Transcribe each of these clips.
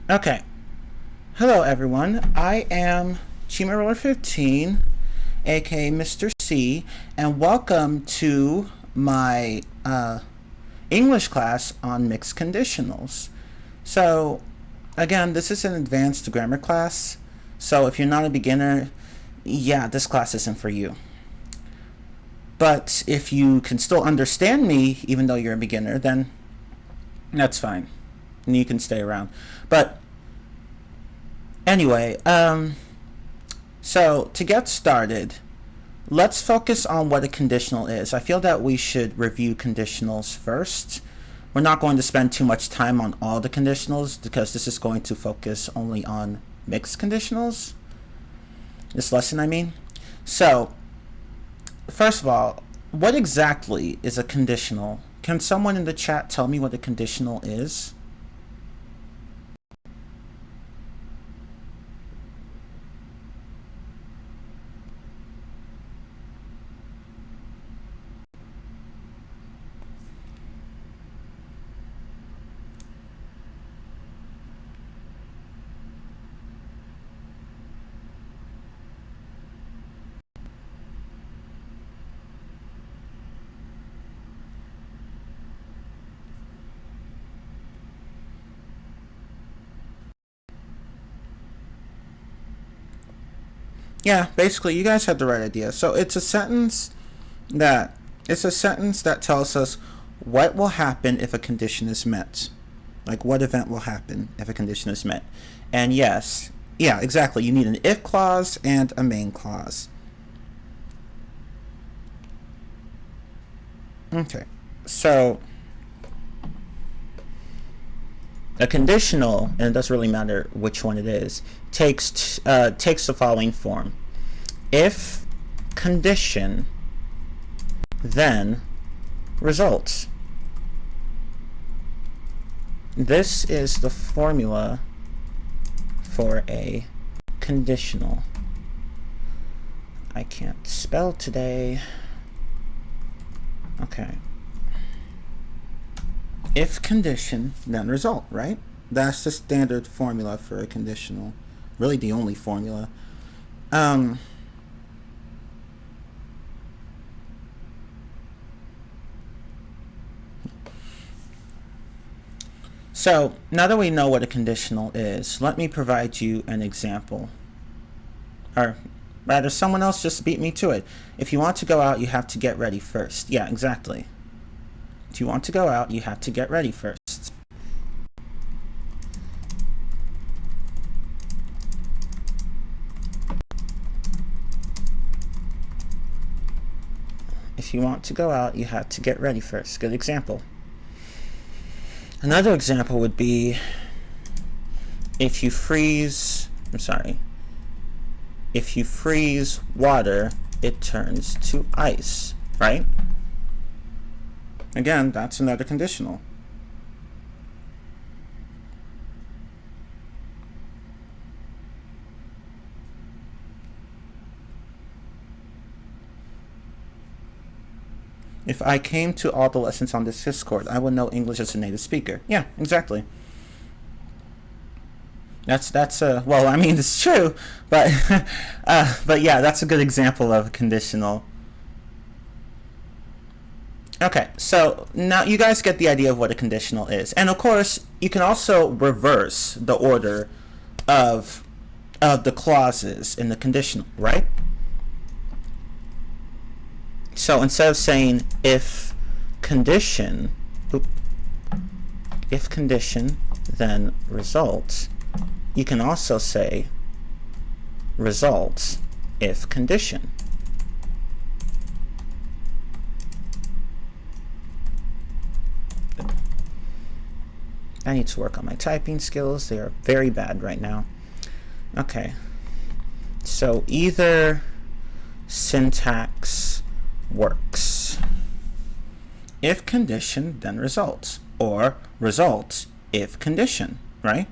Okay. Hello, everyone. I am Chimaroller15, aka Mr. C, and welcome to my English class on Mixed Conditionals. So, again, this is an advanced grammar class, so if you're not a beginner, yeah, this class isn't for you. But if you can still understand me, even though you're a beginner, then that's fine. And you can stay around. But anyway, so to get started, let's focus on what a conditional is. I feel that we should review conditionals first. We're not going to spend too much time on all the conditionals because this is going to focus only on mixed conditionals. This lesson, I mean. So, first of all, what exactly is a conditional? Can someone in the chat tell me what a conditional is? Yeah, basically, you guys had the right idea. So it's a sentence that tells us what will happen if a condition is met. Like what event will happen if a condition is met. And yes, yeah, exactly. You need an if clause and a main clause. Okay, so a conditional, and it doesn't really matter which one it is, takes the following form: if condition, then results. This is the formula for a conditional. I can't spell today. Okay. If condition, then result, right? That's the standard formula for a conditional. Really the only formula. So, now that we know what a conditional is, let me provide you an example. Or rather, someone else just beat me to it. If you want to go out, you have to get ready first. Yeah, exactly. If you want to go out, you have to get ready first. If you want to go out, you have to get ready first. Good example. Another example would be if you freeze water, it turns to ice, right? Again, that's another conditional. If I came to all the lessons on this Discord, I would know English as a native speaker. Yeah, exactly. That's well, I mean, it's true, but but yeah, that's a good example of a conditional. Okay, so now you guys get the idea of what a conditional is, and of course, you can also reverse the order of the clauses in the conditional, right? So instead of saying if condition, then results, you can also say results if condition. I need to work on my typing skills. They are very bad right now. Okay. So either syntax works. If condition, then results. Or results if condition, right?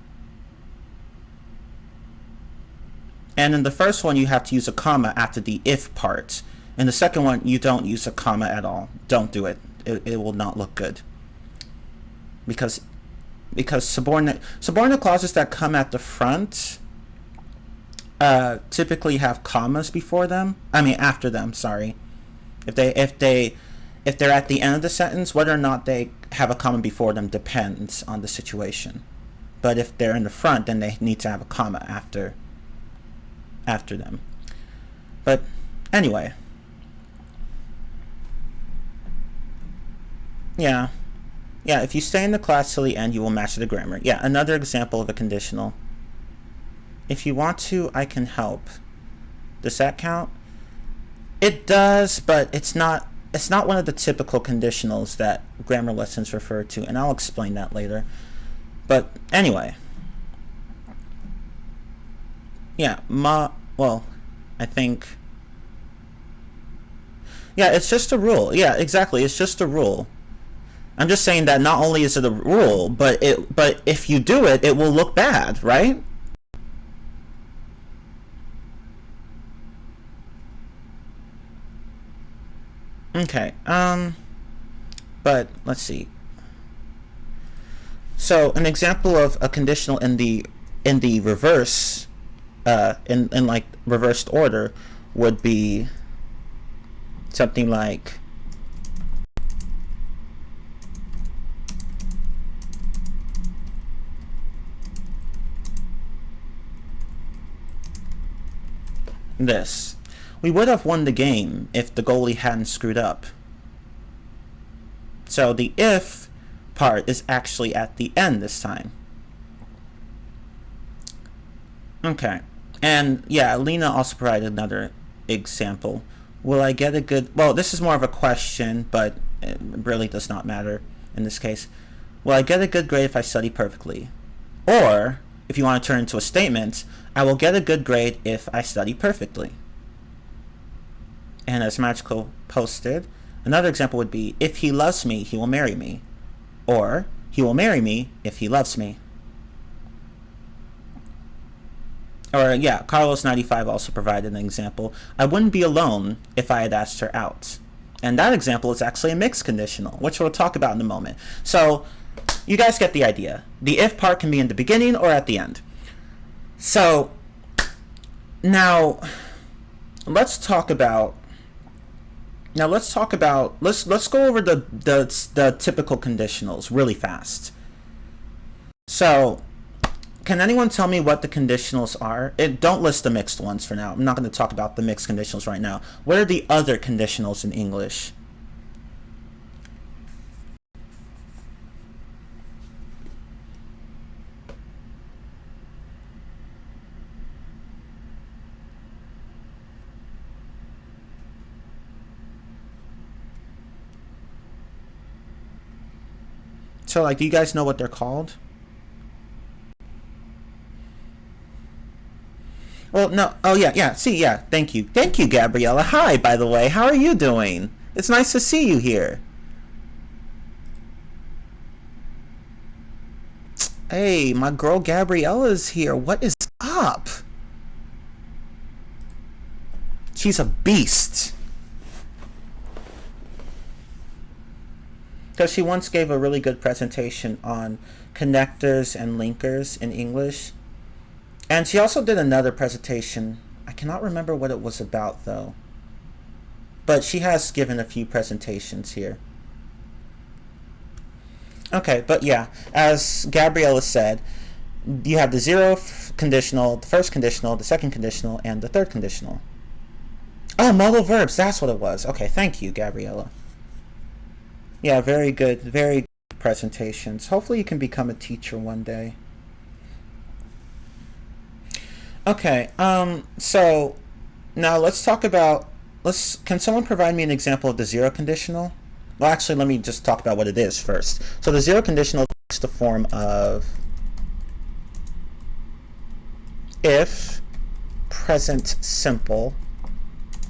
And in the first one, you have to use a comma after the if part. In the second one, you don't use a comma at all. Don't do it. It will not look good. Because because subordinate clauses that come at the front typically have commas before them. I mean after them. Sorry. If they're at the end of the sentence, whether or not they have a comma before them depends on the situation. But if they're in the front, then they need to have a comma after them. But anyway. Yeah, if you stay in the class till the end, you will master the grammar. Yeah, another example of a conditional. If you want to, I can help. Does that count? It does, but it's not one of the typical conditionals that grammar lessons refer to, and I'll explain that later. But anyway. Yeah, I think... Yeah, it's just a rule. Yeah, exactly, it's just a rule. I'm just saying that not only is it a rule, but if you do it, it will look bad, right? Okay, but let's see. So an example of a conditional in the reverse, in like reversed order, would be something like this. We would have won the game if the goalie hadn't screwed up. So the if part is actually at the end this time. Okay. And yeah, Lena also provided another example. Will I get a good... Well, this is more of a question, but it really does not matter in this case. Will I get a good grade if I study perfectly? Or, if you want to turn into a statement, I will get a good grade if I study perfectly. And as Magical posted, another example would be, if he loves me, he will marry me. Or, he will marry me if he loves me. Or, yeah, Carlos95 also provided an example. I wouldn't be alone if I had asked her out. And that example is actually a mixed conditional, which we'll talk about in a moment. So, you guys get the idea. The if part can be in the beginning or at the end. So, now, let's go over the typical conditionals really fast. So, can anyone tell me what the conditionals are? Don't list the mixed ones for now. I'm not going to talk about the mixed conditionals right now. What are the other conditionals in English? So, like, do you guys know what they're called? Well, no. Oh, yeah. See, yeah. Thank you, Gabriella. Hi, by the way. How are you doing? It's nice to see you here. Hey, my girl Gabriella's here. What is up? She's a beast. Because she once gave a really good presentation on connectors and linkers in English. And she also did another presentation. I cannot remember what it was about, though. But she has given a few presentations here. Okay, but yeah, as Gabriella said, you have the zero conditional, the first conditional, the second conditional, and the third conditional. Oh, modal verbs, that's what it was. Okay, thank you, Gabriella. Yeah, very good presentations. Hopefully you can become a teacher one day. Okay, so now let's talk about, can someone provide me an example of the zero conditional? Well, actually, let me just talk about what it is first. So the zero conditional takes the form of if present simple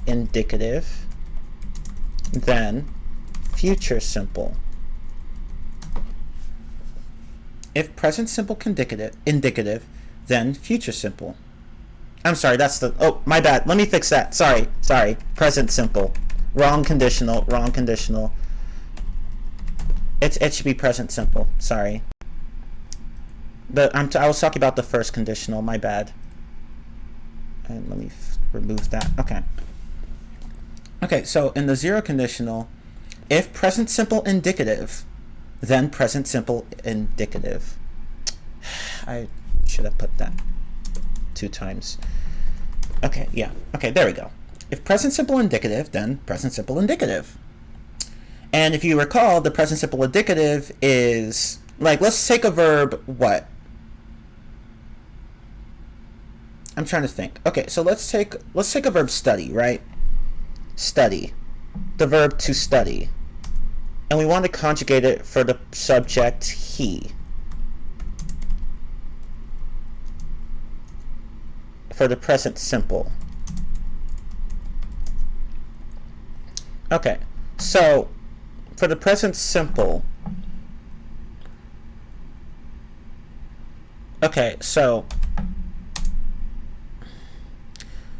indicative, then future simple. If present simple indicative, then future simple. I'm sorry, that's the... Oh, my bad. Let me fix that. Sorry. Present simple. Wrong conditional. It should be present simple. Sorry. I was talking about the first conditional, my bad. And let me remove that. Okay. Okay, so in the zero conditional, if present simple indicative, then present simple indicative. I should have put that 2 times. Okay, yeah. Okay, there we go. If present simple indicative, then present simple indicative. And if you recall, the present simple indicative is, like, let's take a verb, what? I'm trying to think. Okay, so let's take a verb study, right? Study. The verb to study. And we want to conjugate it for the subject he. For the present simple. Okay, so for the present simple, okay, so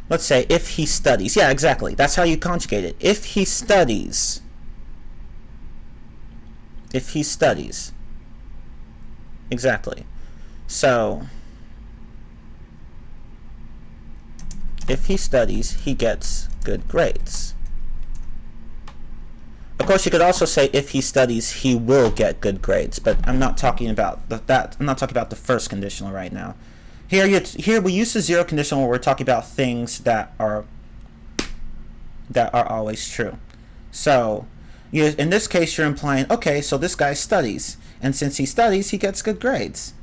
let's say if he studies. Yeah, exactly. That's how you conjugate it. If he studies. If he studies. Exactly. So if he studies, he gets good grades. Of course, you could also say if he studies, he will get good grades, but I'm not talking about that. I'm not talking about the first conditional right now. Here we use the zero conditional where we're talking about things that are always true. So, in this case, you're implying, okay, so this guy studies, and since he studies, he gets good grades.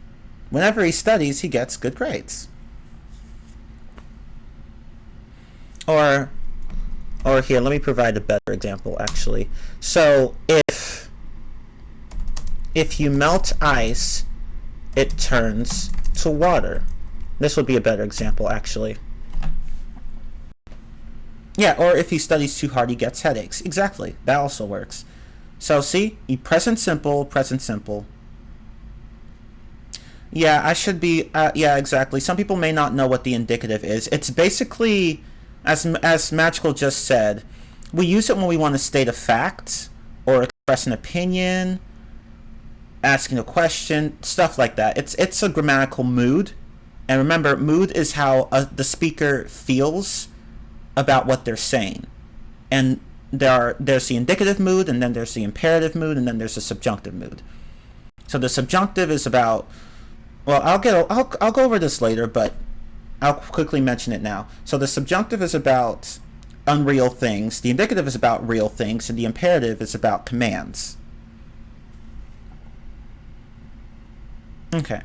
Whenever he studies, he gets good grades. Or here, let me provide a better example, actually. So if you melt ice, it turns to water. This would be a better example, actually. Yeah, or if he studies too hard, he gets headaches. Exactly, that also works. So see, present simple, present simple. Yeah, I should be, yeah, exactly. Some people may not know what the indicative is. It's basically, as Magical just said, we use it when we want to state a fact or express an opinion, asking a question, stuff like that. It's a grammatical mood, and remember, mood is how the speaker feels about what they're saying. And there's the indicative mood, and then there's the imperative mood, and then there's the subjunctive mood. So the subjunctive is about, well, I'll go over this later, but I'll quickly mention it now. So the subjunctive is about unreal things, the indicative is about real things, and the imperative is about commands. Okay.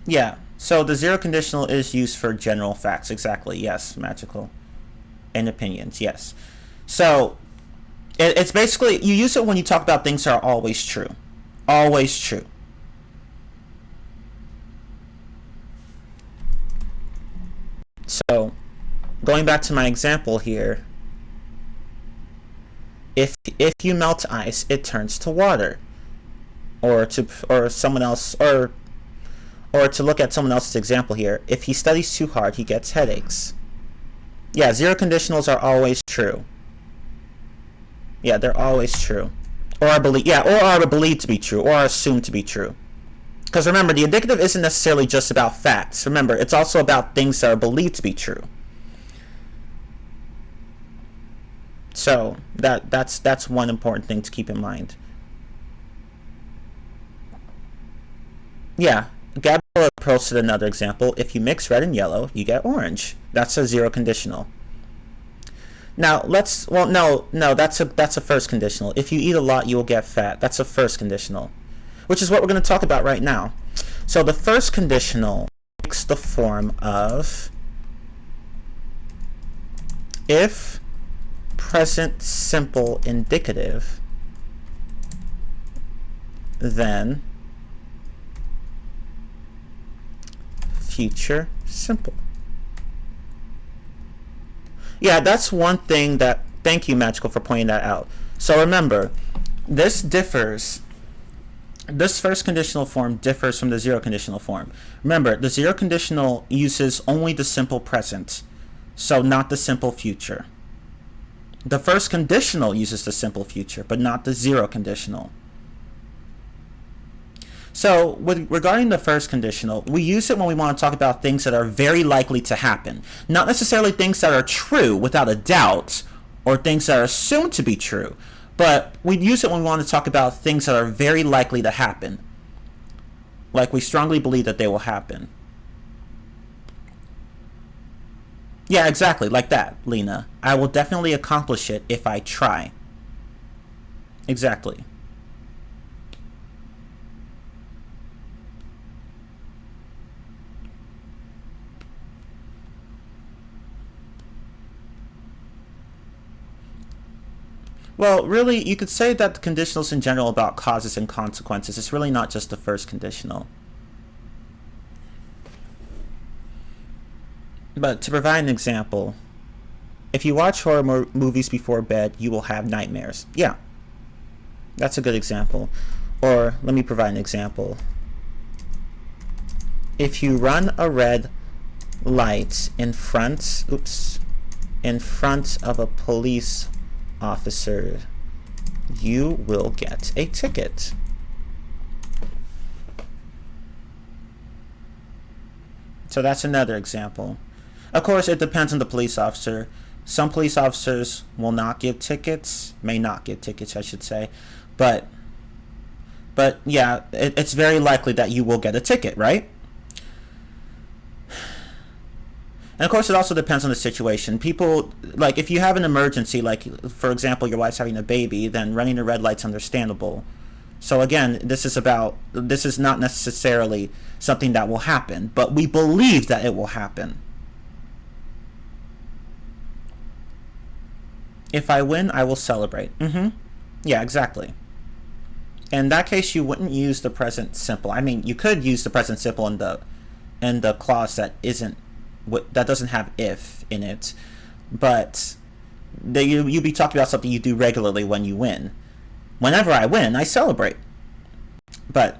Yeah, so the zero conditional is used for general facts, exactly, yes, Magical. And opinions, yes. So, it's basically, you use it when you talk about things that are always true. Always true. So, going back to my example here, if you melt ice, it turns to water. Or someone else, or to look at someone else's example here, if he studies too hard, he gets headaches. Yeah, zero conditionals are always true. Yeah, they're always true. Or are believed to be true, or are assumed to be true. Because remember, the indicative isn't necessarily just about facts. Remember, it's also about things that are believed to be true. So that's one important thing to keep in mind. Yeah, Gabriella posted another example. If you mix red and yellow, you get orange. That's a zero conditional. Now that's a first conditional. If you eat a lot, you will get fat. That's a first conditional, which is what we're going to talk about right now. So the first conditional takes the form of if present simple indicative, then future simple. Yeah, that's one thing that, thank you, Magical, for pointing that out. So remember, this first conditional form differs from the zero conditional form. Remember, the zero conditional uses only the simple present, so not the simple future. The first conditional uses the simple future, but not the zero conditional. So, regarding the first conditional, we use it when we want to talk about things that are very likely to happen. Not necessarily things that are true without a doubt, or things that are assumed to be true, but we use it when we want to talk about things that are very likely to happen. Like we strongly believe that they will happen. Yeah, exactly, like that, Lena. I will definitely accomplish it if I try. Exactly. Well, really, you could say that the conditionals in general about causes and consequences. It's really not just the first conditional. But to provide an example, if you watch horror movies before bed, you will have nightmares. Yeah, that's a good example. Or let me provide an example. If you run a red light in front of a police officer, you will get a ticket. So that's another example. Of course, it depends on the police officer. Some police officers will not give tickets, may not give tickets, I should say. But yeah, it's very likely that you will get a ticket, right? And of course, it also depends on the situation. People, like, if you have an emergency, like, for example, your wife's having a baby, then running a red light's understandable. So again, this is not necessarily something that will happen, but we believe that it will happen. If I win, I will celebrate. Yeah, exactly. In that case, you wouldn't use the present simple. I mean, you could use the present simple in the clause that doesn't have if in it, but you'd be talking about something you do regularly when you win. Whenever I win, I celebrate. But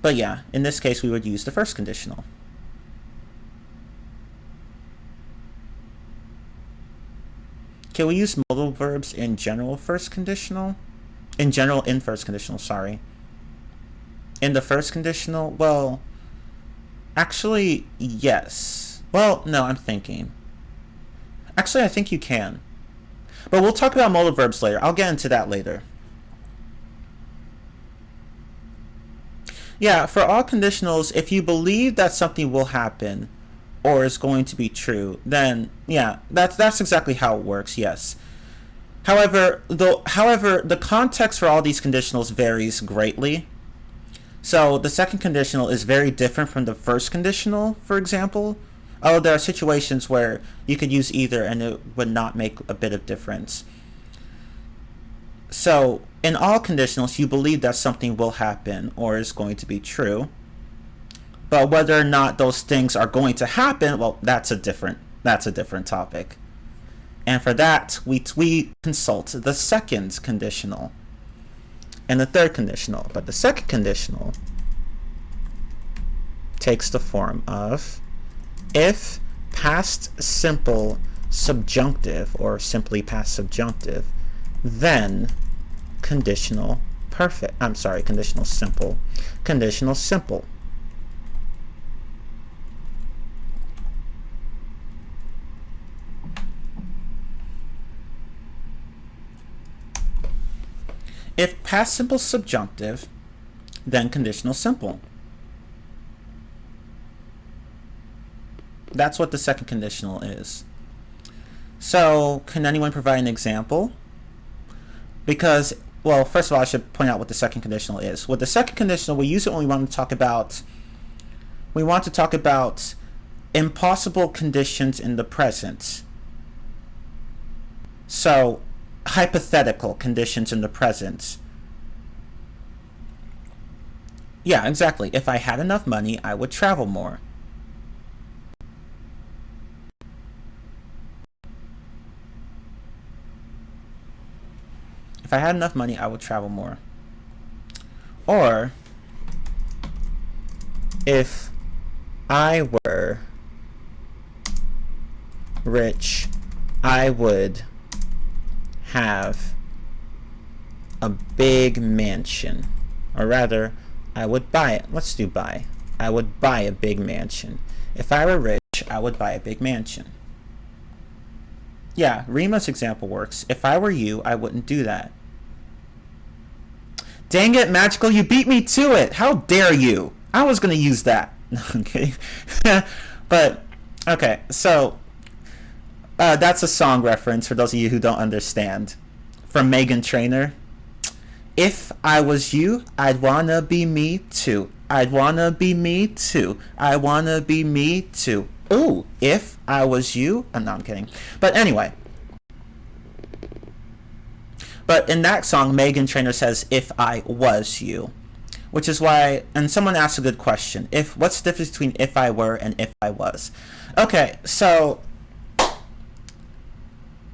yeah, in this case, we would use the first conditional. Can we use modal verbs in general first conditional? In first conditional, sorry. In the first conditional, well, actually, yes. Well, no, I'm thinking. Actually, I think you can. But we'll talk about modal verbs later. I'll get into that later. Yeah, for all conditionals, if you believe that something will happen or is going to be true, then yeah, that's exactly how it works, yes. However, the context for all these conditionals varies greatly. So the second conditional is very different from the first conditional, for example. Oh, there are situations where you could use either and it would not make a bit of difference. So in all conditionals, you believe that something will happen or is going to be true. But whether or not those things are going to happen, well, that's a different topic. And for that, we consult the second conditional and the third conditional. But the second conditional takes the form of if past simple subjunctive, or simply past subjunctive, then conditional simple. Conditional simple. If past simple subjunctive, then conditional simple. That's what the second conditional is. So, can anyone provide an example? Because, well, first of all, I should point out what the second conditional is. With the second conditional, we use it when we want to talk about impossible conditions in the present. So, hypothetical conditions in the present. Yeah, exactly. If I had enough money, I would travel more. If I had enough money, I would travel more. Or, if I were rich, I would have a big mansion, or rather, I would buy it. Let's do buy. I would buy a big mansion. If I were rich, I would buy a big mansion. Yeah, Rima's example works. If I were you, I wouldn't do that. Dang it, Magical, you beat me to it. How dare you? I was going to use that. Okay. But, okay, so that's a song reference for those of you who don't understand. From Meghan Trainor. If I was you, I'd wanna be me too. I'd wanna be me too. I wanna be me too. Ooh, if I was you. Oh, no, I'm kidding. But anyway. But in that song, Meghan Trainor says, if I was you. Which is why, and someone asked a good question. What's the difference between if I were and if I was? Okay, so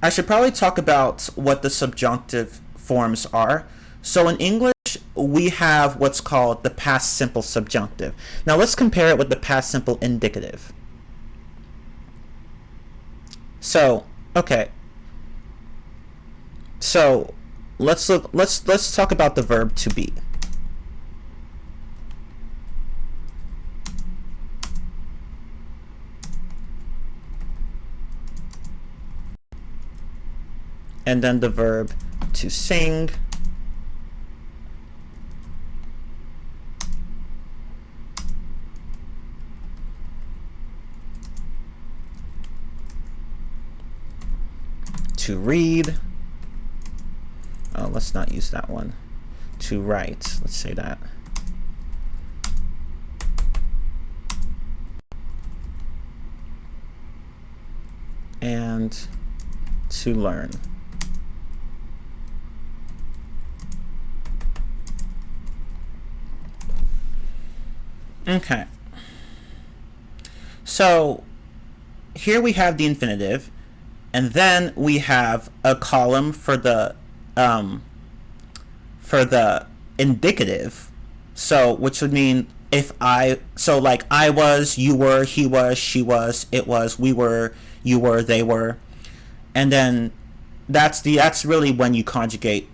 I should probably talk about what the subjunctive forms are. So in English, we have what's called the past simple subjunctive. Now let's compare it with the past simple indicative. So, okay. So let's talk about the verb to be. And then the verb to sing. To read. Oh, let's not use that one. To write. Let's say that. And to learn. Okay. So here we have the infinitive, and then we have a column for the indicative. So which would mean like I was, you were, he was, she was, it was, we were, you were, they were, and then that's really when you conjugate.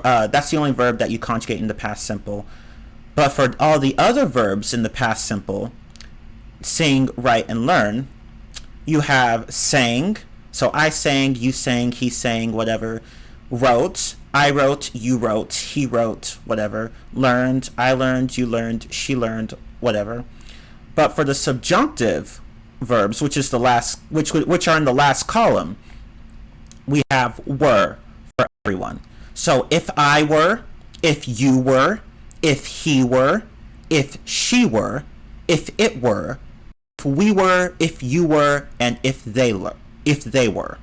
That's the only verb that you conjugate in the past simple. But for all the other verbs in the past simple, sing, write, and learn, you have sang. So I sang, you sang, he sang, whatever. Wrote, I wrote, you wrote, he wrote, whatever. Learned, I learned, you learned, she learned, whatever. But for the subjunctive verbs, which is the last, which are in the last column, we have were for everyone. So if I were, if you were, if he were, if she were, if it were, if we were, if you were, and if they were.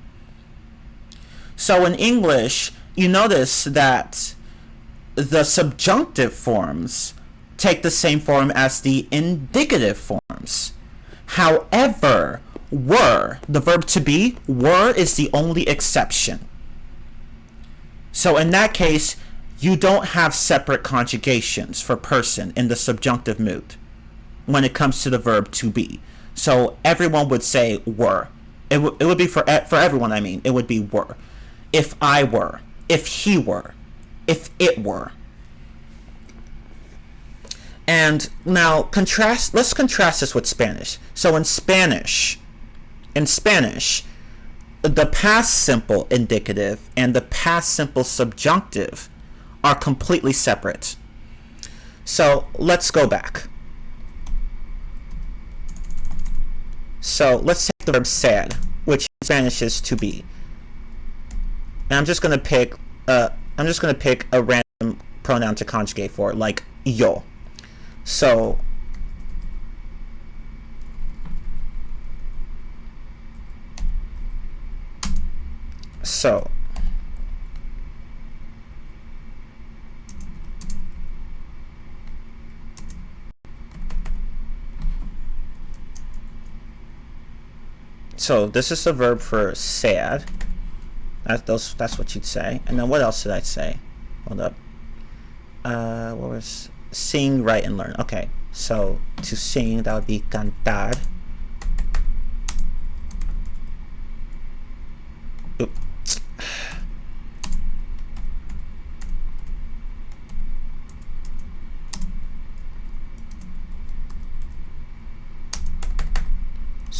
So in English, you notice that the subjunctive forms take the same form as the indicative forms. However, were, the verb to be, were is the only exception. So in that case, you don't have separate conjugations for person in the subjunctive mood when it comes to the verb to be. So everyone would say were. It would be for everyone, I mean. It would be were. If I were. If he were. If it were. And now let's contrast this with Spanish. So in Spanish, the past simple indicative and the past simple subjunctive are completely separate. So let's go back. So let's take the verb ser, which in Spanish is to be. And I'm just gonna pick a random pronoun to conjugate for, like yo. So this is the verb for ser. That's what you'd say. And then what else did I say? Hold up. What was sing, write, and learn? Okay, so to sing, that would be cantar. Oop.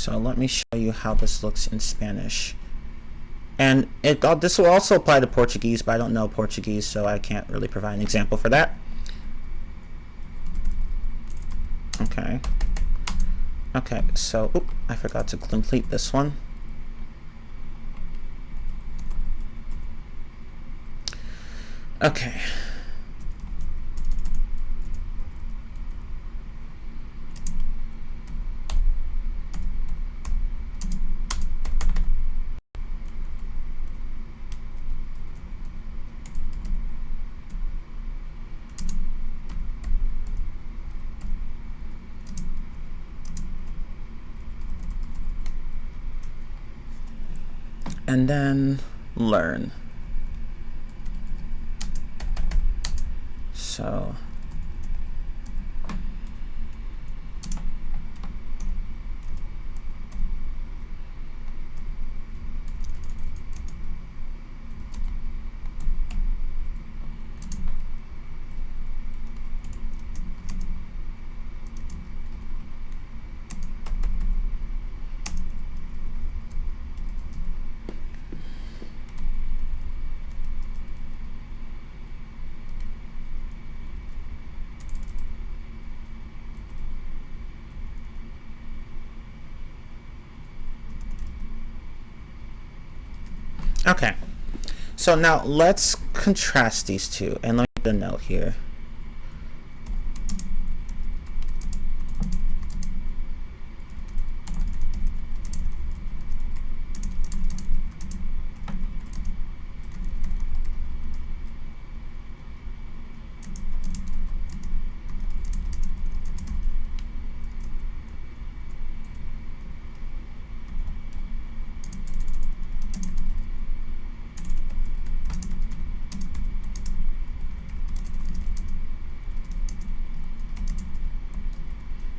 So let me show you how this looks in Spanish. And this will also apply to Portuguese, but I don't know Portuguese, so I can't really provide an example for that. Okay. Okay, so, I forgot to complete this one. Okay. And then learn. So okay, so now let's contrast these two, and let me put a note here.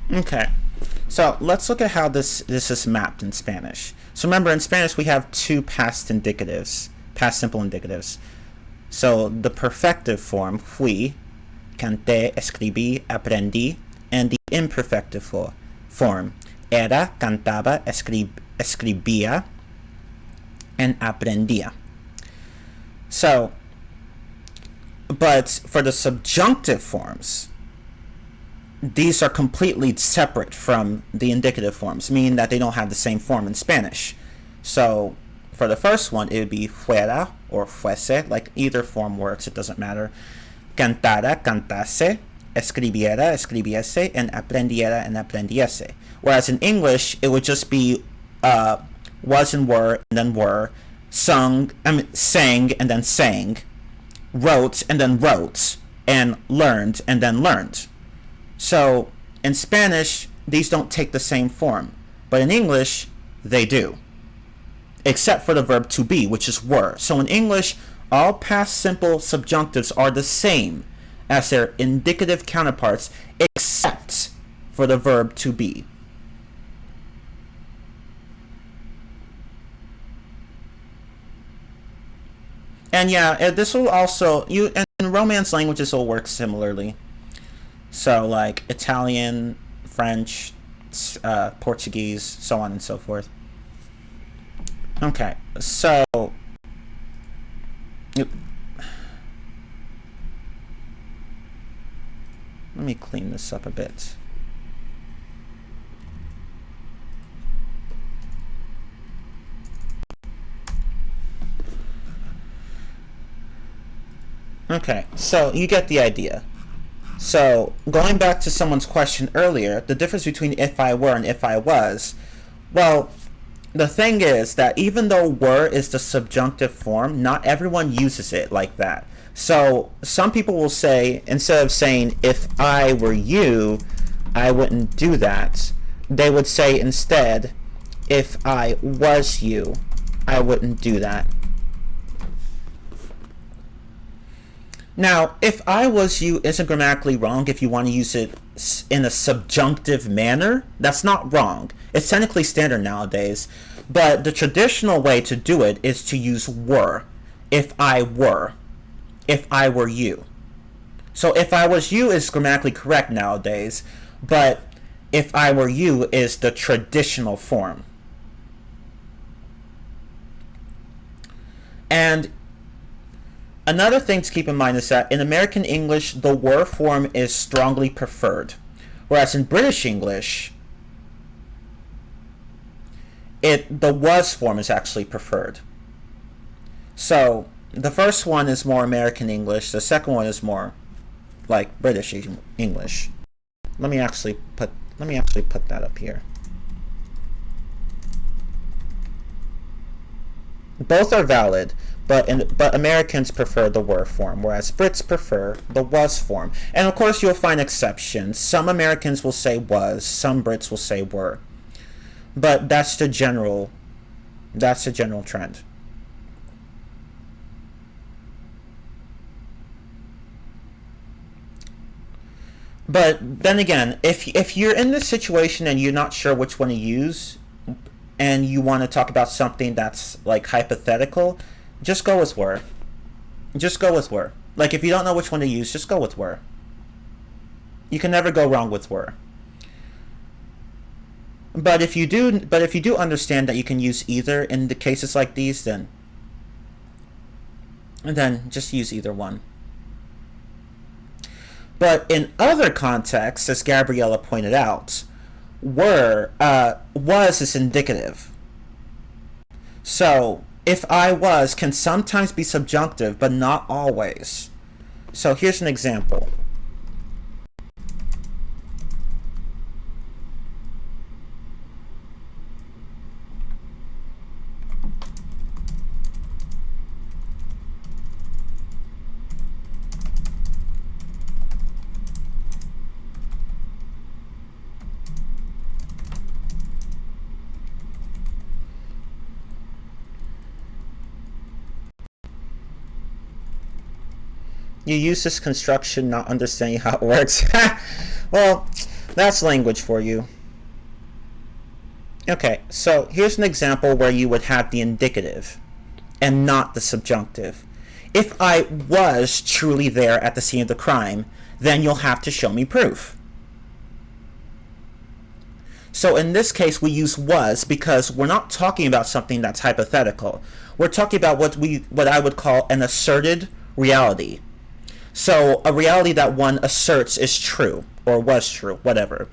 Okay, so let's look at how this is mapped in Spanish. So remember, in Spanish we have two past indicatives, past simple indicatives. So the perfective form, fui, canté, escribí, aprendí, and the imperfective form, era, cantaba, escribía, and aprendía. So, but for the subjunctive forms, these are completely separate from the indicative forms, meaning that they don't have the same form in Spanish. So for the first one, it would be fuera or fuese, like either form works, it doesn't matter. Cantara, cantase, escribiera, escribiese, and aprendiera, and aprendiese. Whereas in English, it would just be was and were, and then were, sang, and then sang, wrote, and then wrote, and learned, and then learned. So in Spanish, these don't take the same form, but in English, they do, except for the verb to be, which is were. So in English, all past simple subjunctives are the same as their indicative counterparts, except for the verb to be. And yeah, this will also, and Romance languages will work similarly. So like Italian, French, Portuguese, so on and so forth. Okay, so let me clean this up a bit. Okay, so you get the idea. So, going back to someone's question earlier, the difference between if I were and if I was, well, the thing is that even though were is the subjunctive form, not everyone uses it like that. So, some people will say, instead of saying, if I were you, I wouldn't do that, they would say instead, if I was you, I wouldn't do that. Now, if I was you isn't grammatically wrong if you want to use it in a subjunctive manner. That's not wrong. It's technically standard nowadays. But the traditional way to do it is to use were. If I were. If I were you. So if I was you is grammatically correct nowadays. But if I were you is the traditional form. And another thing to keep in mind is that in American English, the were form is strongly preferred, whereas in British English, the was form is actually preferred. So the first one is more American English. The second one is more like British English. Let me actually put that up here. Both are valid, but Americans prefer the were form, whereas Brits prefer the was form. And of course, you'll find exceptions. Some Americans will say was, some Brits will say were. But that's the general trend. But then again, if you're in this situation and you're not sure which one to use, and you want to talk about something that's like hypothetical, just go with were. Just go with were. Like if you don't know which one to use, just go with were. You can never go wrong with were. But if you do understand that you can use either in the cases like these, then just use either one. But in other contexts, as Gabriella pointed out, was is indicative. So if I was can sometimes be subjunctive, but not always. So here's an example. You use this construction not understanding how it works. Well, that's language for you. Okay, so here's an example where you would have the indicative and not the subjunctive. If I was truly there at the scene of the crime, then you'll have to show me proof. So in this case, we use was because we're not talking about something that's hypothetical. We're talking about what I would call an asserted reality. So a reality that one asserts is true, or was true, whatever.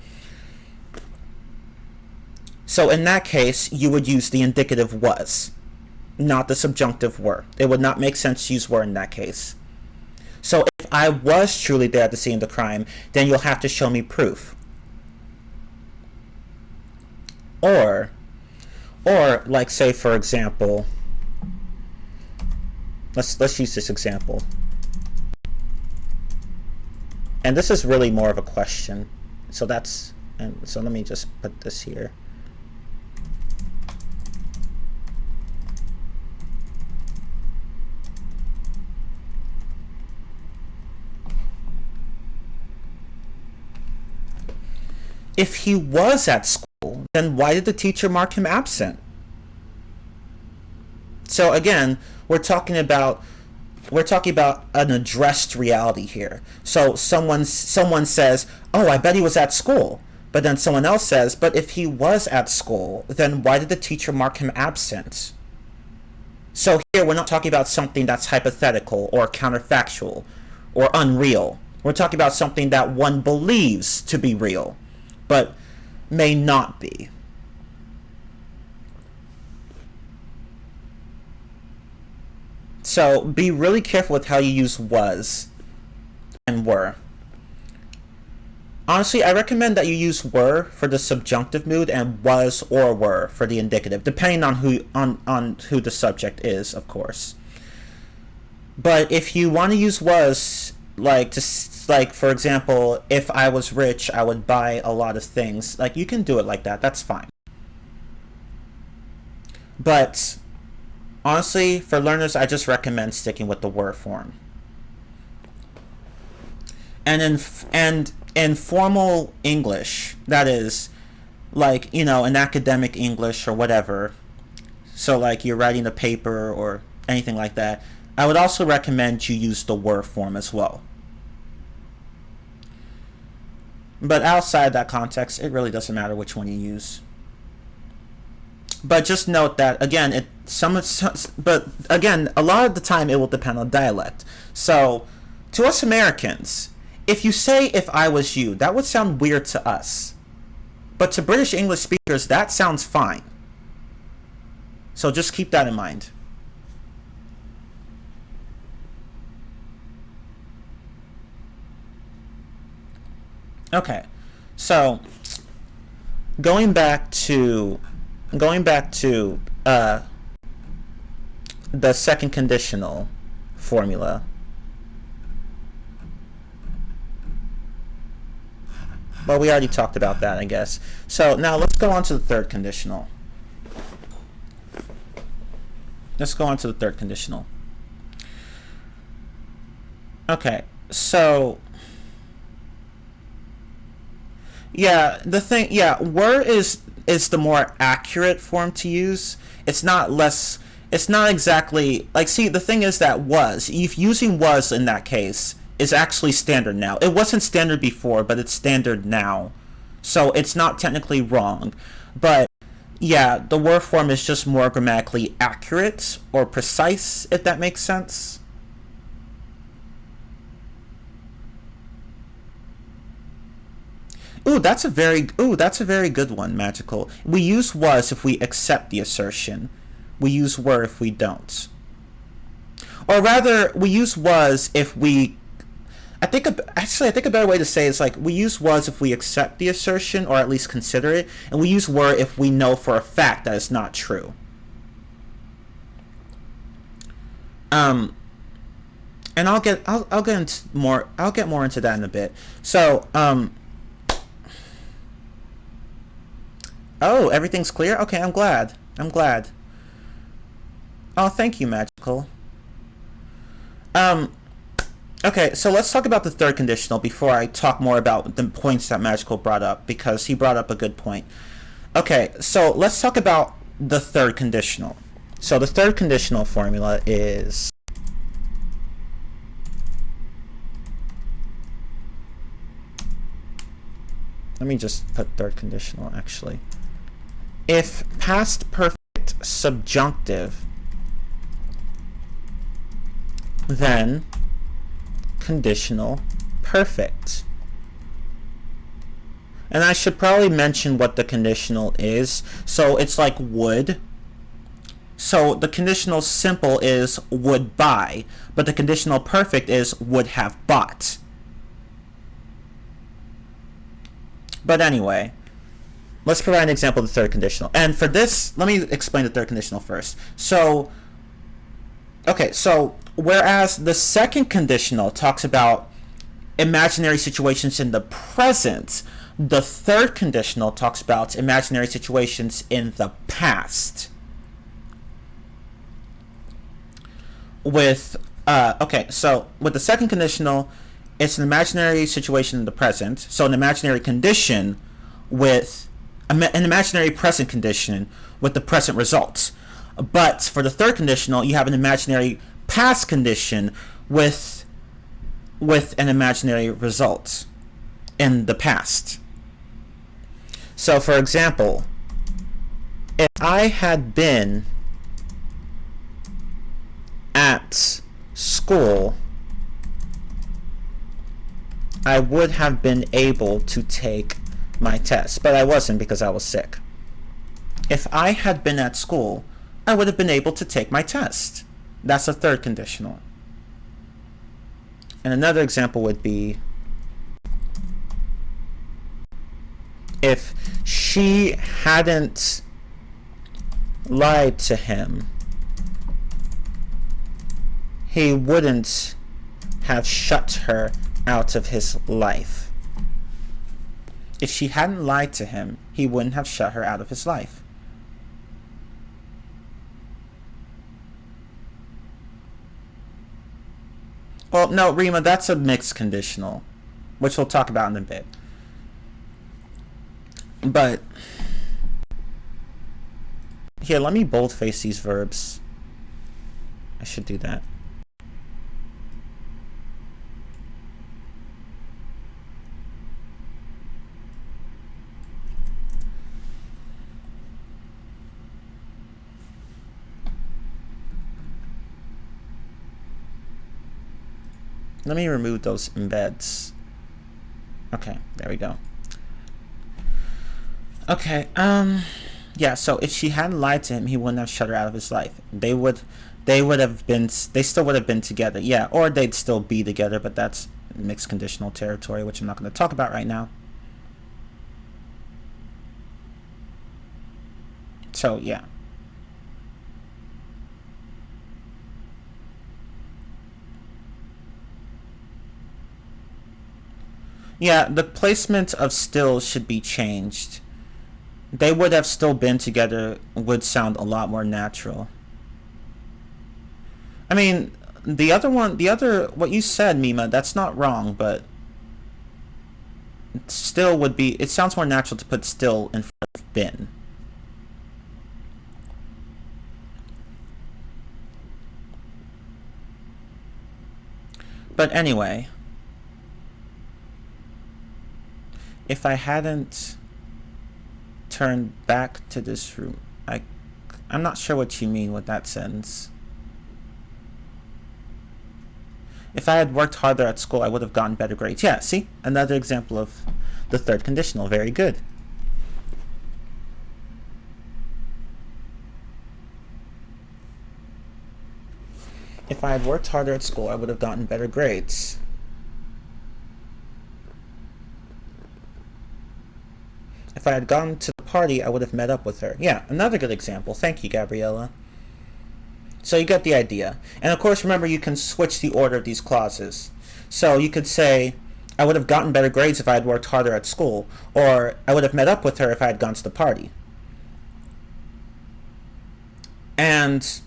So in that case, you would use the indicative was, not the subjunctive were. It would not make sense to use were in that case. So if I was truly there at the scene of the crime, then you'll have to show me proof. Or like say for example, let's use this example. And this is really more of a question. So let me just put this here. If he was at school, then why did the teacher mark him absent? So again, we're talking about an addressed reality here. So someone says, "Oh, I bet he was at school." But then someone else says, "But if he was at school, then why did the teacher mark him absent?" So here we're not talking about something that's hypothetical or counterfactual or unreal. We're talking about something that one believes to be real, but may not be. So be really careful with how you use was and were. Honestly, I recommend that you use were for the subjunctive mood and was or were for the indicative, depending on who the subject is, of course. But if you want to use was, like for example, if I was rich, I would buy a lot of things. Like you can do it like that. That's fine. But honestly, for learners, I just recommend sticking with the were form. And in formal English, that is, like, in academic English or whatever, so like you're writing a paper or anything like that, I would also recommend you use the were form as well. But outside that context, it really doesn't matter which one you use. But just note that again, but again, a lot of the time it will depend on dialect. So, to us Americans, if you say "if I was you," that would sound weird to us. But to British English speakers, that sounds fine. So just keep that in mind. Okay, so going back to the second conditional formula. Well, we already talked about that, I guess. So now let's go on to the third conditional. Okay, so yeah, were is the more accurate form to use. It's not exactly like, see, the thing is that was, if using was in that case is actually standard now. It wasn't standard before, but it's standard now. So it's not technically wrong. But yeah, the were form is just more grammatically accurate or precise, if that makes sense. That's a very good one, Magical. We use was if we accept the assertion. We use were if we don't. Or rather, we use was if we... I think a better way to say it is like, we use was if we accept the assertion or at least consider it, and we use were if we know for a fact that it's not true. And I'll get more into that in a bit. So, oh, everything's clear? Okay, I'm glad. Oh, thank you, Magical. Okay, so let's talk about the third conditional before I talk more about the points that Magical brought up, because he brought up a good point. Okay, so let's talk about the third conditional. So the third conditional formula is... Let me just put third conditional, actually. If past perfect subjunctive, then conditional perfect. And I should probably mention what the conditional is. So it's like would. So the conditional simple is would buy, but the conditional perfect is would have bought. But anyway, let's provide an example of the third conditional. And for this, let me explain the third conditional first. So, okay, so whereas the second conditional talks about imaginary situations in the present, the third conditional talks about imaginary situations in the past. Okay, so with the second conditional, it's an imaginary situation in the present, so an imaginary condition with an imaginary present condition with the present results. But for the third conditional, you have an imaginary past condition with an imaginary result in the past. So, for example, if I had been at school, I would have been able to take my test, but I wasn't because I was sick. If I had been at school, I would have been able to take my test. That's a third conditional. And another example would be, if she hadn't lied to him, he wouldn't have shut her out of his life. If she hadn't lied to him, he wouldn't have shut her out of his life. Well, no, Rima, that's a mixed conditional, which we'll talk about in a bit. But here, let me boldface these verbs. I should do that. Let me remove those embeds. Okay, there we go. Okay, yeah, so if she hadn't lied to him, he wouldn't have shut her out of his life. They still would have been together, yeah, or they'd still be together, but that's mixed conditional territory, which I'm not going to talk about right now. So, yeah. Yeah, the placement of still should be changed. They would have still been together would sound a lot more natural. I mean, what you said, Mima, that's not wrong, but still would be, it sounds more natural to put still in front of been. But anyway, if I hadn't turned back to this room, I'm not sure what you mean with that sentence. If I had worked harder at school, I would have gotten better grades. Yeah, see? Another example of the third conditional. Very good. If I had worked harder at school, I would have gotten better grades. If I had gone to the party, I would have met up with her. Yeah, another good example. Thank you, Gabriella. So you get the idea. And of course, remember, you can switch the order of these clauses. So you could say, I would have gotten better grades if I had worked harder at school, or I would have met up with her if I had gone to the party. And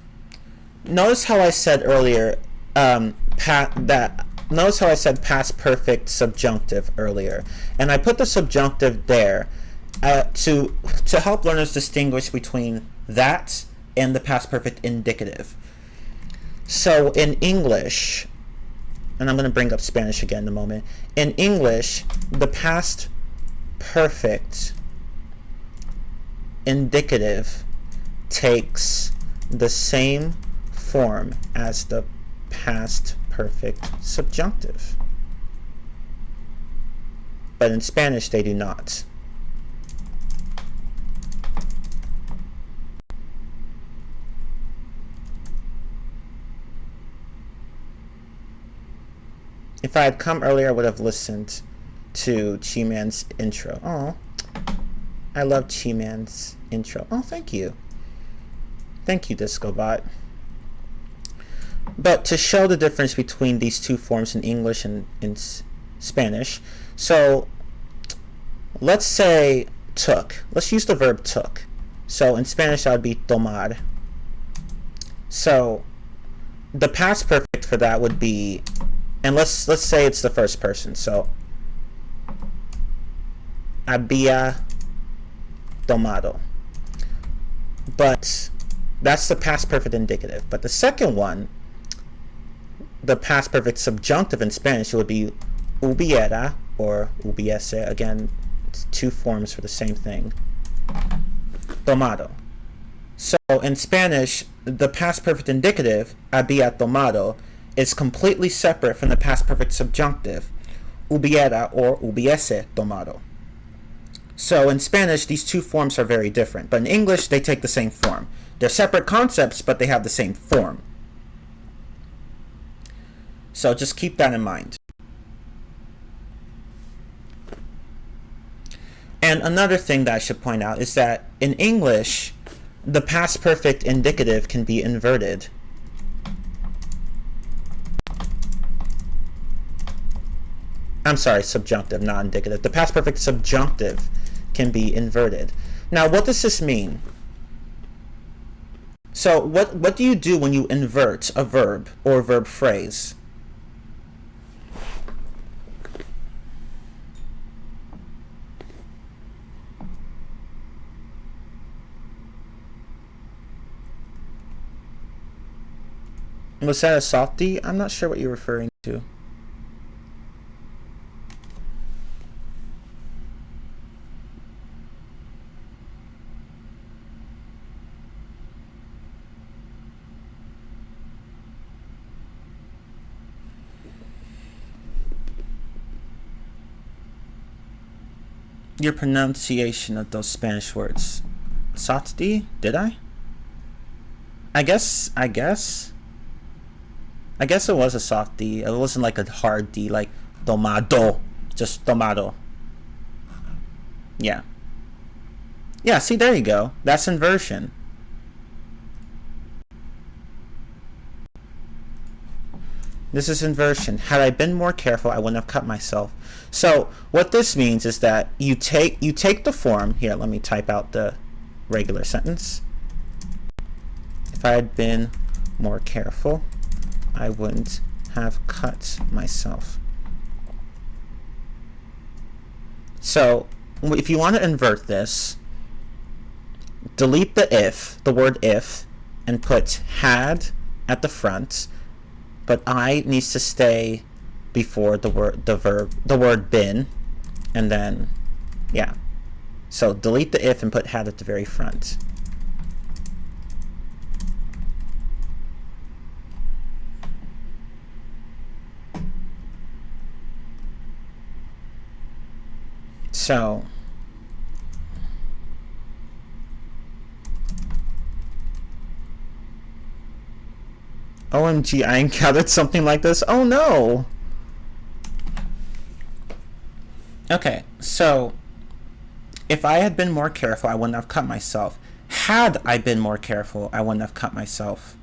notice how I said earlier, notice how I said past perfect subjunctive earlier. And I put the subjunctive there to help learners distinguish between that and the past perfect indicative. So in English, and I'm going to bring up Spanish again in a moment. In English, the past perfect indicative takes the same form as the past perfect subjunctive. But in Spanish, they do not. If I had come earlier, I would have listened to Chi-Man's intro. Oh, I love Chi-Man's intro. Oh, thank you. Thank you, DiscoBot. But to show the difference between these two forms in English and in Spanish, so let's say took. Let's use the verb took. So in Spanish, that would be tomar. So the past perfect for that would be, and let's say it's the first person. So había tomado. But that's the past perfect indicative. But the second one, the past perfect subjunctive in Spanish, it would be hubiera or hubiese. Again, it's two forms for the same thing. Tomado. So in Spanish, the past perfect indicative, había tomado, is completely separate from the past perfect subjunctive, hubiera or hubiese tomado. So in Spanish, these two forms are very different. But in English, they take the same form. They're separate concepts, but they have the same form. So just keep that in mind. And another thing that I should point out is that in English, the past perfect indicative can be inverted. I'm sorry, subjunctive, not indicative. The past perfect subjunctive can be inverted. Now, what does this mean? So what do you do when you invert a verb or a verb phrase? Was that a softie? I'm not sure what you're referring to. your pronunciation of those Spanish words. Soft D? Did I? I guess it was a soft D. It wasn't like a hard D, like tomado. Just tomado. Yeah. Yeah, see, there you go. That's inversion. This is inversion. Had I been more careful, I wouldn't have cut myself. So what this means is that you take the form. Here, let me type out the regular sentence. If I had been more careful, I wouldn't have cut myself. So if you want to invert this, delete the word if, and put had at the front, but I needs to stay before the word been, and then, yeah. So delete the if and put had at the very front. So OMG, I encountered something like this. Oh no! Okay, so if I had been more careful, I wouldn't have cut myself. Had I been more careful, I wouldn't have cut myself.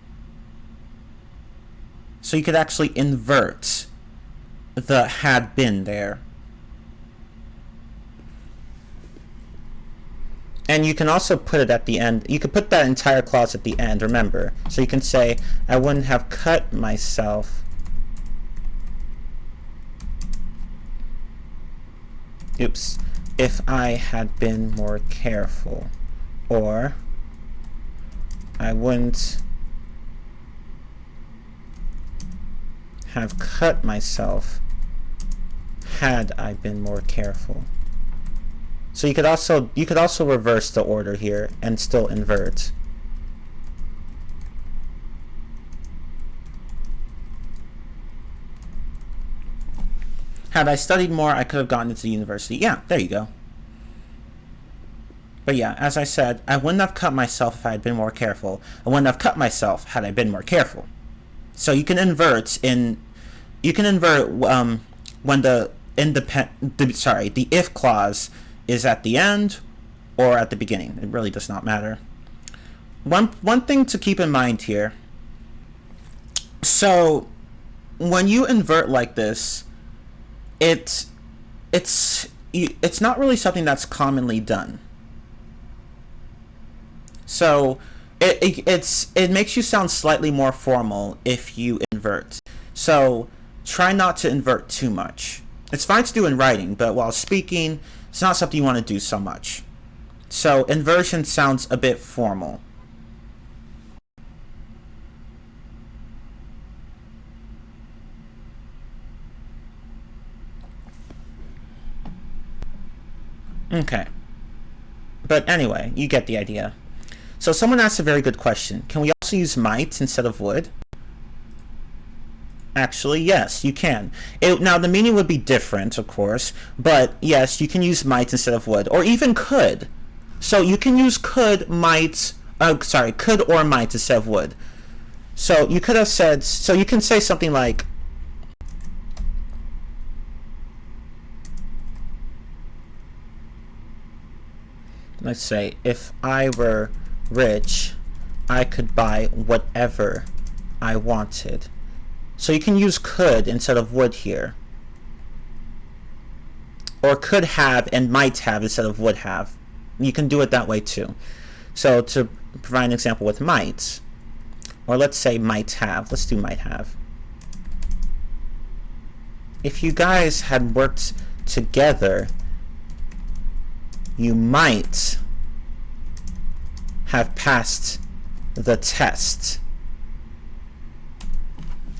So you could actually invert the had been there. And you can also put it at the end. You could put that entire clause at the end, remember. So you can say, I wouldn't have cut myself. Oops. If I had been more careful. Or, I wouldn't have cut myself had I been more careful. So you could also reverse the order here and still invert. Had I studied more, I could have gotten into university. Yeah, there you go. But yeah, as I said, I wouldn't have cut myself if I had been more careful. I wouldn't have cut myself had I been more careful. So you can invert when the if clause is at the end or at the beginning. It really does not matter. One thing to keep in mind here. So when you invert like this, it's not really something that's commonly done. So it makes you sound slightly more formal if you invert. So try not to invert too much. It's fine to do in writing, but while speaking, it's not something you want to do so much. So inversion sounds a bit formal. Okay. But anyway, you get the idea. So someone asked a very good question. Can we also use might instead of would? Actually, yes, you can. Now, the meaning would be different, of course, but yes, you can use might instead of would, or even could. So you can use could or might instead of would. So you could have said, so you can say something like, let's say, if I were rich, I could buy whatever I wanted. So you can use could instead of would here. Or could have and might have instead of would have. You can do it that way too. So to provide an example with might, or let's say might have. Let's do might have. If you guys had worked together, you might have passed the test.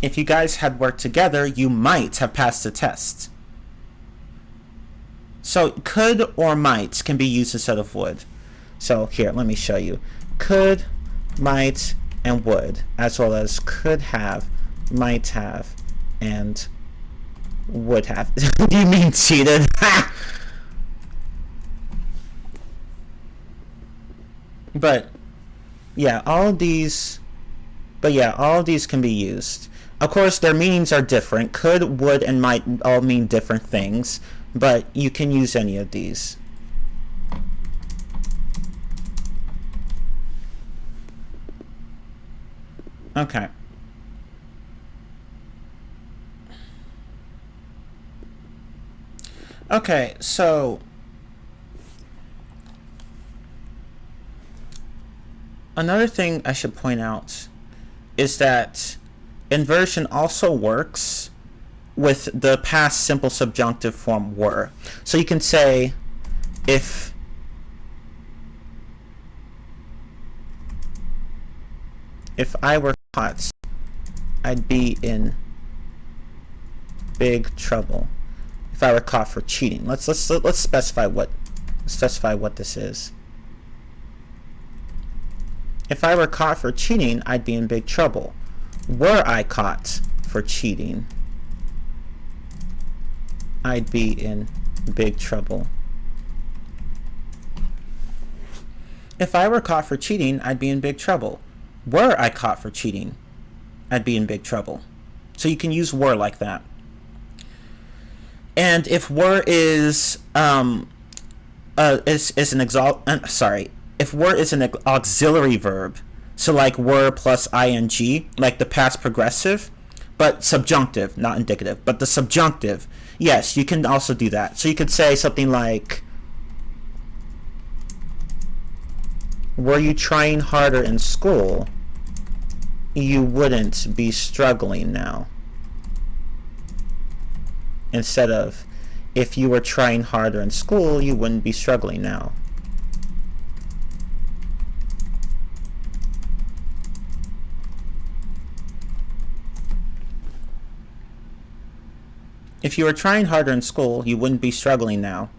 If you guys had worked together, you might have passed the test. So could or might can be used instead of would. So here, let me show you. Could, might, and would, as well as could have, might have, and would have. Do you mean cheated? But yeah, all of these can be used. Of course, their meanings are different. Could, would, and might all mean different things, but you can use any of these. Okay. Okay, so another thing I should point out is that inversion also works with the past simple subjunctive form were. So you can say if I were caught, I'd be in big trouble. If I were caught for cheating, let's specify what this is. If I were caught for cheating, I'd be in big trouble. Were I caught for cheating, I'd be in big trouble. If I were caught for cheating, I'd be in big trouble. Were I caught for cheating, I'd be in big trouble. So you can use were like that. And if were is an if were is an auxiliary verb, so like were plus ing, like the past progressive, but subjunctive, not indicative, but the subjunctive, yes, you can also do that. So you could say something like, were you trying harder in school, you wouldn't be struggling now. Instead of, if you were trying harder in school, you wouldn't be struggling now. If you were trying harder in school, you wouldn't be struggling now.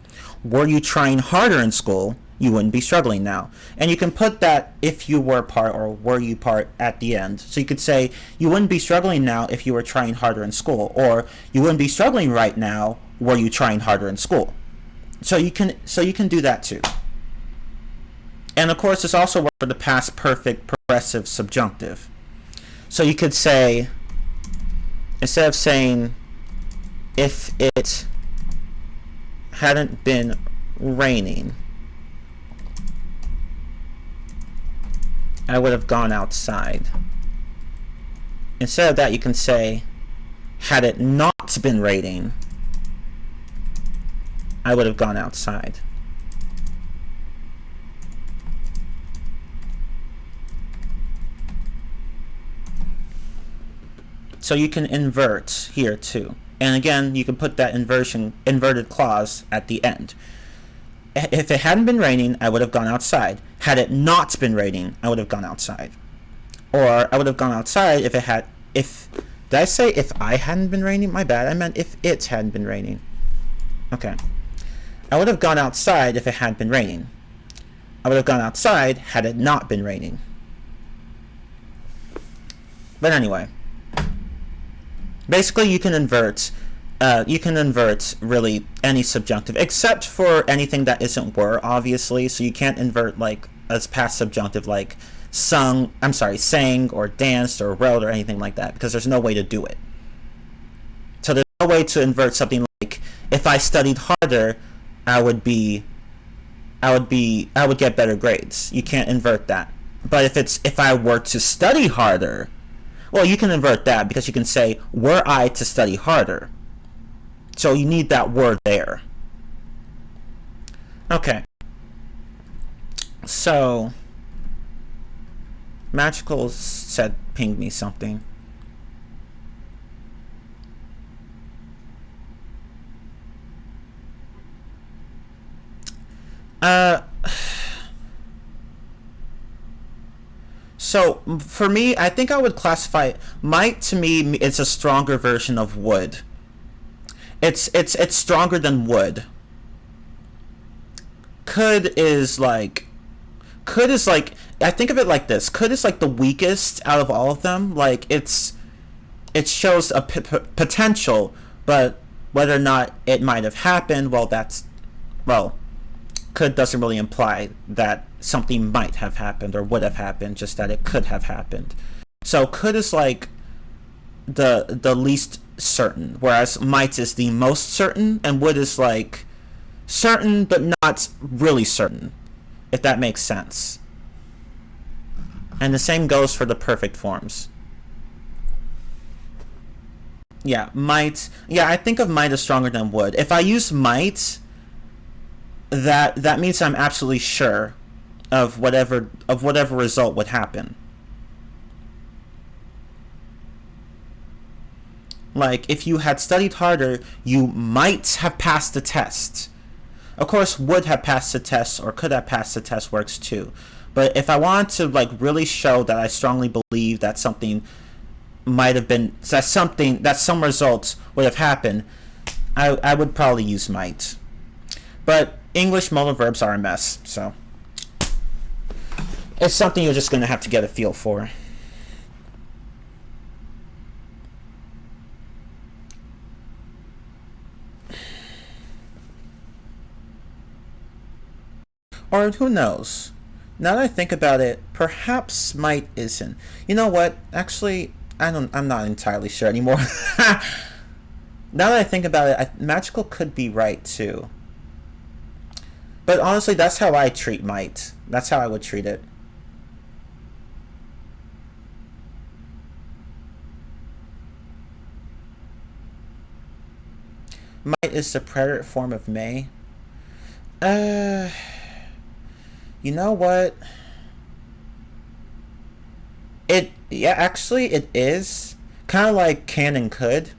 Were you trying harder in school, you wouldn't be struggling now. And you can put that if you were part or were you part at the end. So you could say, you wouldn't be struggling now if you were trying harder in school. Or you wouldn't be struggling right now were you trying harder in school. So you can do that too. And of course, this also works for the past perfect progressive subjunctive. So you could say, instead of saying, if it hadn't been raining, I would have gone outside. Instead of that, you can say, had it not been raining, I would have gone outside. So you can invert here too. And again, you can put that inverted clause at the end. If it hadn't been raining, I would have gone outside. Had it not been raining, I would have gone outside. Or I would have gone outside if it had, did I say if I hadn't been raining? My bad, I meant if it hadn't been raining. Okay. I would have gone outside if it had been raining. I would have gone outside had it not been raining. But anyway. Basically, you can invert really any subjunctive, except for anything that isn't were, obviously. So you can't invert like as past subjunctive like sang or danced or wrote or anything like that, because there's no way to do it. So there's no way to invert something like, if I studied harder, I would get better grades. You can't invert that. But if I were to study harder, well, you can invert that, because you can say, were I to study harder. So you need that word there. Okay. So, Magical pinged me something. So for me, I think I would classify might. To me, it's a stronger version of would. It's stronger than would. Could is like I think of it like this. Could is like the weakest out of all of them. Like it shows a potential, but whether or not it might have happened, could doesn't really imply that something might have happened or would have happened, just that it could have happened. So could is like the least certain, whereas might is the most certain, and would is like certain but not really certain, if that makes sense. And the same goes for the perfect forms. Yeah, might. Yeah, I think of might as stronger than would. If I use might, that means I'm absolutely sure of whatever result would happen. Like, if you had studied harder, you might have passed the test. Of course, would have passed the test or could have passed the test works too. But if I want to like really show that I strongly believe that something might have been that some results would have happened, I would probably use might. But English modal verbs are a mess, so it's something you're just going to have to get a feel for. Or who knows? Now that I think about it, perhaps might isn't. You know what? Actually, I'm not entirely sure anymore. Now that I think about it, magical could be right too. But honestly, that's how I treat might. That's how I would treat it. Might is the preterite form of may. You know what? Actually it is kind of like can and could,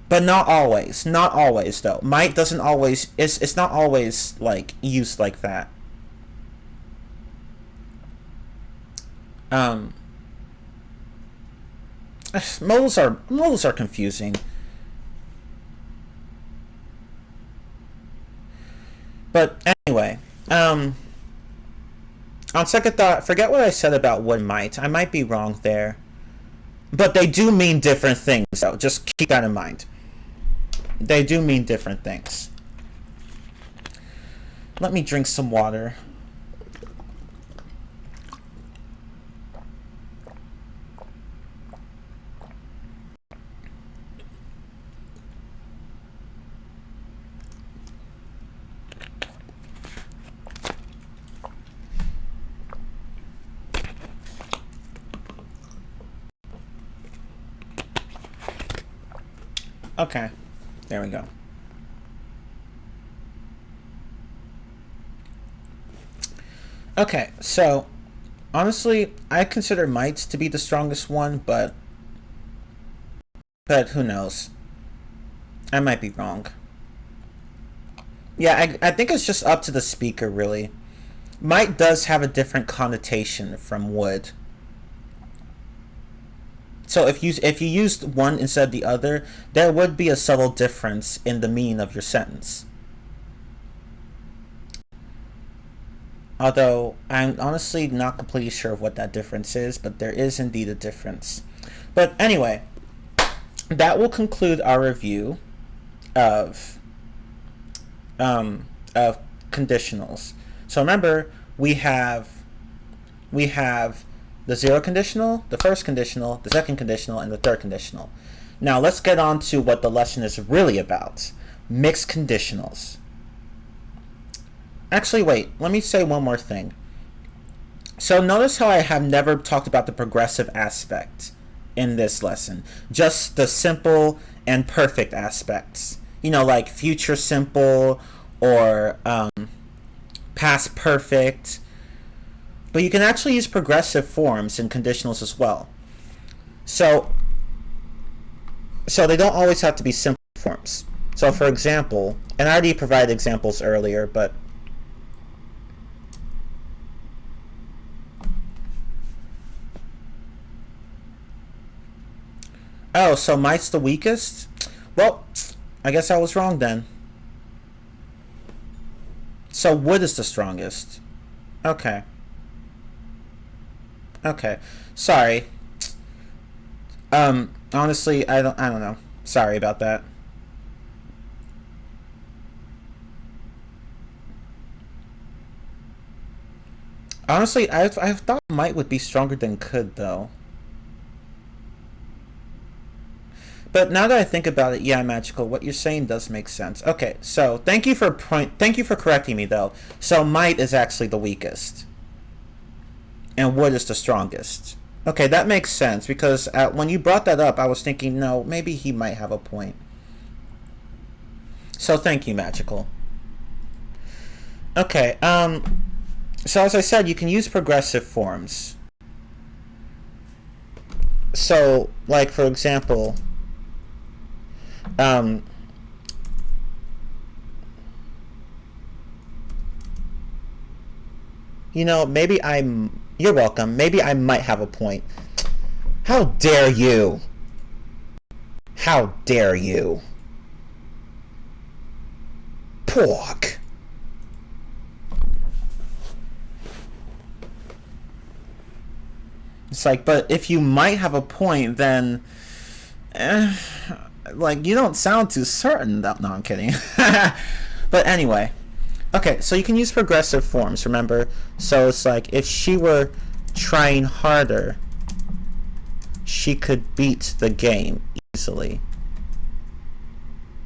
but not always. Not always though. Might doesn't always. It's not always like used like that. Modals are confusing. But anyway, on second thought, forget what I said about would might. I might be wrong there. But they do mean different things, though. Just keep that in mind. They do mean different things. Let me drink some water. Okay, there we go. Okay, so honestly, I consider might to be the strongest one, but who knows? I might be wrong. Yeah, I think it's just up to the speaker, really. Might does have a different connotation from would. So if you used one instead of the other, there would be a subtle difference in the meaning of your sentence. Although I'm honestly not completely sure of what that difference is, but there is indeed a difference. But anyway, that will conclude our review of conditionals. So remember, we have the zero conditional, the first conditional, the second conditional, and the third conditional. Now let's get on to what the lesson is really about. Mixed conditionals. Actually, wait, let me say one more thing. So notice how I have never talked about the progressive aspect in this lesson. Just the simple and perfect aspects. You know, like future simple or past perfect. But you can actually use progressive forms in conditionals as well. So they don't always have to be simple forms. So for example, and I already provided examples earlier, but oh, so might's the weakest? Well, I guess I was wrong then. So would is the strongest. Okay. Okay. Sorry. Honestly, I don't know. Sorry about that. Honestly, I thought might would be stronger than could, though. But now that I think about it, yeah, Magical, what you're saying does make sense. Okay, so thank you for correcting me, though. So might is actually the weakest, and would is the strongest. Okay, that makes sense, because when you brought that up, I was thinking, no, maybe he might have a point. So thank you, Magical. Okay, so as I said, you can use progressive forms. So, like, for example, maybe you're welcome. Maybe I might have a point. How dare you? How dare you? Pork. It's like, but if you might have a point, then, like, you don't sound too certain. No, I'm kidding. But anyway, okay, so you can use progressive forms, remember? So it's like, if she were trying harder, she could beat the game easily.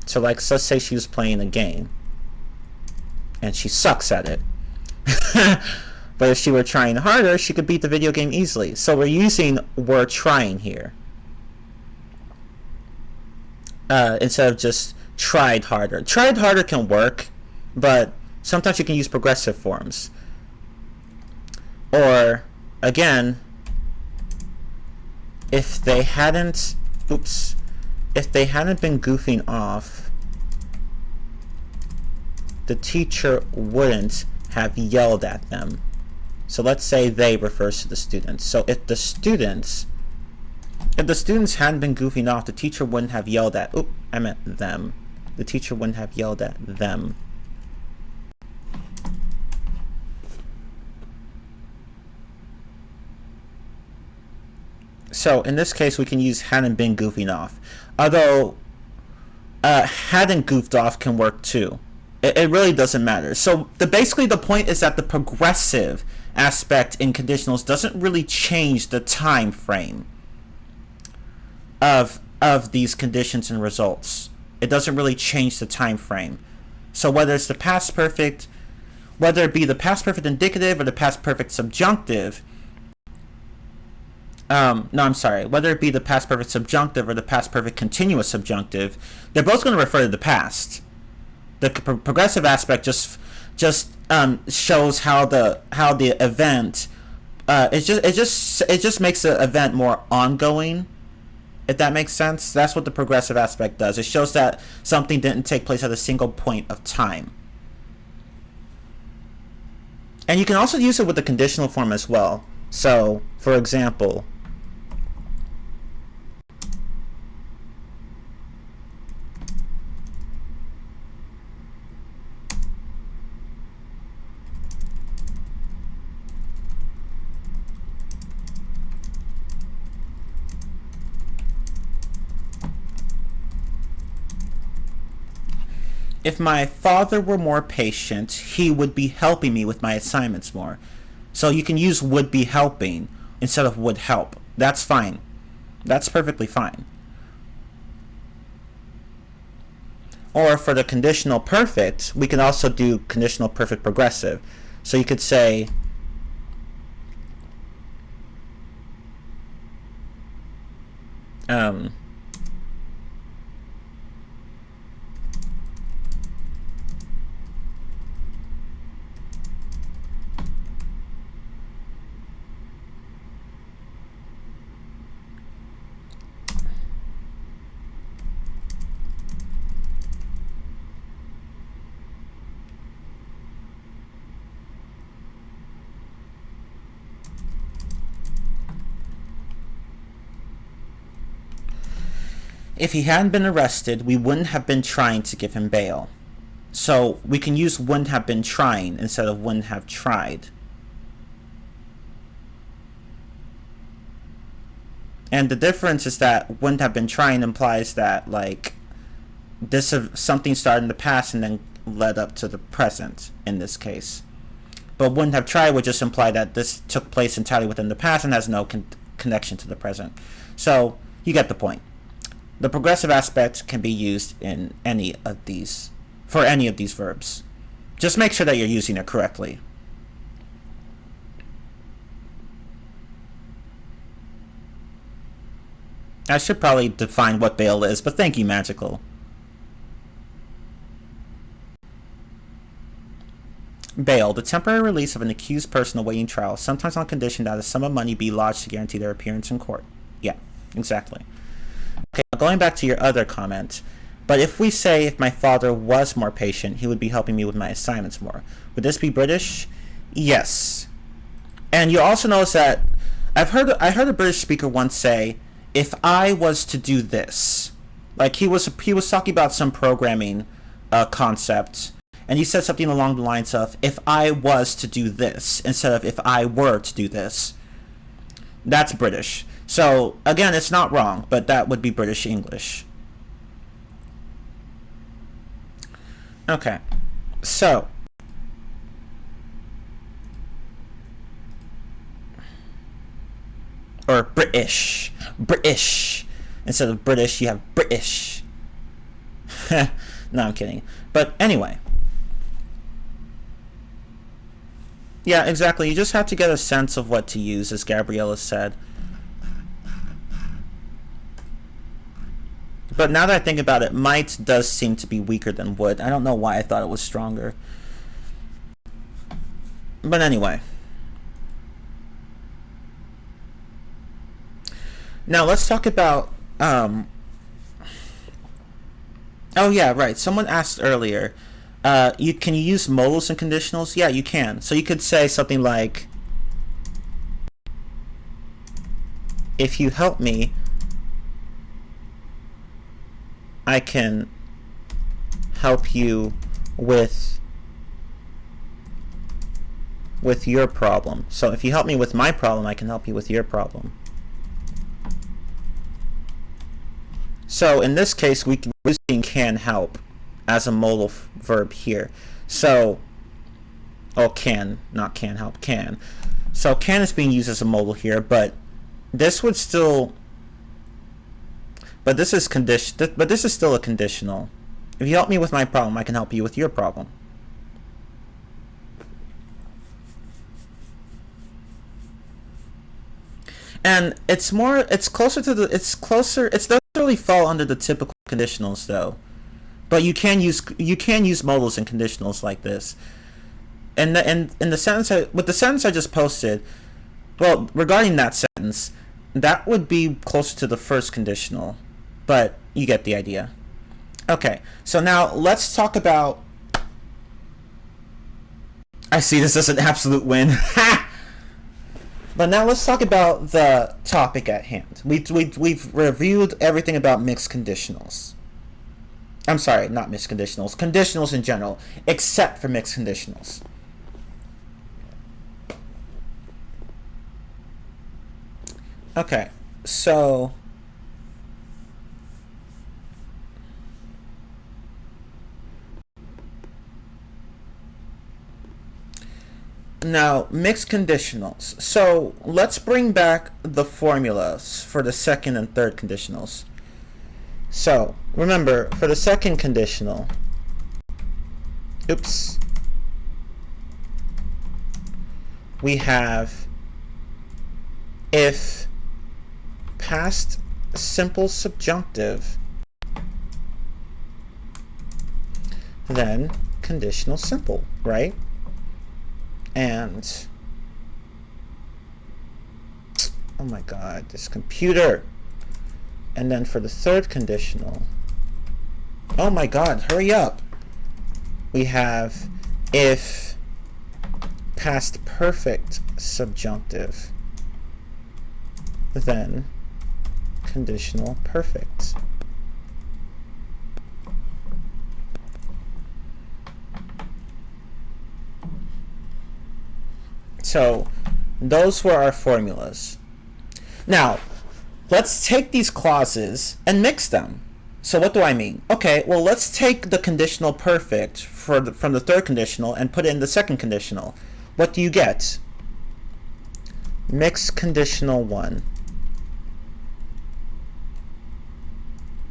So, like, let's say she was playing a game, and she sucks at it. But if she were trying harder, she could beat the video game easily. So we're using "were trying" here, instead of just "tried harder." Tried harder can work, but sometimes you can use progressive forms. Or, again, if they hadn't been goofing off, the teacher wouldn't have yelled at them. So let's say "they" refers to the students. So if the students hadn't been goofing off, the teacher wouldn't have yelled at. I meant them. The teacher wouldn't have yelled at them. So in this case, we can use "hadn't been goofing off." Although "hadn't goofed off" can work too. It really doesn't matter. So basically the point is that the progressive aspect in conditionals doesn't really change the time frame of these conditions and results. It doesn't really change the time frame. So whether it's the past perfect, whether it be the past perfect indicative or the past perfect subjunctive, whether it be the past perfect subjunctive or the past perfect continuous subjunctive, they're both going to refer to the past. The progressive aspect just shows how the event it just makes the event more ongoing, if that makes sense. That's what the progressive aspect does. It shows that something didn't take place at a single point of time. And you can also use it with the conditional form as well. So, for example, if my father were more patient, he would be helping me with my assignments more. So you can use "would be helping" instead of "would help." That's fine. That's perfectly fine. Or for the conditional perfect, we can also do conditional perfect progressive. So you could say, if he hadn't been arrested, we wouldn't have been trying to give him bail. So we can use "wouldn't have been trying" instead of "wouldn't have tried." And the difference is that "wouldn't have been trying" implies that, like, something started in the past and then led up to the present in this case. but wouldn't have tried would just imply that this took place entirely within the past and has no connection to the present. So you get the point. The progressive aspect can be used in any of these, for any of these verbs. Just make sure that you're using it correctly. I should probably define what bail is, but thank you, Magical. Bail, the temporary release of an accused person awaiting trial, sometimes on condition that a sum of money be lodged to guarantee their appearance in court. Yeah, exactly. Okay, now going back to your other comment, but if we say if my father was more patient, he would be helping me with my assignments more. Would this be British? Yes. And you also notice that I heard a British speaker once say, if I was to do this, like he was talking about some programming concept, and he said something along the lines of, if I was to do this, instead of if I were to do this. That's British. So, again, it's not wrong, but that would be British English. Okay. So, or British. British. Instead of British, you have British. No, I'm kidding. But anyway. Yeah, exactly. You just have to get a sense of what to use, as Gabriella said. But now that I think about it, might does seem to be weaker than would. I don't know why I thought it was stronger. But anyway. Now let's talk about... Oh yeah, right. Someone asked earlier... can you use modals and conditionals? Yeah, you can. So you could say something like, if you help me, I can help you with your problem. So if you help me with my problem, I can help you with your problem. So in this case, we're using can help as a modal verb here. So, can, not can help, can. So can is being used as a modal here, but this would still, but this is still a conditional. If you help me with my problem, I can help you with your problem. And it doesn't really fall under the typical conditionals though. But you can use modals and conditionals like this. And in the sentence with the sentence I just posted, well, regarding that sentence, that would be closer to the first conditional, but you get the idea. Okay, so now let's talk about. I see this as an absolute win. But now let's talk about the topic at hand. We've reviewed everything about mixed conditionals. I'm sorry, not mixed conditionals. Conditionals in general, except for mixed conditionals. Okay, so now mixed conditionals. So let's bring back the formulas for the second and third conditionals. So, remember, for the second conditional, we have if past simple subjunctive, then conditional simple, right? And, oh my god, this computer. And then for the third conditional, oh my god, hurry up. We have if past perfect subjunctive, then conditional perfect. So those were our formulas. Now, let's take these clauses and mix them. So what do I mean? Okay, well, let's take the conditional perfect from the third conditional and put it in the second conditional. what do you get? Mixed conditional 1.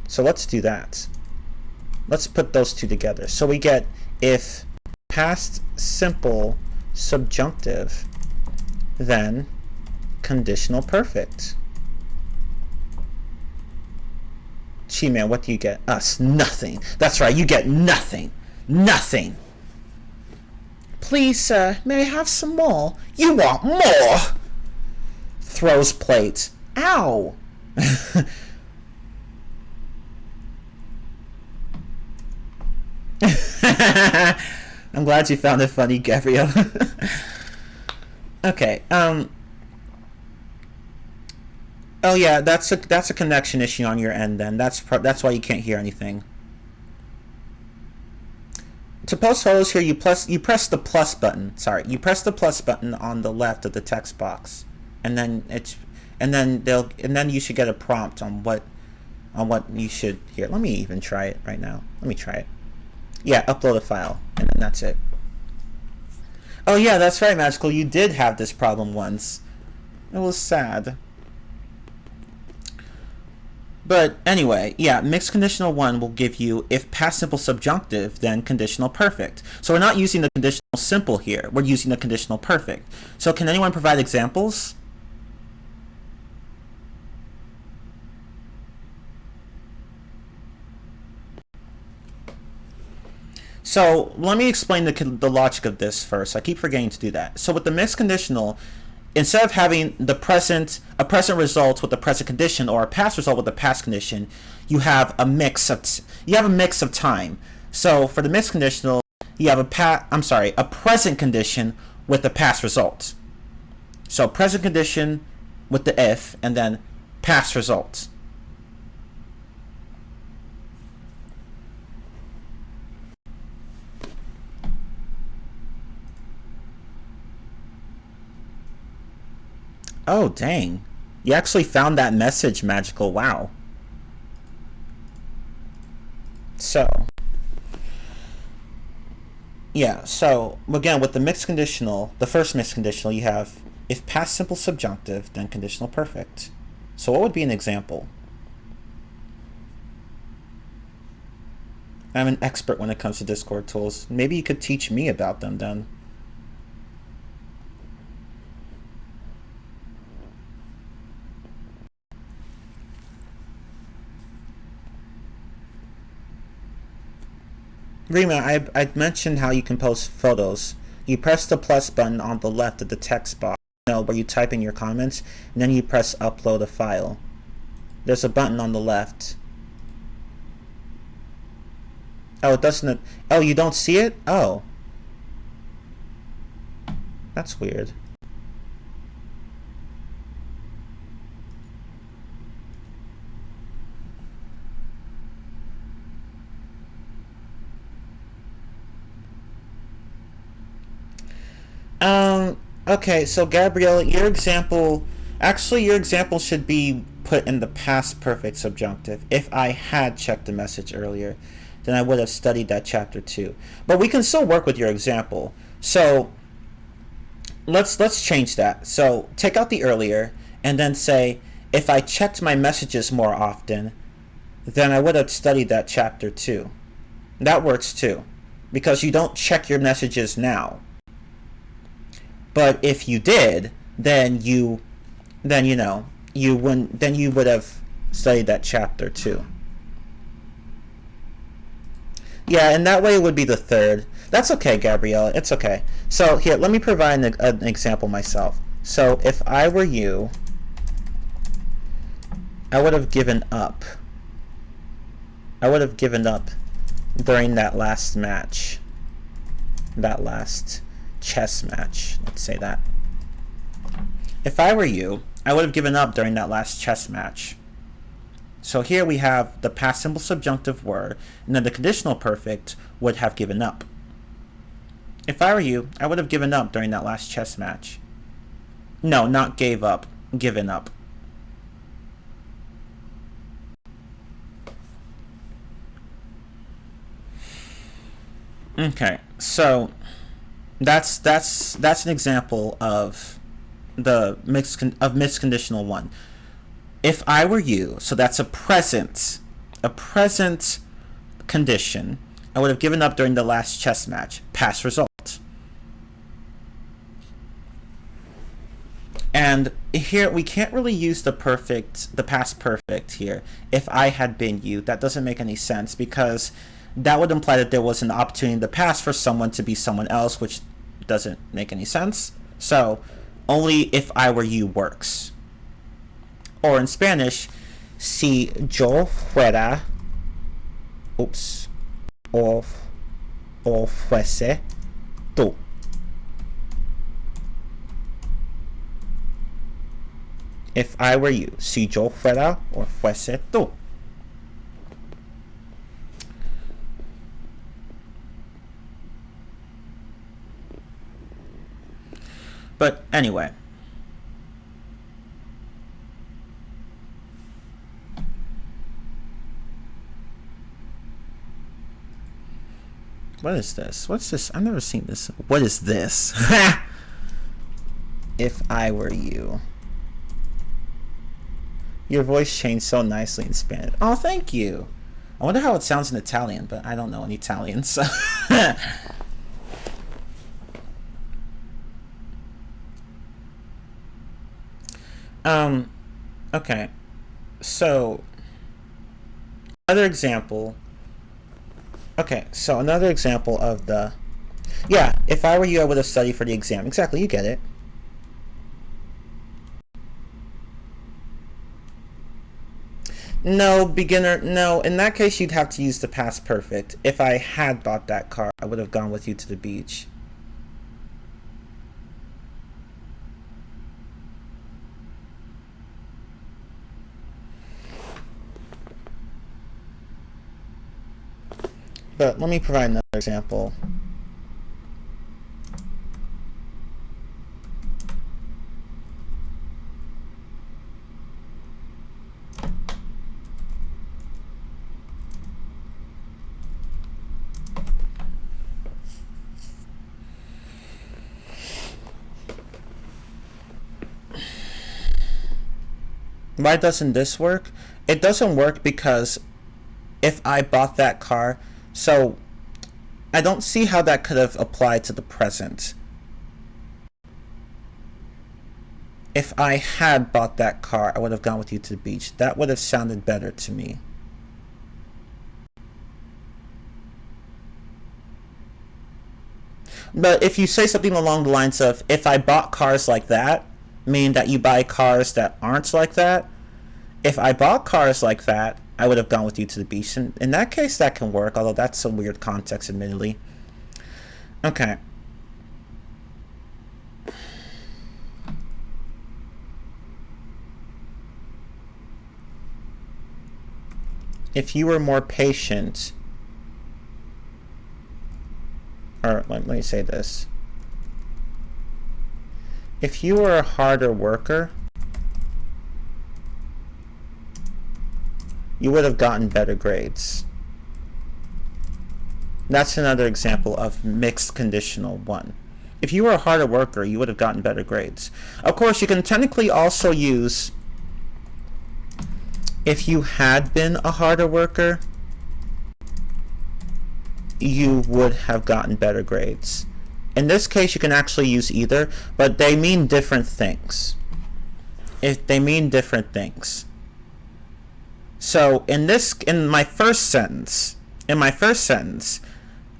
So let's do that. Let's put those two together. So we get if past simple subjunctive, then conditional perfect. Gee, man, what do you get? Us. Nothing. That's right, you get nothing. Nothing. Please, sir, may I have some more? You want more? Throws plate. Ow! I'm glad you found it funny, Gabrielle. Okay. Oh yeah, that's a connection issue on your end. Then that's why you can't hear anything. To post photos here, you press the plus button. Sorry, you press the plus button on the left of the text box, and then you should get a prompt on what you should hear. Let me even try it right now. Let me try it. Yeah, upload a file, and then that's it. Oh yeah, that's right, Magical. You did have this problem once. It was sad. But anyway, yeah, mixed conditional 1 will give you if past simple subjunctive, then conditional perfect. So we're not using the conditional simple here. We're using the conditional perfect. So can anyone provide examples? So let me explain the logic of this first. I keep forgetting to do that. So with the mixed conditional, instead of having a present result with the present condition or a past result with the past condition, you have a mix of time. So for the mixed conditional, you have a present condition with the past result. So present condition with the if, and then past result. Oh, dang. You actually found that message, Magical. Wow. So, yeah, so, again, with the mixed conditional, the first mixed conditional, you have if past simple subjunctive, then conditional perfect. So what would be an example? I'm an expert when it comes to Discord tools. Maybe you could teach me about them then. Rima, I mentioned how you can post photos. You press the plus button on the left of the text box, where you type in your comments, and then you press upload a file. There's a button on the left. Oh, it doesn't. Oh, you don't see it? Oh. That's weird. Okay, so Gabrielle, your example should be put in the past perfect subjunctive. If I had checked the message earlier, then I would have studied that chapter too. But we can still work with your example. So let's change that. So take out the earlier and then say, if I checked my messages more often, then I would have studied that chapter too. That works too, because you don't check your messages now. But if you did, then you would have studied that chapter too. Yeah, and that way it would be the third. That's okay, Gabrielle. It's okay. So here, let me provide an example myself. So if I were you, I would have given up. I would have given up during that last match. That last chess match. Let's say that. If I were you, I would have given up during that last chess match. So here we have the past simple subjunctive word, and then the conditional perfect would have given up. If I were you, I would have given up during that last chess match. No, not gave up, given up. Okay, so That's an example of the mixed conditional one. If I were you, so that's a present condition. I would have given up during the last chess match. Past result. And here we can't really use the past perfect here. If I had been you, that doesn't make any sense because that would imply that there was an opportunity in the past for someone to be someone else, which doesn't make any sense. So only if I were you works. Or in Spanish, si yo fuera, o fuese tú. If I were you, si yo fuera o fuese tú. But anyway. What is this? What's this? I've never seen this. What is this? If I were you. Your voice changed so nicely in Spanish. Oh, thank you. I wonder how it sounds in Italian, but I don't know any Italian, so. Okay. So, another example. Okay, so another example of the... Yeah, if I were you, I would have studied for the exam. Exactly, you get it. No, beginner, no. In that case, you'd have to use the past perfect. If I had bought that car, I would have gone with you to the beach. But let me provide another example. Why doesn't this work? It doesn't work because if I bought that car, so I don't see how that could have applied to the present. If I had bought that car, I would have gone with you to the beach. That would have sounded better to me. But if you say something along the lines of, if I bought cars like that, meaning that you buy cars that aren't like that, if I bought cars like that, I would have gone with you to the beach. And in that case, that can work, although that's a weird context, admittedly. Okay. If you were more patient, or let me say this. If you were a harder worker, you would have gotten better grades. That's another example of mixed conditional one. If you were a harder worker, you would have gotten better grades. Of course, you can technically also use, if you had been a harder worker, you would have gotten better grades. In this case, you can actually use either, but they mean different things. They mean different things. So in my first sentence,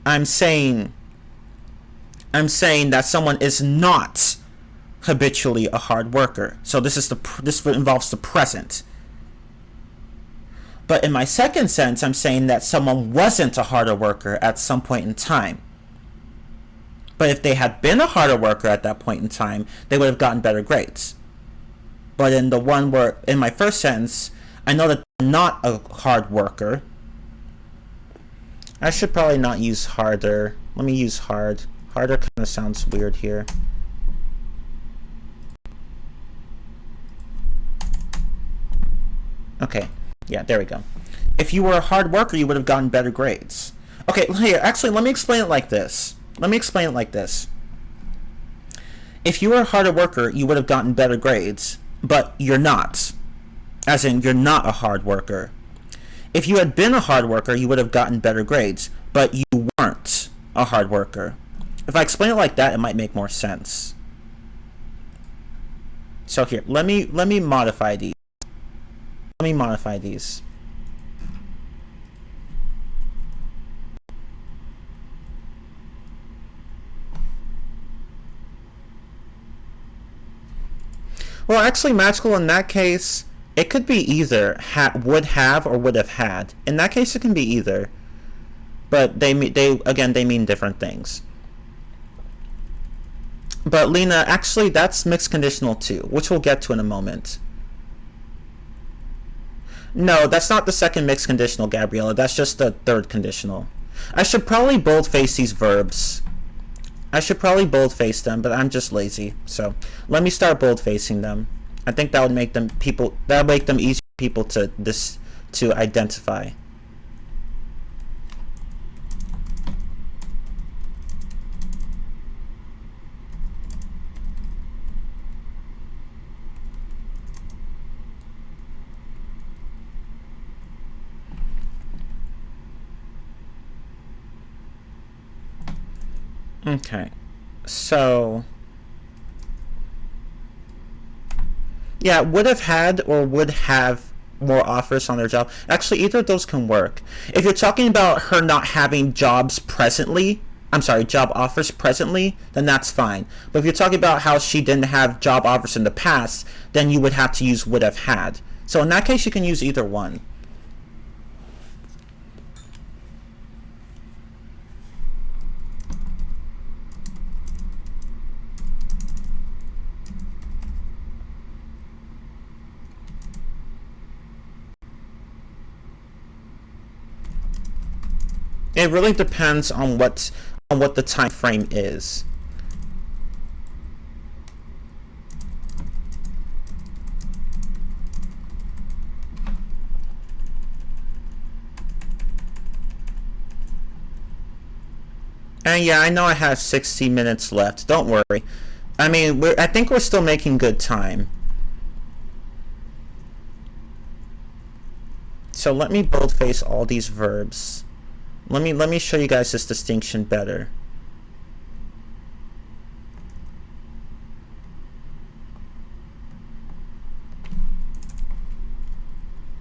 I'm saying that someone is not habitually a hard worker. So this involves the present. But in my second sentence, I'm saying that someone wasn't a harder worker at some point in time. But if they had been a harder worker at that point in time, they would have gotten better grades. But in the one where, in my first sentence, I know that they're not a hard worker. I should probably not use harder. Let me use hard. Harder kind of sounds weird here. Okay. Yeah, there we go. If you were a hard worker, you would have gotten better grades. Okay, here, actually, let me explain it like this. If you were a harder worker, you would have gotten better grades, but you're not. As in, you're not a hard worker. If you had been a hard worker, you would have gotten better grades, but you weren't a hard worker. If I explain it like that, it might make more sense. So here, let me modify these. Let me modify these. Well, actually, magical in that case, it could be either would have or would have had. In that case, it can be either. But they mean different things. But Lena, actually, that's mixed conditional too, which we'll get to in a moment. No, that's not the second mixed conditional, Gabriella. That's just the third conditional. I should probably boldface these verbs. I should probably boldface them, but I'm just lazy. So let me start boldfacing them. I think that would make them easier for people to identify. Okay, so yeah, would have had or would have more offers on their job. Actually, either of those can work. If you're talking about her not having job offers presently, then that's fine. But if you're talking about how she didn't have job offers in the past, then you would have to use would have had. So in that case, you can use either one. It really depends on what the time frame is. And yeah, I know I have 60 minutes left. Don't worry. I mean, I think we're still making good time. So let me boldface all these verbs. Let me show you guys this distinction better.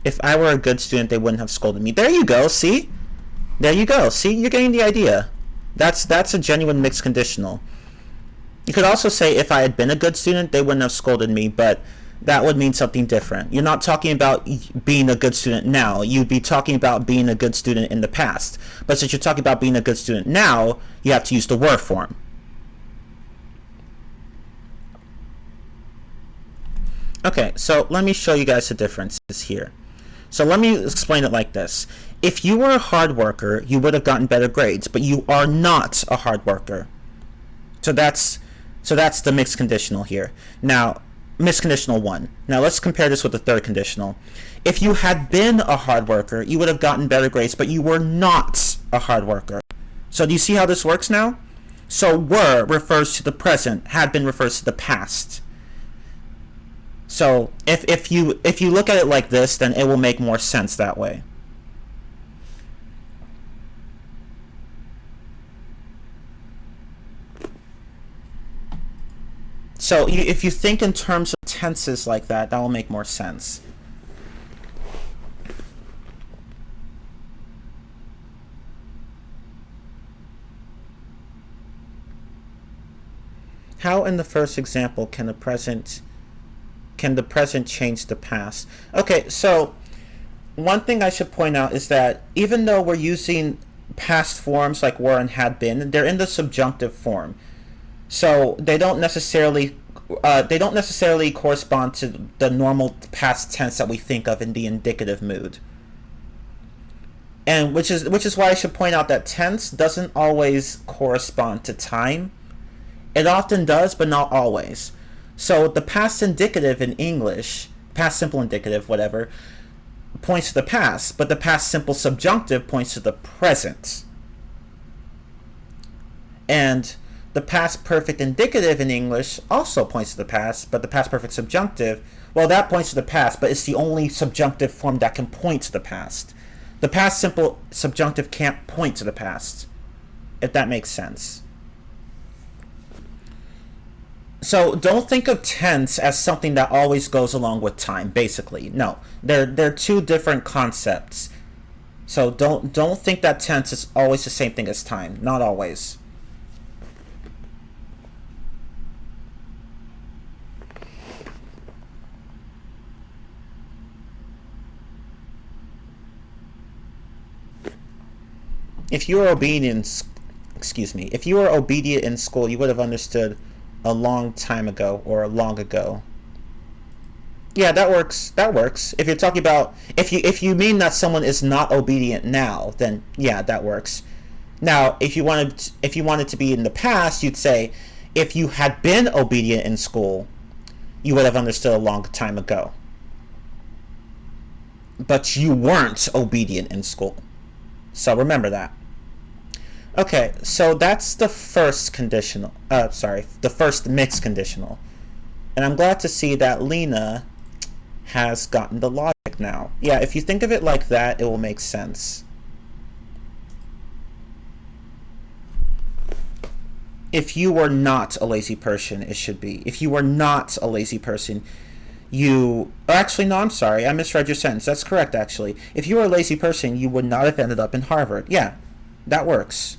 If I were a good student, they wouldn't have scolded me. There you go, see? There you go. See, you're getting the idea. That's a genuine mixed conditional. You could also say if I had been a good student, they wouldn't have scolded me, but that would mean something different. You're not talking about being a good student now. You'd be talking about being a good student in the past. But since you're talking about being a good student now, you have to use the were form. Okay, so let me show you guys the differences here. So let me explain it like this. If you were a hard worker, you would have gotten better grades, but you are not a hard worker. So that's the mixed conditional here. Now, mixed conditional 1. Now let's compare this with the third conditional. If you had been a hard worker, you would have gotten better grades, but you were not a hard worker. So do you see how this works now? So were refers to the present, had been refers to the past. So if you look at it like this, then it will make more sense that way. So if you think in terms of tenses like that, that will make more sense. How in the first example can the present change the past? Okay, so one thing I should point out is that even though we're using past forms like were and had been, they're in the subjunctive form. So they don't necessarily correspond to the normal past tense that we think of in the indicative mood. And which is why I should point out that tense doesn't always correspond to time. It often does, but not always. So the past indicative in English, past simple indicative, whatever, points to the past, but the past simple subjunctive points to the present. And The past perfect indicative in English also points to the past, but the past perfect subjunctive, well, that points to the past, but it's the only subjunctive form that can point to the past. The past simple subjunctive can't point to the past, if that makes sense. So don't think of tense as something that always goes along with time, basically. No, they're two different concepts. So don't think that tense is always the same thing as time. Not always. If you were obedient, if you were obedient in school, you would have understood a long time ago or long ago. Yeah, that works. That works. If you're talking about if you mean that someone is not obedient now, then yeah, that works. Now, if you wanted to be in the past, you'd say if you had been obedient in school, you would have understood a long time ago. But you weren't obedient in school. So remember that. Okay, so that's the first conditional. The first mixed conditional. And I'm glad to see that Lena has gotten the logic now. Yeah, if you think of it like that, it will make sense. If you were not a lazy person, it should be. If you were not a lazy person, you... Actually, no, I'm sorry. I misread your sentence. That's correct, actually. If you were a lazy person, you would not have ended up in Harvard. Yeah, that works.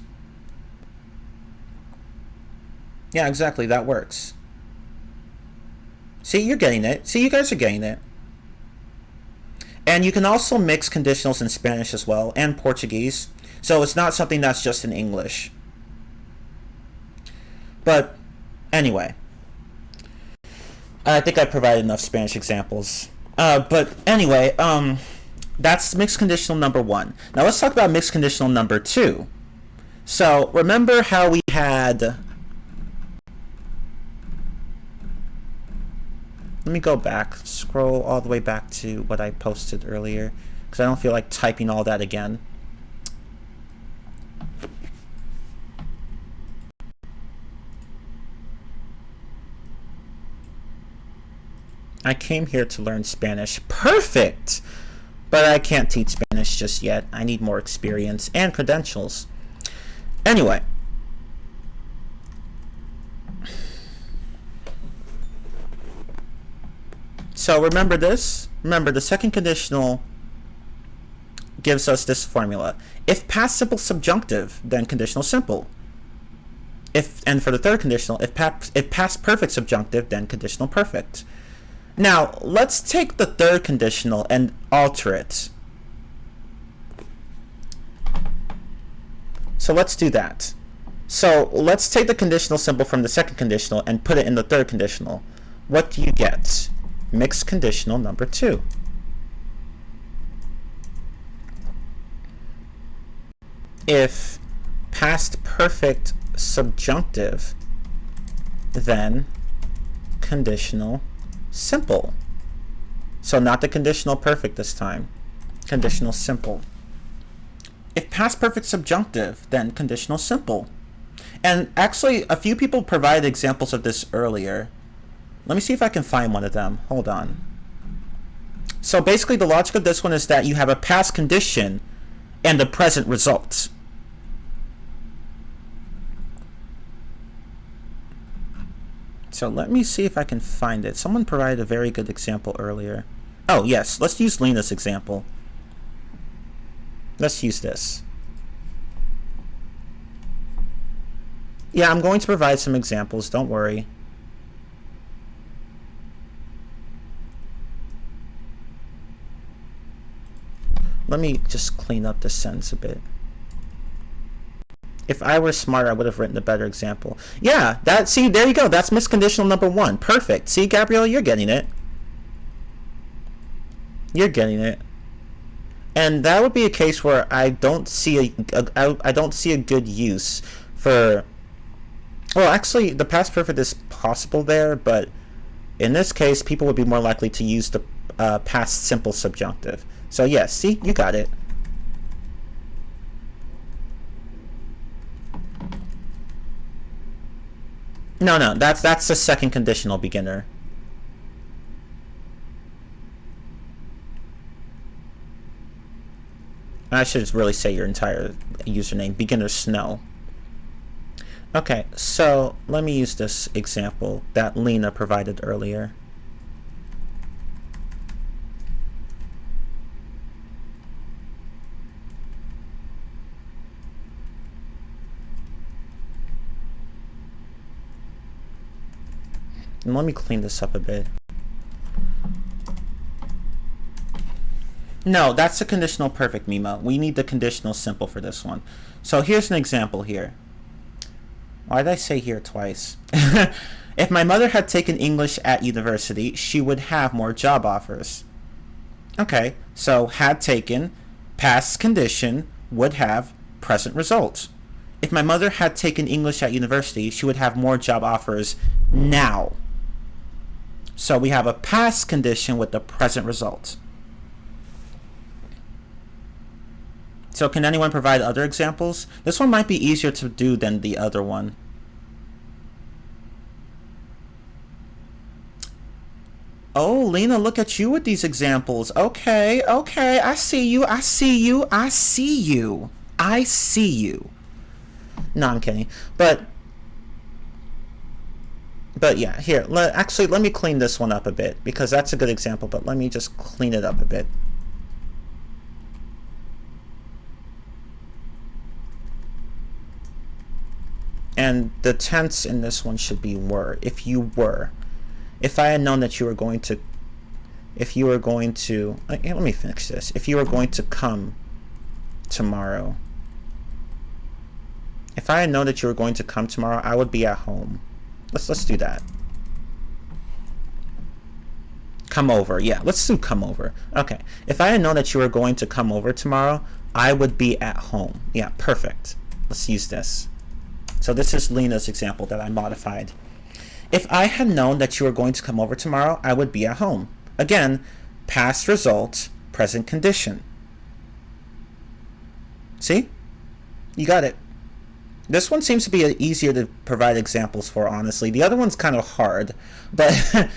Yeah, exactly, that works. See, you're getting it. See, you guys are getting it. And you can also mix conditionals in Spanish as well, and Portuguese. So it's not something that's just in English. But, anyway. I think I provided enough Spanish examples. But anyway, that's mixed conditional number 1. Now let's talk about mixed conditional number 2. So, remember how we had... Let me go back, scroll all the way back to what I posted earlier, because I don't feel like typing all that again. I came here to learn Spanish. Perfect! But I can't teach Spanish just yet. I need more experience and credentials. Anyway. So remember this. Remember, the second conditional gives us this formula. If past simple subjunctive, then conditional simple. And for the third conditional, if past perfect subjunctive, then conditional perfect. Now, let's take the third conditional and alter it. So let's do that. So let's take the conditional simple from the second conditional and put it in the third conditional. What do you get? Mixed conditional number 2. If past perfect subjunctive, then conditional simple. So not the conditional perfect this time. Conditional simple. If past perfect subjunctive, then conditional simple. And actually, a few people provided examples of this earlier. Let me see if I can find one of them. Hold on. So basically, the logic of this one is that you have a past condition and a present result. So let me see if I can find it. Someone provided a very good example earlier. Oh, yes. Let's use Lena's example. Let's use this. Yeah, I'm going to provide some examples. Don't worry. Let me just clean up this sentence a bit. If I were smart, I would have written a better example. Yeah, see, there you go. That's mixed conditional number 1. Perfect. See, Gabrielle, you're getting it. You're getting it. And that would be a case where I don't see a good use for... Well, actually, the past perfect is possible there, but in this case, people would be more likely to use the past simple subjunctive. So yes, see, you got it. No, that's the second conditional, beginner. I should really say your entire username, beginner snow. Okay, so let me use this example that Lena provided earlier. And let me clean this up a bit. No, that's the conditional perfect, Mima. We need the conditional simple for this one. So here's an example here. Why did I say here twice? If my mother had taken English at university, she would have more job offers. Okay, so had taken, past condition, would have, present result. If my mother had taken English at university, she would have more job offers now. So we have a past condition with the present result. So can anyone provide other examples? This one might be easier to do than the other one. Oh, Lena, look at you with these examples. Okay, I see you. No, I'm kidding. But yeah, here, actually, let me clean this one up a bit, because that's a good example, but let me just clean it up a bit. And the tense in this one should be were. If you were. If I had known that you were going to, let me finish this. If you were going to come tomorrow. If I had known that you were going to come tomorrow, I would be at home. Let's do that. Come over. Yeah, let's do come over. Okay. If I had known that you were going to come over tomorrow, I would be at home. Yeah, perfect. Let's use this. So this is Lena's example that I modified. If I had known that you were going to come over tomorrow, I would be at home. Again, past result, present condition. See? You got it. This one seems to be easier to provide examples for, honestly. The other one's kind of hard, but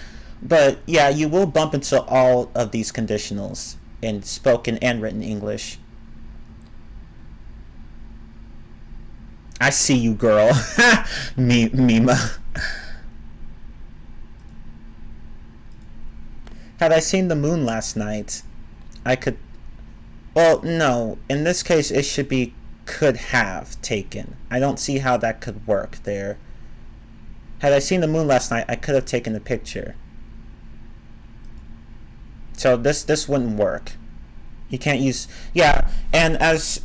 but yeah, you will bump into all of these conditionals in spoken and written English. I see you, girl. Mima. Had I seen the moon last night, I could... Well, no. In this case, it should be could have taken. I don't see how that could work there. Had I seen the moon last night, I could have taken a picture. So this wouldn't work. You can't use... Yeah, and as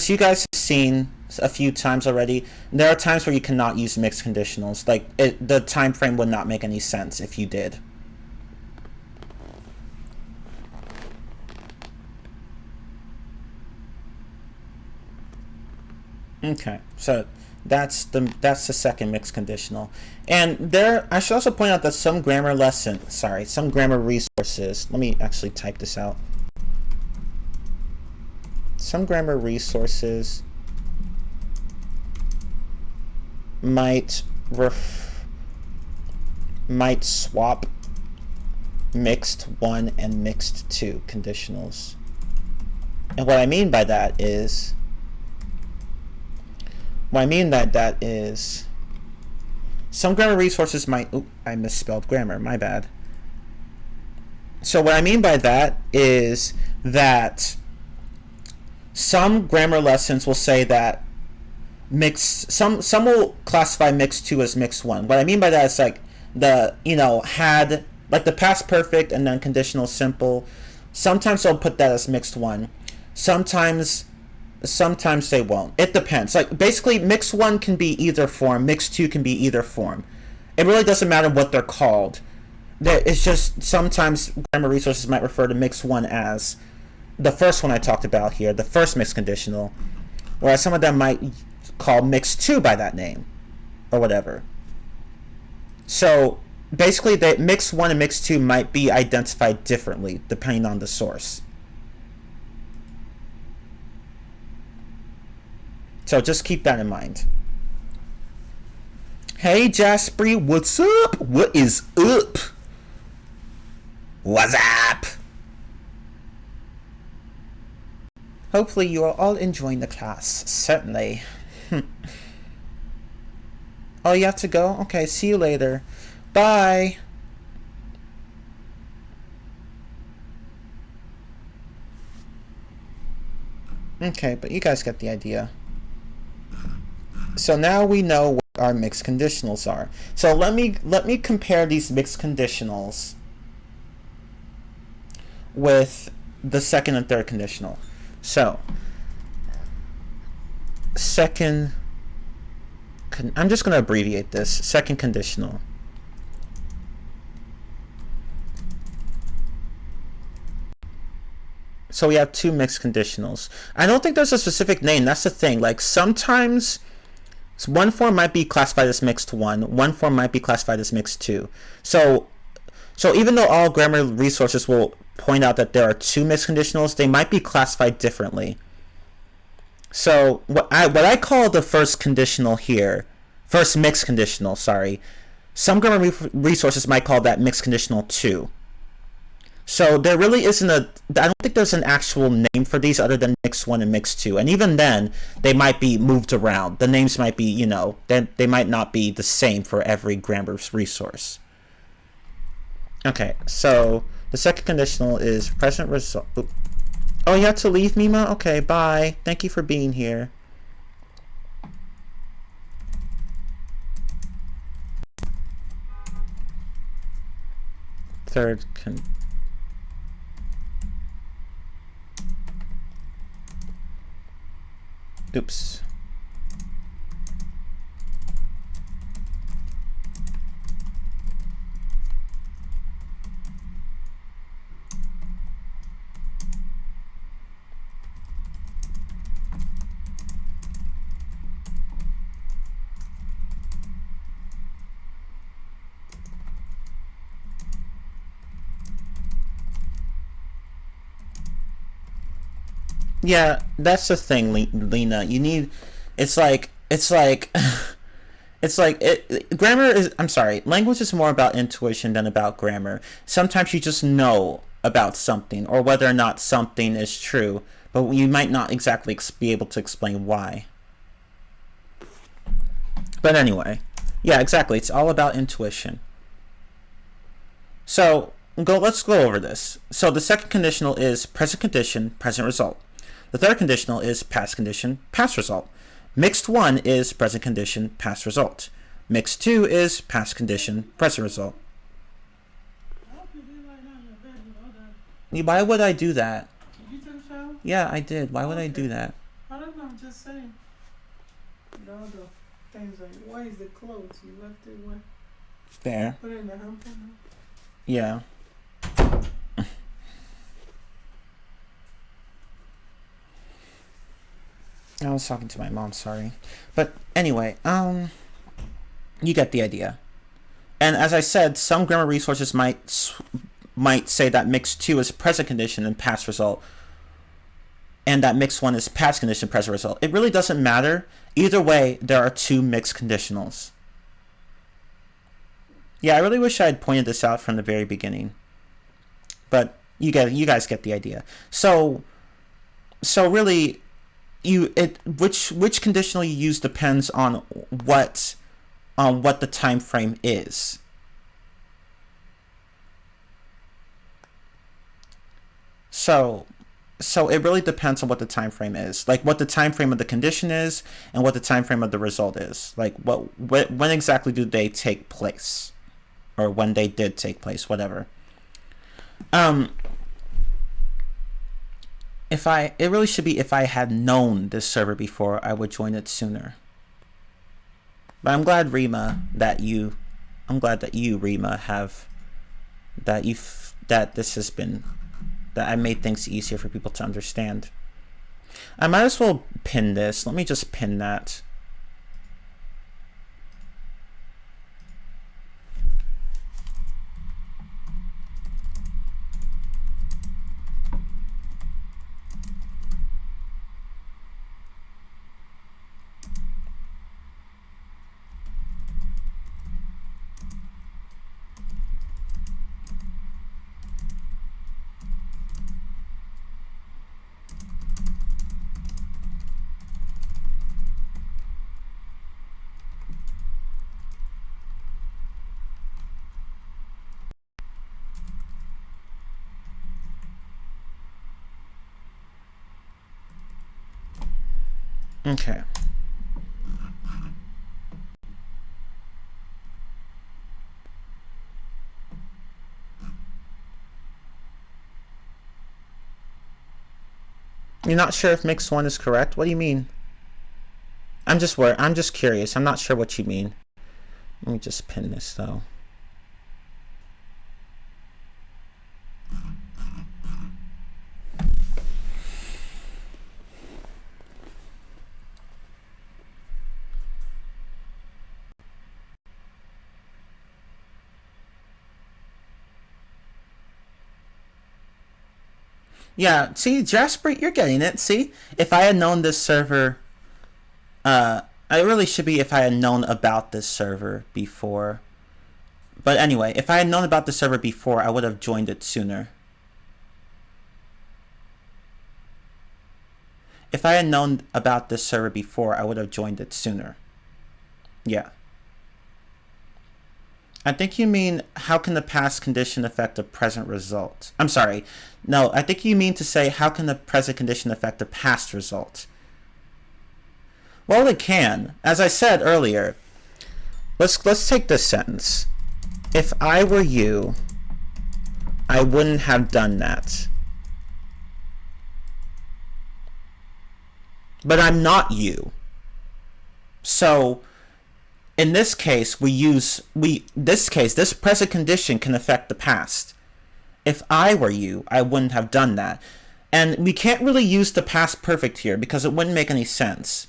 you guys have seen a few times already, there are times where you cannot use mixed conditionals. Like, the time frame would not make any sense if you did. Okay, so that's the second mixed conditional. And there, I should also point out that some grammar resources, let me actually type this out. Some grammar resources might swap mixed 1 and mixed 2 conditionals. And what I mean by that is some grammar resources might... I misspelled grammar, my bad. So what I mean by that is that some grammar lessons will say that some will classify mixed 2 as mixed 1. What I mean by that is like the, had, like the past perfect and then conditional simple. Sometimes they'll put that as mixed 1. Sometimes they won't. It depends. Like, basically, mixed 1 can be either form, mixed 2 can be either form. It really doesn't matter what they're called. It's just sometimes grammar resources might refer to mixed 1 as the first one I talked about here, the first mixed conditional, whereas some of them might call mixed 2 by that name, or whatever. So, basically, mixed 1 and mixed 2 might be identified differently, depending on the source. So just keep that in mind. Hey Jasper, what's up? What is up? What's up? Hopefully you are all enjoying the class. Certainly. Oh, you have to go? Okay, see you later. Bye. Okay, but you guys get the idea. So now we know what our mixed conditionals are. So let me compare these mixed conditionals with the second and third conditional. So I'm just going to abbreviate this. Second conditional. So we have two mixed conditionals. I don't think there's a specific name. That's the thing. Like sometimes one form might be classified as mixed 1. One form might be classified as mixed 2. So even though all grammar resources will point out that there are two mixed conditionals, they might be classified differently. So what I call the first conditional here, first mixed conditional, sorry, some grammar resources might call that mixed conditional 2. So there really isn't I don't think there's an actual name for these other than mixed 1 and mixed 2. And even then, they might be moved around. The names might be, they might not be the same for every grammar resource. Okay, so the second conditional is present result. Oh, you have to leave, Mima? Okay, bye. Thank you for being here. Third Oops. Yeah, that's the thing, Lena. You need. It's like. Grammar is. I'm sorry. Language is more about intuition than about grammar. Sometimes you just know about something or whether or not something is true, but you might not exactly be able to explain why. But anyway, yeah, exactly. It's all about intuition. So let's go over this. So the second conditional is present condition, present result. The third conditional is past condition, past result. Mixed 1 is present condition, past result. Mixed 2 is past condition, present result. Why would I do that? Did you take a shower? Yeah, I did. Why would I do that? I don't know, just saying. The other things like, why is the clothes? You left it where? There. Put it in the hamper? Yeah. I was talking to my mom, sorry. But anyway, you get the idea. And as I said, some grammar resources might say that mixed 2 is present condition and past result, and that mixed 1 is past condition, present result. It really doesn't matter. Either way, there are two mixed conditionals. Yeah, I really wish I had pointed this out from the very beginning. But you guys get the idea. So really, which conditional you use depends on what the time frame is. So it really depends on what the time frame is, like what the time frame of the condition is and what the time frame of the result is. Like when exactly do they take place, or when they did take place, whatever. It really should be if I had known this server before, I would join it sooner. But I'm glad Rima that you Rima have that I made things easier for people to understand. I might as well pin this. Let me just pin that. Okay. You're not sure if mix 1 is correct? What do you mean? I'm just curious. I'm not sure what you mean. Let me just pin this though. Yeah, see, Jasper, you're getting it. See, if I had known this server, I really should be if I had known about this server before. But anyway, if I had known about the server before, I would have joined it sooner. If I had known about this server before, I would have joined it sooner. Yeah. I think you mean, how can the past condition affect the present result? I'm sorry. No, I think you mean to say, how can the present condition affect the past result? Well, it can. As I said earlier, let's take this sentence. If I were you, I wouldn't have done that. But I'm not you. So in this case, this present condition can affect the past. If I were you, I wouldn't have done that. And we can't really use the past perfect here because it wouldn't make any sense.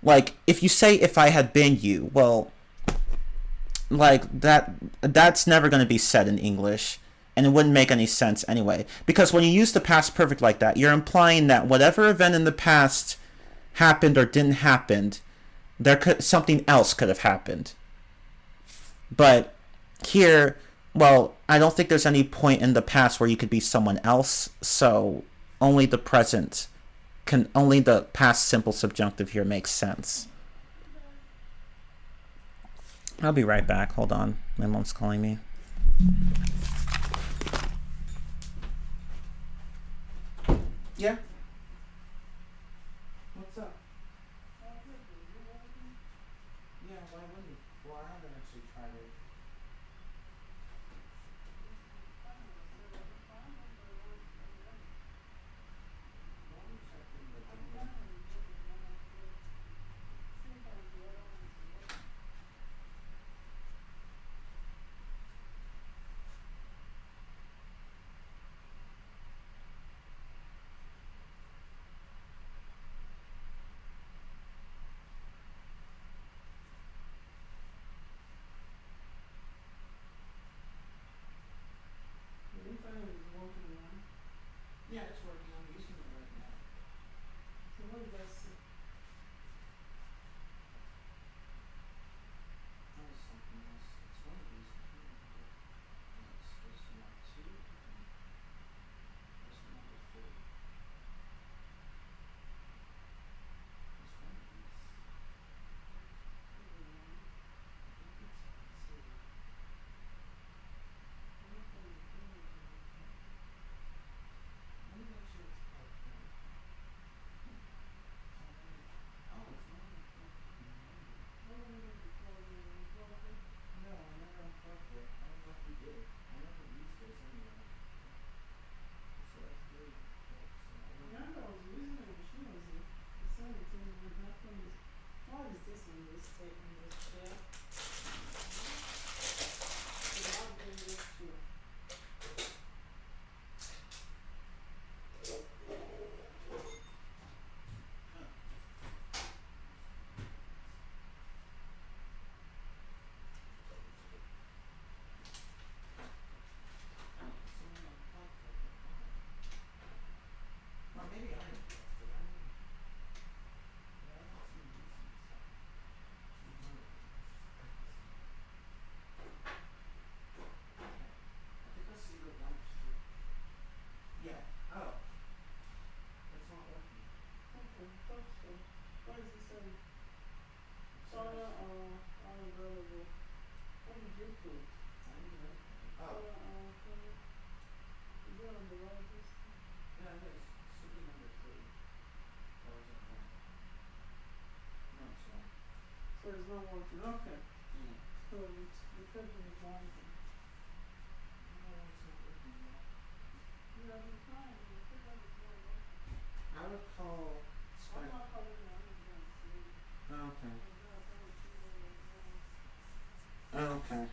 Like, if you say if I had been you, well, like that's never going to be said in English, and it wouldn't make any sense anyway. Because when you use the past perfect like that, you're implying that whatever event in the past happened or didn't happen, something else could have happened. But here, well, I don't think there's any point in the past where you could be someone else, so only the past simple subjunctive here makes sense. I'll be right back. Hold on. My mom's calling me. Yeah? What's up? Yeah, why wouldn't you? Well, I haven't actually tried it. Yeah, it's working. I'm using it right now. So what does that say? That was something else. It's one of these. It's not two. It's number three. It's one of these. Let me make sure it's plugged in. Oh, it's not unplugged. No, I never unplugged it. I don't know if we did. I never used this anyway. So that's really close. Remember, I was using it, but she was the same thing. What is this in this tape in this chair? So I'll bring this too. Or maybe I unplugged it. I don't know. Yeah, I don't see you using this stuff. I think I see the lights too. Yeah. Oh. It's not working. Okay, thought so. What is this saying? It Color says unavailable. What did you put? I didn't do anything. Oh. Color color. Is that on the right list? Yeah, it is. It should be number three. Or is it one? So it's not working. Okay. So it's because of the volume. You have been trying. You feel like it's not working. I would call. I'm not calling you. I'm just going to see. Okay. I'm not calling you right now. Okay.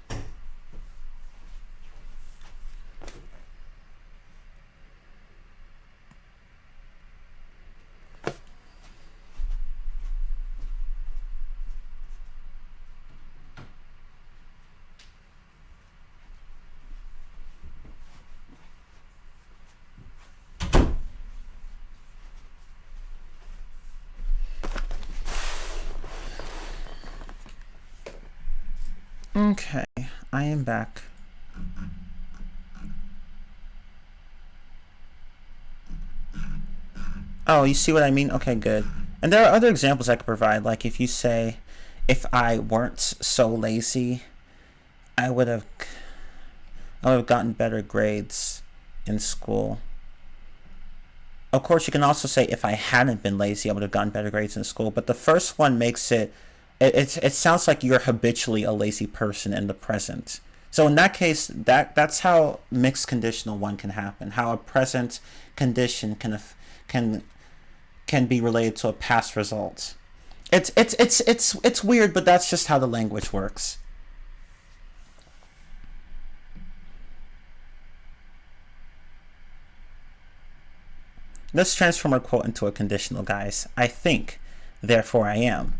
Okay, I am back. Oh, you see what I mean? Okay, good. And there are other examples I could provide, like if you say, if I weren't so lazy, I would have gotten better grades in school. Of course, you can also say, if I hadn't been lazy, I would have gotten better grades in school. But the first one makes it sounds like you're habitually a lazy person in the present. So in that case, that's how mixed conditional one can happen. How a present condition can be related to a past result. It's weird, but that's just how the language works. Let's transform our quote into a conditional, guys. I think, therefore I am.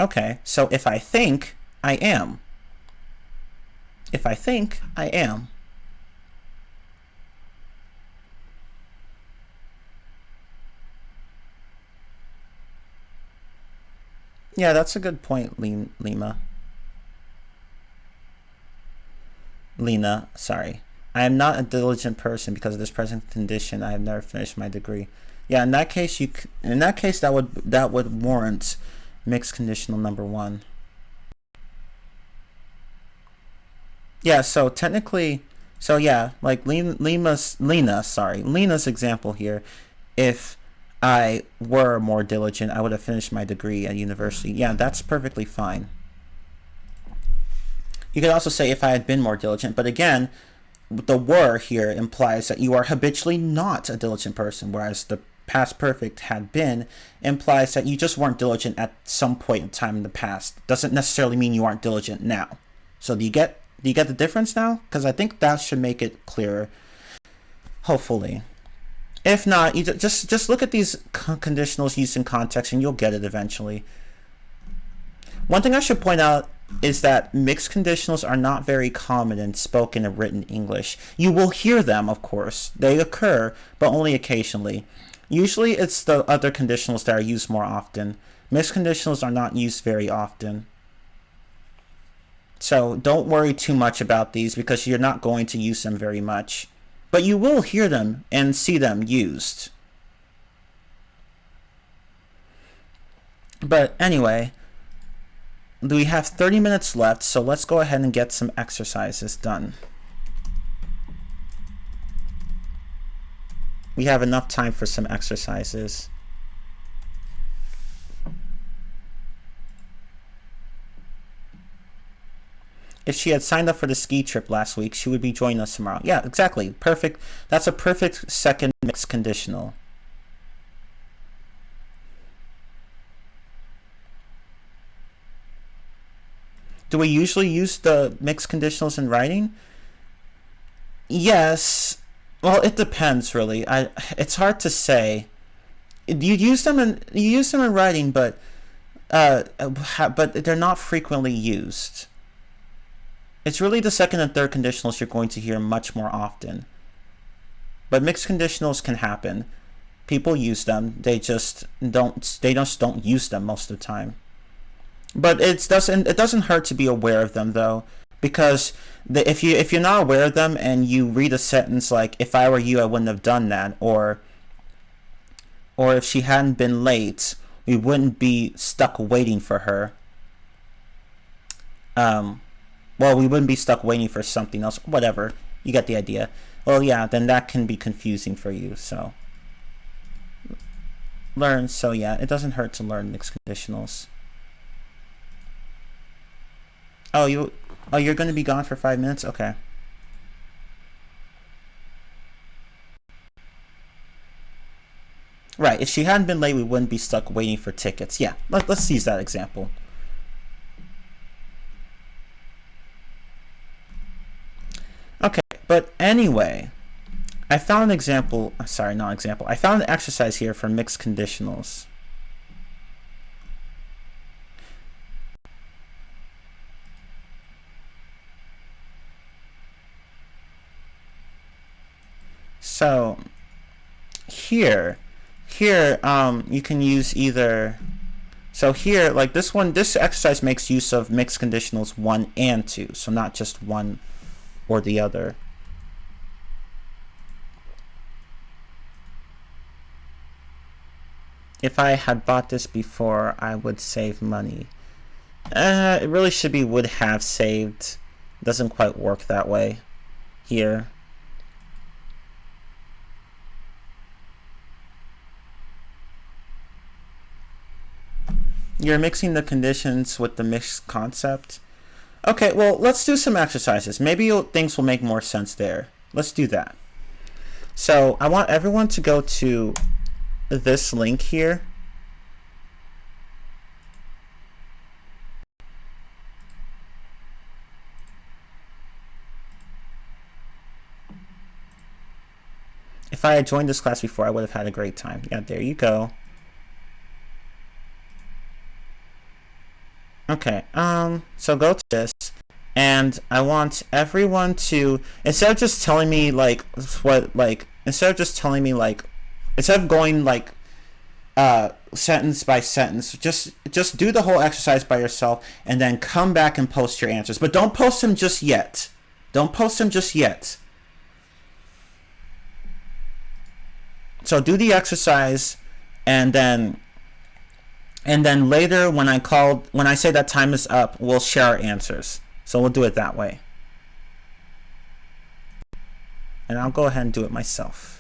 Okay, so if I think, I am. If I think, I am. Yeah, that's a good point, Lena, sorry. I am not a diligent person because of this present condition. I have never finished my degree. Yeah, in that case, that would warrant mixed conditional number 1. Yeah, so technically, so yeah, like Lena's example here, if I were more diligent, I would have finished my degree at university. Yeah, that's perfectly fine. You could also say, if I had been more diligent, but again, the were here implies that you are habitually not a diligent person, whereas the past perfect had been implies that you just weren't diligent at some point in time in the past. Doesn't necessarily mean you aren't diligent now. So do you get the difference now? Because I think that should make it clearer. Hopefully. If not, you just look at these conditionals used in context and you'll get it eventually. One thing I should point out is that mixed conditionals are not very common in spoken and written English. You will hear them, of course. They occur, but only occasionally. Usually it's the other conditionals that are used more often. Mixed conditionals are not used very often. So don't worry too much about these because you're not going to use them very much. But you will hear them and see them used. But anyway, we have 30 minutes left, so let's go ahead and get some exercises done. We have enough time for some exercises. If she had signed up for the ski trip last week, she would be joining us tomorrow. Yeah, exactly. Perfect. That's a perfect second mixed conditional. Do we usually use the mixed conditionals in writing? Yes. Well, it depends, really. It's hard to say. You use them in writing, but they're not frequently used. It's really the second and third conditionals you're going to hear much more often. But mixed conditionals can happen. People use them. They just don't use them most of the time. But it doesn't hurt to be aware of them, though, because if you're not aware of them and you read a sentence like, if I were you, I wouldn't have done that, or if she hadn't been late, we wouldn't be stuck waiting for her. Well, we wouldn't be stuck waiting for something else. Whatever. You get the idea. Well, yeah, then that can be confusing for you. So yeah, it doesn't hurt to learn mixed conditionals. Oh, you're going to be gone for 5 minutes? Okay. Right. If she hadn't been late, we wouldn't be stuck waiting for tickets. Yeah. Let's use that example. Okay. But anyway, I found an example. Sorry, not an example. I found an exercise here for mixed conditionals. So here you can use either. So here, like this exercise makes use of mixed conditionals 1 and 2, so not just one or the other. If I had bought this before, I would save money. It really should be would have saved. It doesn't quite work that way here. You're mixing the conditions with the mixed concept. Okay, well, let's do some exercises. Maybe things will make more sense there. Let's do that. So I want everyone to go to this link here. If I had joined this class before, I would have had a great time. Yeah, there you go. Okay, so go to this, and I want everyone to, instead of just telling me instead of going sentence by sentence, just do the whole exercise by yourself, and then come back and post your answers. But don't post them just yet. Don't post them just yet. So do the exercise, and then later when I say that time is up, we'll share our answers. So we'll do it that way. And I'll go ahead and do it myself.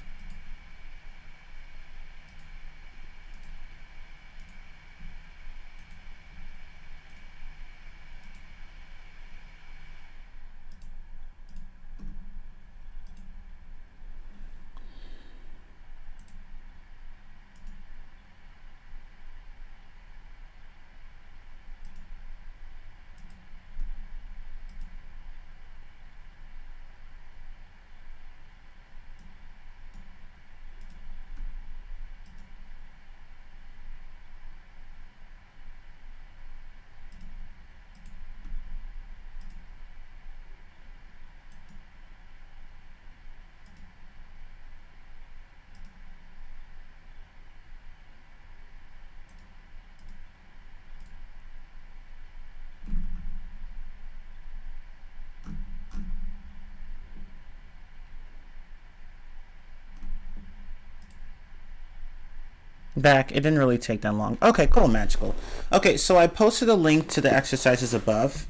Back. It didn't really take that long. Okay, cool, magical. Okay, so I posted a link to the exercises above.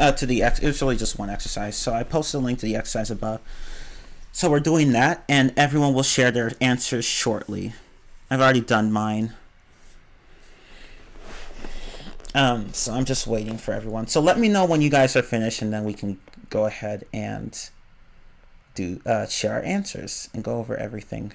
It was really just one exercise. So I posted a link to the exercise above. So we're doing that, and everyone will share their answers shortly. I've already done mine. So I'm just waiting for everyone. So let me know when you guys are finished, and then we can go ahead and do share our answers and go over everything.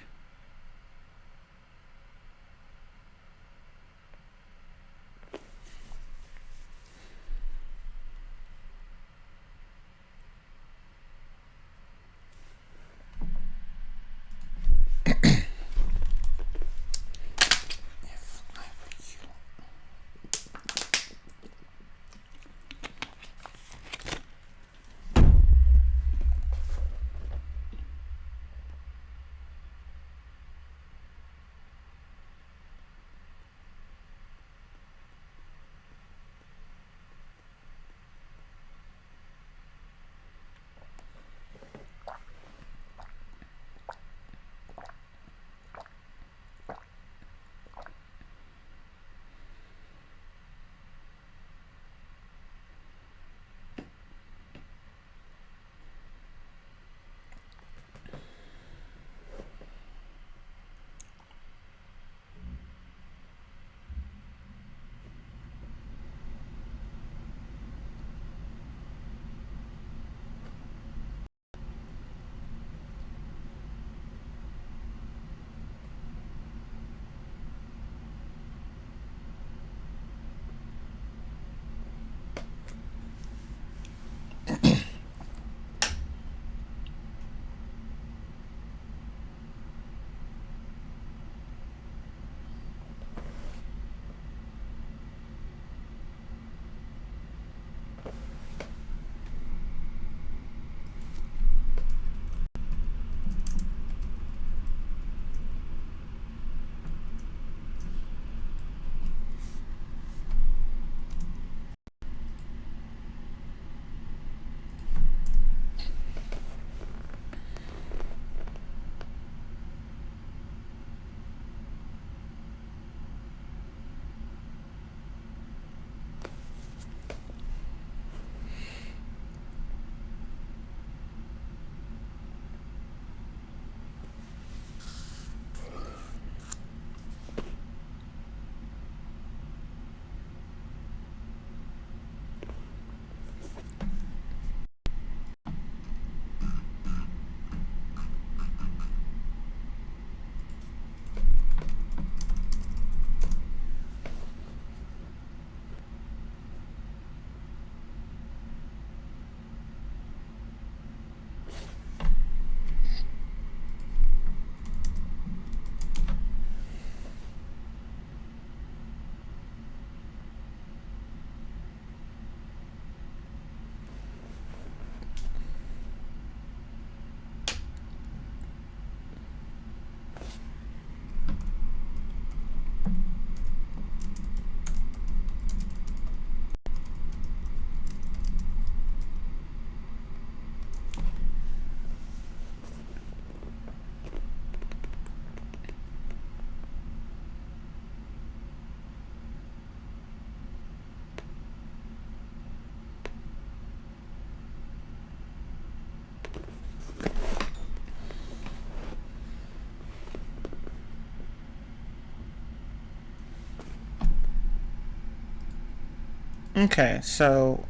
Okay, so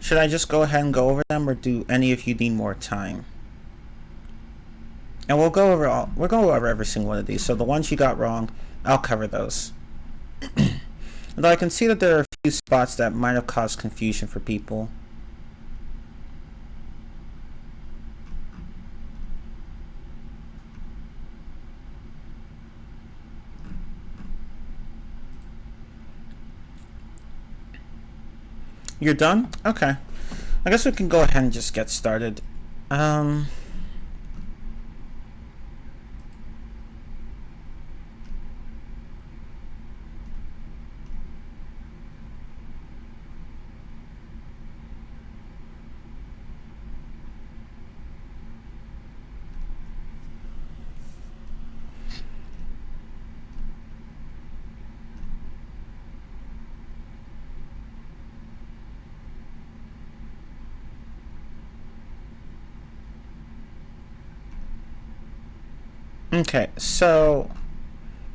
should I just go ahead and go over them, or do any of you need more time? And we'll go over every single one of these. So the ones you got wrong, I'll cover those. Although I can see that there are a few spots that might have caused confusion for people. You're done? Okay. I guess we can go ahead and just get started. Okay, so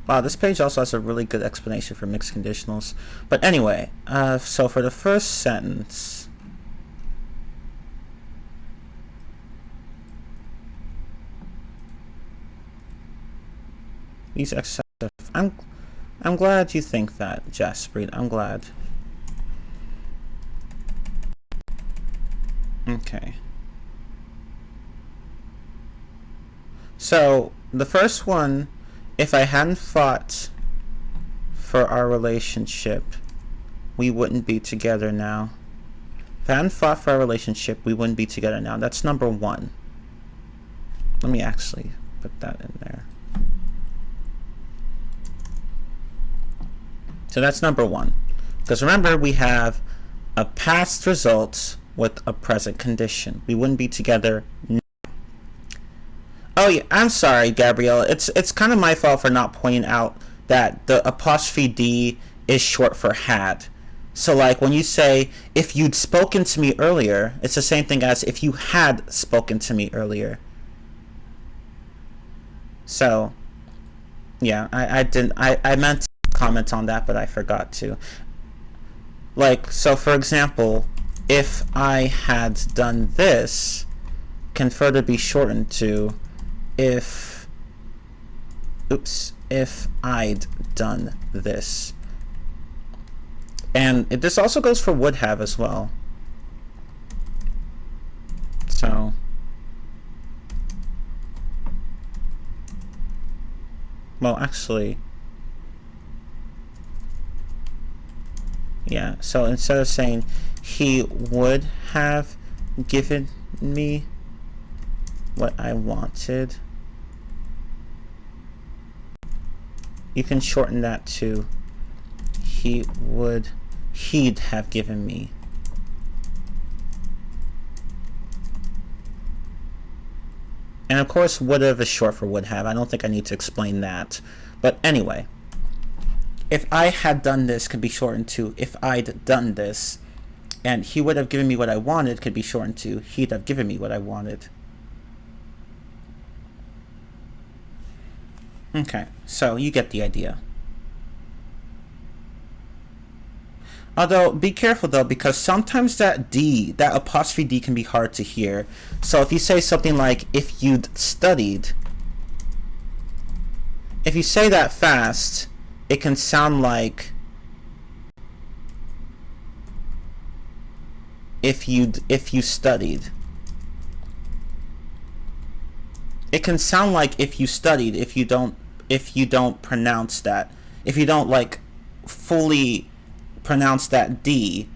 wow, this page also has a really good explanation for mixed conditionals. But anyway, so for the first sentence, these exercises, I'm glad you think that, Jaspreet. I'm glad. Okay. So the first one, if I hadn't fought for our relationship, we wouldn't be together now. If I hadn't fought for our relationship, we wouldn't be together now. That's number one. Let me actually put that in there. So that's number one. Because remember, we have a past result with a present condition. We wouldn't be together now. Oh yeah, I'm sorry, Gabrielle. It's kind of my fault for not pointing out that the apostrophe D is short for had. So like when you say, if you'd spoken to me earlier, it's the same thing as if you had spoken to me earlier. So yeah, I meant to comment on that, but I forgot to. Like, so for example, if I had done this can further be shortened to if I'd done this. And this also goes for would have as well. So well, actually, yeah, so instead of saying he would have given me what I wanted, you can shorten that to he'd have given me. And of course, would have is short for would have. I don't think I need to explain that. But anyway, if I had done this could be shortened to if I'd done this. And he would have given me what I wanted could be shortened to he'd have given me what I wanted. Okay, so you get the idea. Although, be careful though, because sometimes that D, that apostrophe D, can be hard to hear. So if you say something like, if you'd studied, if you say that fast, it can sound like if you studied. It can sound like if you studied if you don't pronounce that. If you don't like fully pronounce that D,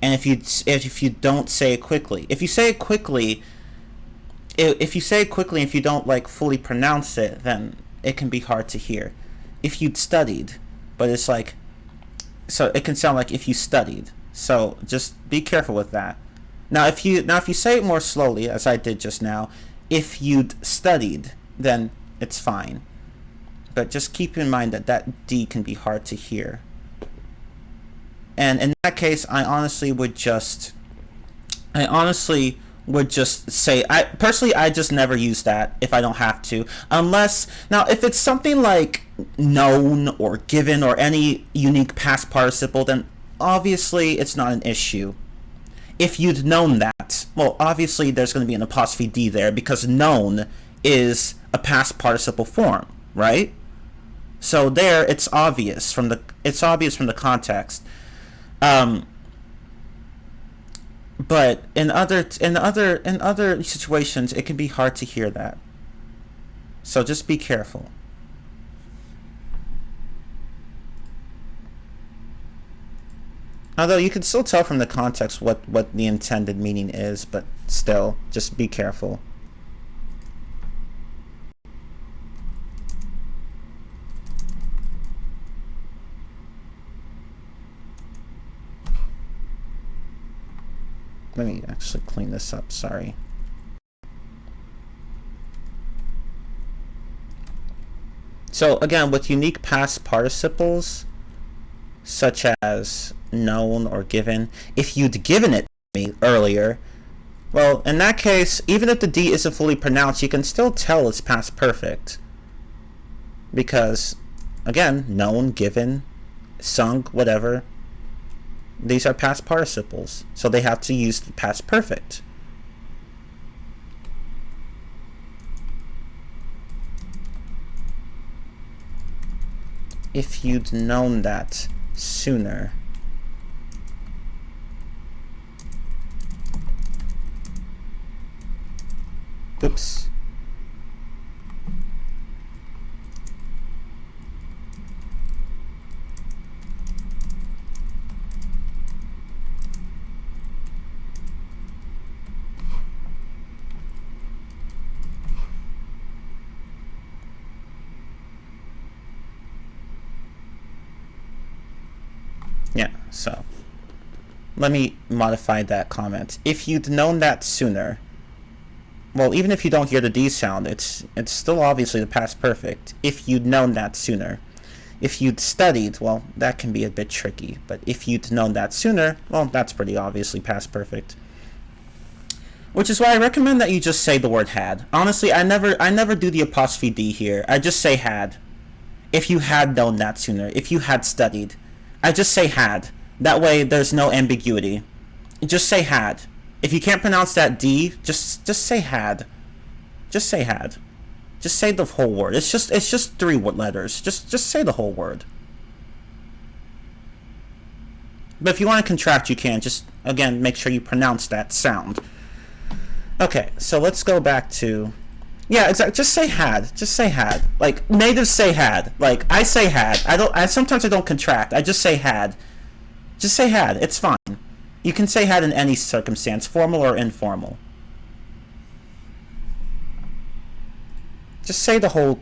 and if you don't say it quickly. If you say it quickly, if you don't like fully pronounce it, then it can be hard to hear. If you'd studied, but it's like, so it can sound like if you studied. So just be careful with that. Now if you say it more slowly, as I did just now, if you'd studied, then it's fine. But just keep in mind that that D can be hard to hear. And in that case, I honestly would just say, I just never use that if I don't have to. Unless, now if it's something like known or given or any unique past participle, then obviously it's not an issue. If you'd known that, well, obviously there's going to be an apostrophe D there because known is a past participle form, right? So there, it's obvious from the context. But in other situations, it can be hard to hear that. So just be careful. Although you can still tell from the context what the intended meaning is, but still, just be careful. Let me actually clean this up, sorry. So again, with unique past participles, such as known or given, if you'd given it to me earlier, well, in that case, even if the D isn't fully pronounced, you can still tell it's past perfect. Because, again, known, given, sung, whatever, these are past participles, so they have to use the past perfect. If you'd known that sooner. Oops. Yeah, so let me modify that comment. If you'd known that sooner, well, even if you don't hear the D sound, it's still obviously the past perfect. If you'd known that sooner. If you'd studied, well, that can be a bit tricky. But if you'd known that sooner, well, that's pretty obviously past perfect. Which is why I recommend that you just say the word had. Honestly, I never do the apostrophe D here. I just say had. If you had known that sooner. If you had studied. I just say had. That way there's no ambiguity. Just say had. If you can't pronounce that D, just say had. Just say had. Just say the whole word. It's just 3 letters. Just say the whole word. But if you want to contract, you can. Just, again, make sure you pronounce that sound. Okay, so let's go back to... Yeah, exactly. Just say had. Just say had. Like, natives say had. Like, I say had. Sometimes I don't contract. I just say had. Just say had. It's fine. You can say had in any circumstance, formal or informal. Just say the whole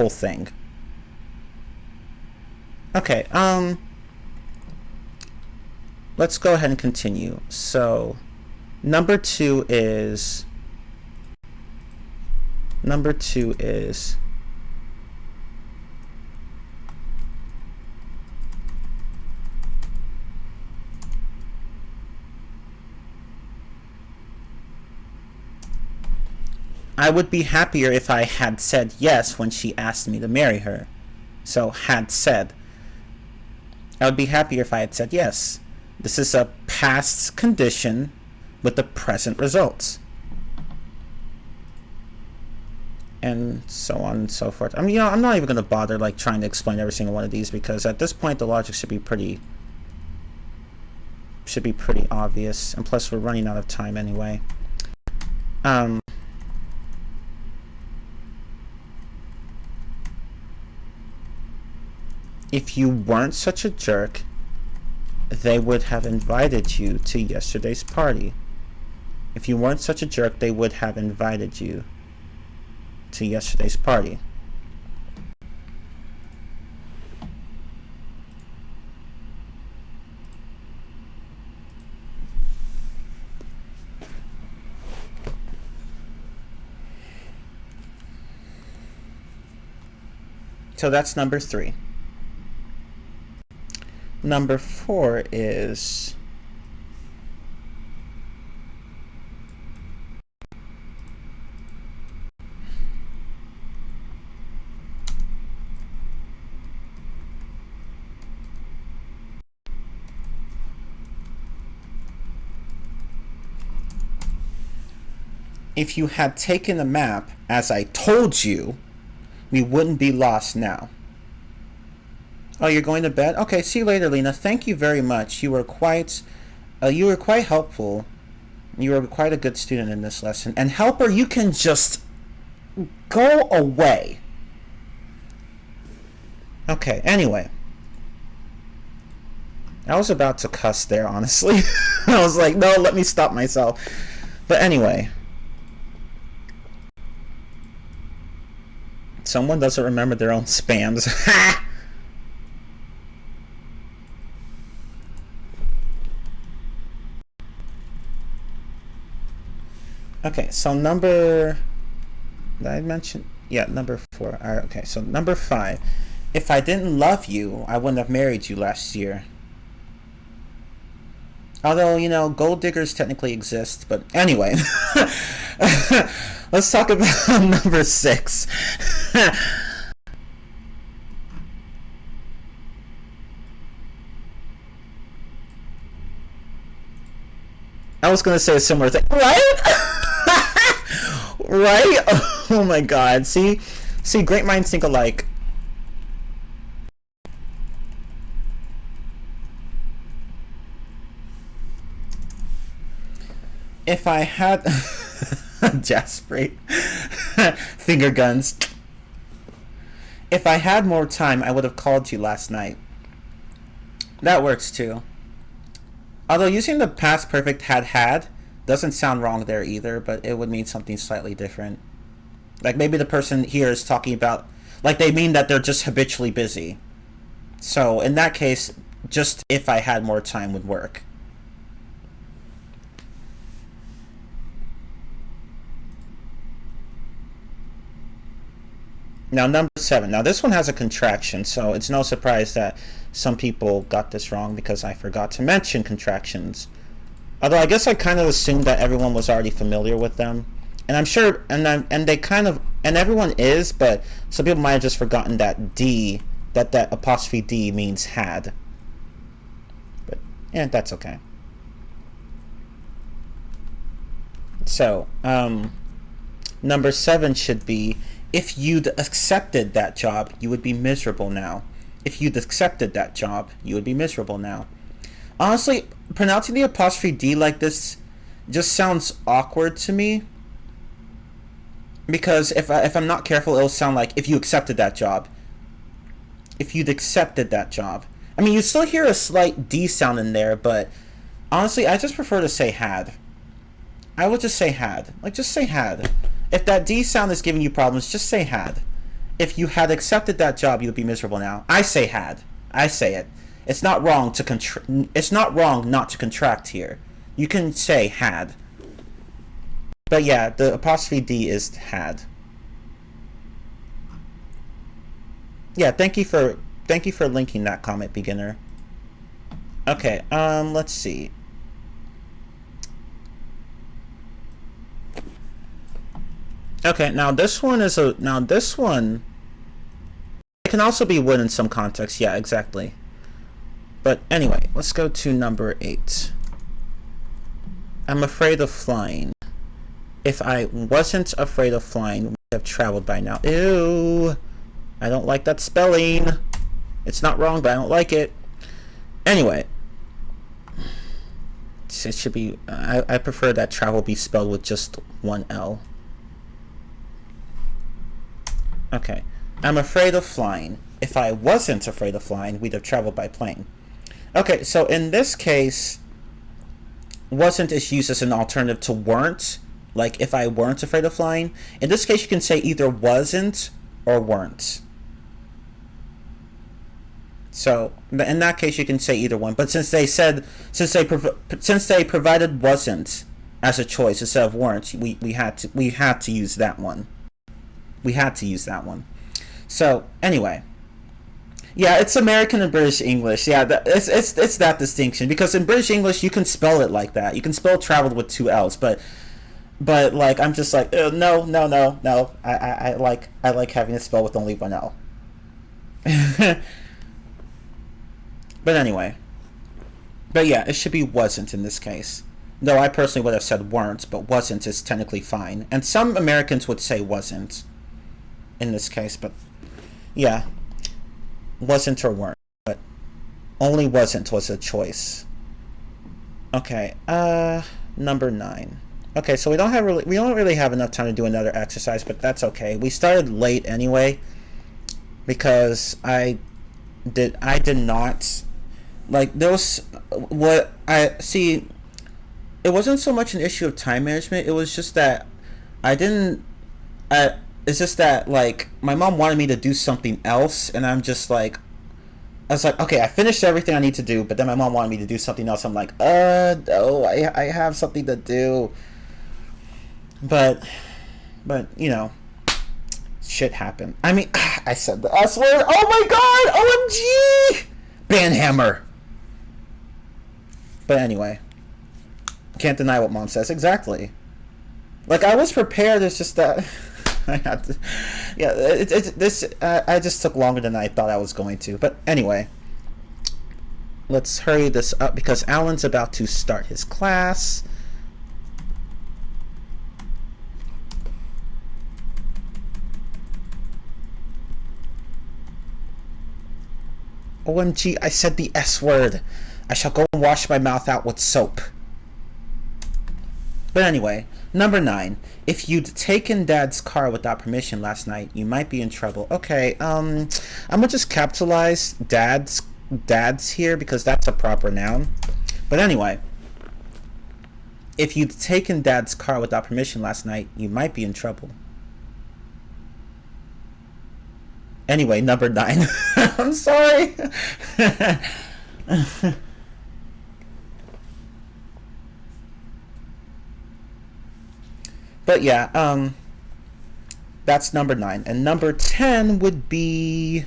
thing. Okay, let's go ahead and continue. So, number two is I would be happier if I had said yes when she asked me to marry her. So, had said. I would be happier if I had said yes. This is a past condition with the present results. And so on and so forth. I mean, I'm not even going to bother like trying to explain every single one of these because at this point the logic should be pretty obvious. And plus we're running out of time anyway. If you weren't such a jerk, they would have invited you to yesterday's party. If you weren't such a jerk, they would have invited you to yesterday's party. So that's number 3. Number 4 is If you had taken a map, as I told you, we wouldn't be lost now. Oh, you're going to bed? Okay, see you later, Lena. Thank you very much. You were quite helpful. You were quite a good student in this lesson. And Helper, you can just go away. Okay, anyway. I was about to cuss there, honestly. I was like, no, let me stop myself. But anyway. Someone doesn't remember their own spams. Ha! Okay, so number... Did I mention? Yeah, number 4. All right, okay, so number 5. If I didn't love you, I wouldn't have married you last year. Although, you know, gold diggers technically exist, but anyway. Let's talk about number 6. I was going to say a similar thing. Right? Right? Oh my god. See, great minds think alike. If I had Jasper finger guns. If I had more time, I would have called you last night. That works too. Although using the past perfect had doesn't sound wrong there either, but it would mean something slightly different. Like maybe the person here is talking about, like they mean that they're just habitually busy. So in that case, just if I had more time would work. Now number 7. Now this one has a contraction, so it's no surprise that some people got this wrong because I forgot to mention contractions. Although I guess I kind of assumed that everyone was already familiar with them, and I'm sure, and they kind of, and everyone is, but some people might have just forgotten that D, that apostrophe D means had. But yeah, that's okay. So number 7 should be, if you'd accepted that job, you would be miserable now. If you'd accepted that job, you would be miserable now. Honestly, pronouncing the apostrophe D like this just sounds awkward to me. Because if I'm not careful, it'll sound like, if you accepted that job. If you'd accepted that job. I mean, you still hear a slight D sound in there, but honestly, I just prefer to say had. I would just say had. Like, just say had. If that D sound is giving you problems, just say had. If you had accepted that job, you would be miserable now. I say had. I say it. It's not wrong to it's not wrong not to contract here. You can say had. But yeah, the apostrophe D is had. Yeah, thank you for linking that comment, beginner. Okay, let's see. Okay, now this one it can also be would in some contexts. Yeah, exactly. But anyway, let's go to number 8. I'm afraid of flying. If I wasn't afraid of flying, we'd have traveled by now. Ew! I don't like that spelling. It's not wrong, but I don't like it. Anyway. It should be... I prefer that travel be spelled with just one L. Okay. I'm afraid of flying. If I wasn't afraid of flying, we'd have traveled by plane. Okay, so in this case, wasn't is used as an alternative to weren't. Like, if I weren't afraid of flying. In this case, you can say either wasn't or weren't. So, in that case, you can say either one. But since they provided wasn't as a choice instead of weren't, we had to use that one. We had to use that one. So, anyway. Yeah, it's American and British English. Yeah, it's that distinction. Because in British English, you can spell it like that. You can spell traveled with 2 L's. But like, I'm just like, no. I like having it spelled with only 1 L. But anyway. But yeah, it should be wasn't in this case. Though I personally would have said weren't, but wasn't is technically fine. And some Americans would say wasn't in this case, but yeah, wasn't or weren't. But only wasn't was a choice. Okay, number 9. Okay, so we don't really have enough time to do another exercise, but that's okay. We started late anyway because I did not like those. What I see, it wasn't so much an issue of time management. It was just that I didn't. It's just that like my mom wanted me to do something else, and I'm just like, I was like, okay, I finished everything I need to do, but then my mom wanted me to do something else. I'm like, no, I have something to do. But you know, shit happened. I mean, I said the S word. Oh my god! OMG! Banhammer. But anyway, can't deny what mom says. Exactly. Like I was prepared. It's just that I had to. Yeah, I just took longer than I thought I was going to. But anyway, let's hurry this up because Alan's about to start his class. OMG, I said the S word. I shall go and wash my mouth out with soap. But anyway, number 9. If you'd taken Dad's car without permission last night, you might be in trouble. Okay, I'm gonna just capitalize dad's here because that's a proper noun. But anyway, if you'd taken Dad's car without permission last night, you might be in trouble. Anyway, number 9. I'm sorry. But yeah, that's number 9. And number 10 would be...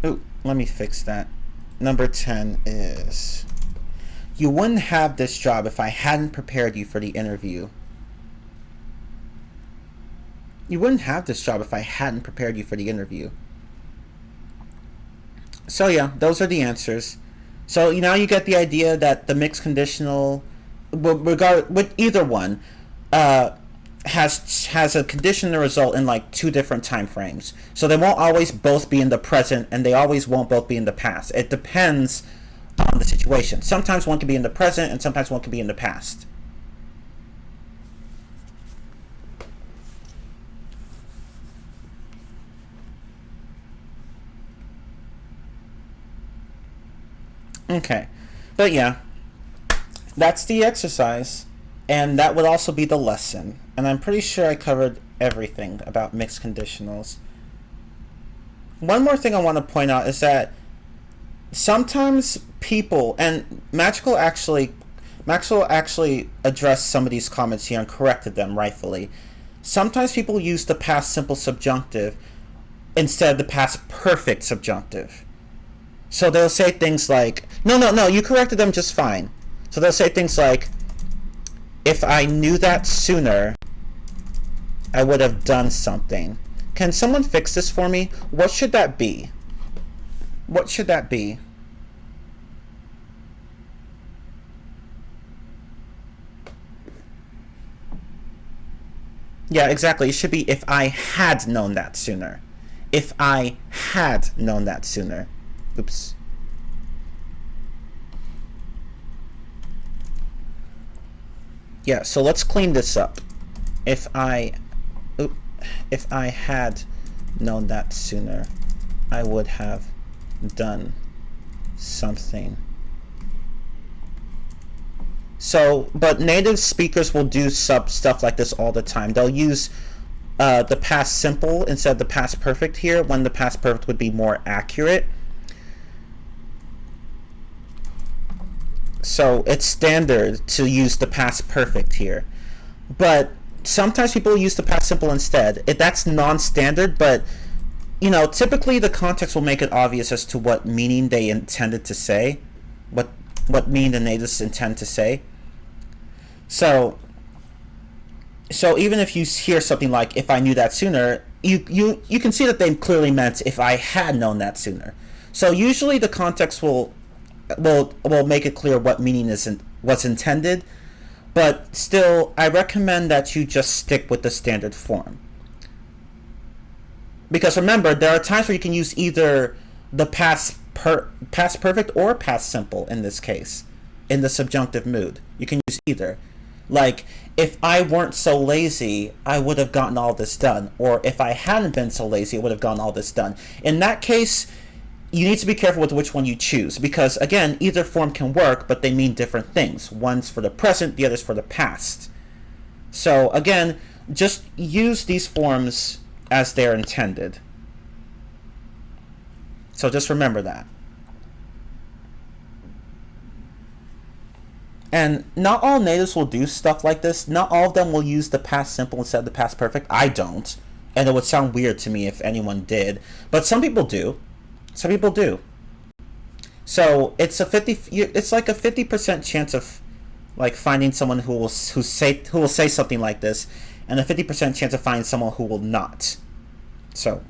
Ooh, let me fix that. Number 10 is... You wouldn't have this job if I hadn't prepared you for the interview. You wouldn't have this job if I hadn't prepared you for the interview. So yeah, those are the answers. So now you get the idea that the mixed conditional, with either one, has a condition to result in like 2 different time frames. So they won't always both be in the present, and they always won't both be in the past. It depends on the situation. Sometimes one can be in the present, and sometimes one can be in the past. Okay, but yeah, that's the exercise, and that would also be the lesson. And I'm pretty sure I covered everything about mixed conditionals. One more thing I want to point out is that sometimes people, and Maxwell actually addressed some of these comments here and corrected them rightfully. Sometimes people use the past simple subjunctive instead of the past perfect subjunctive. So they'll say things like, no, you corrected them just fine. So they'll say things like, if I knew that sooner, I would have done something. Can someone fix this for me? What should that be? What should that be? Yeah, exactly. It should be if I had known that sooner. If I had known that sooner. Oops. Yeah, so let's clean this up. If I had known that sooner, I would have done something. So, but native speakers will do stuff like this all the time. They'll use the past simple instead of the past perfect here, when the past perfect would be more accurate. So it's standard to use the past perfect here. But sometimes people use the past simple instead. That's non-standard, but you know, typically the context will make it obvious as to what meaning they intended to say, what meaning the natives intend to say. So even if you hear something like "if I knew that sooner," you can see that they clearly meant "if I had known that sooner." So usually the context will make it clear what meaning isn't what's intended, but still I recommend that you just stick with the standard form. Because remember, there are times where you can use either the past perfect or past simple in this case. In the subjunctive mood, you can use either. Like, if I weren't so lazy, I would have gotten all this done. Or if I hadn't been so lazy, I would have gotten all this done. In that case, you need to be careful with which one you choose. Because, again, either form can work, but they mean different things. One's for the present, the other's for the past. So, again, just use these forms as they're intended. So just remember that. And not all natives will do stuff like this. Not all of them will use the past simple instead of the past perfect. I don't. And it would sound weird to me if anyone did. But some people do. Some people do. So it's like a 50% chance of like finding someone who will say something like this, and a 50% chance of finding someone who will not. So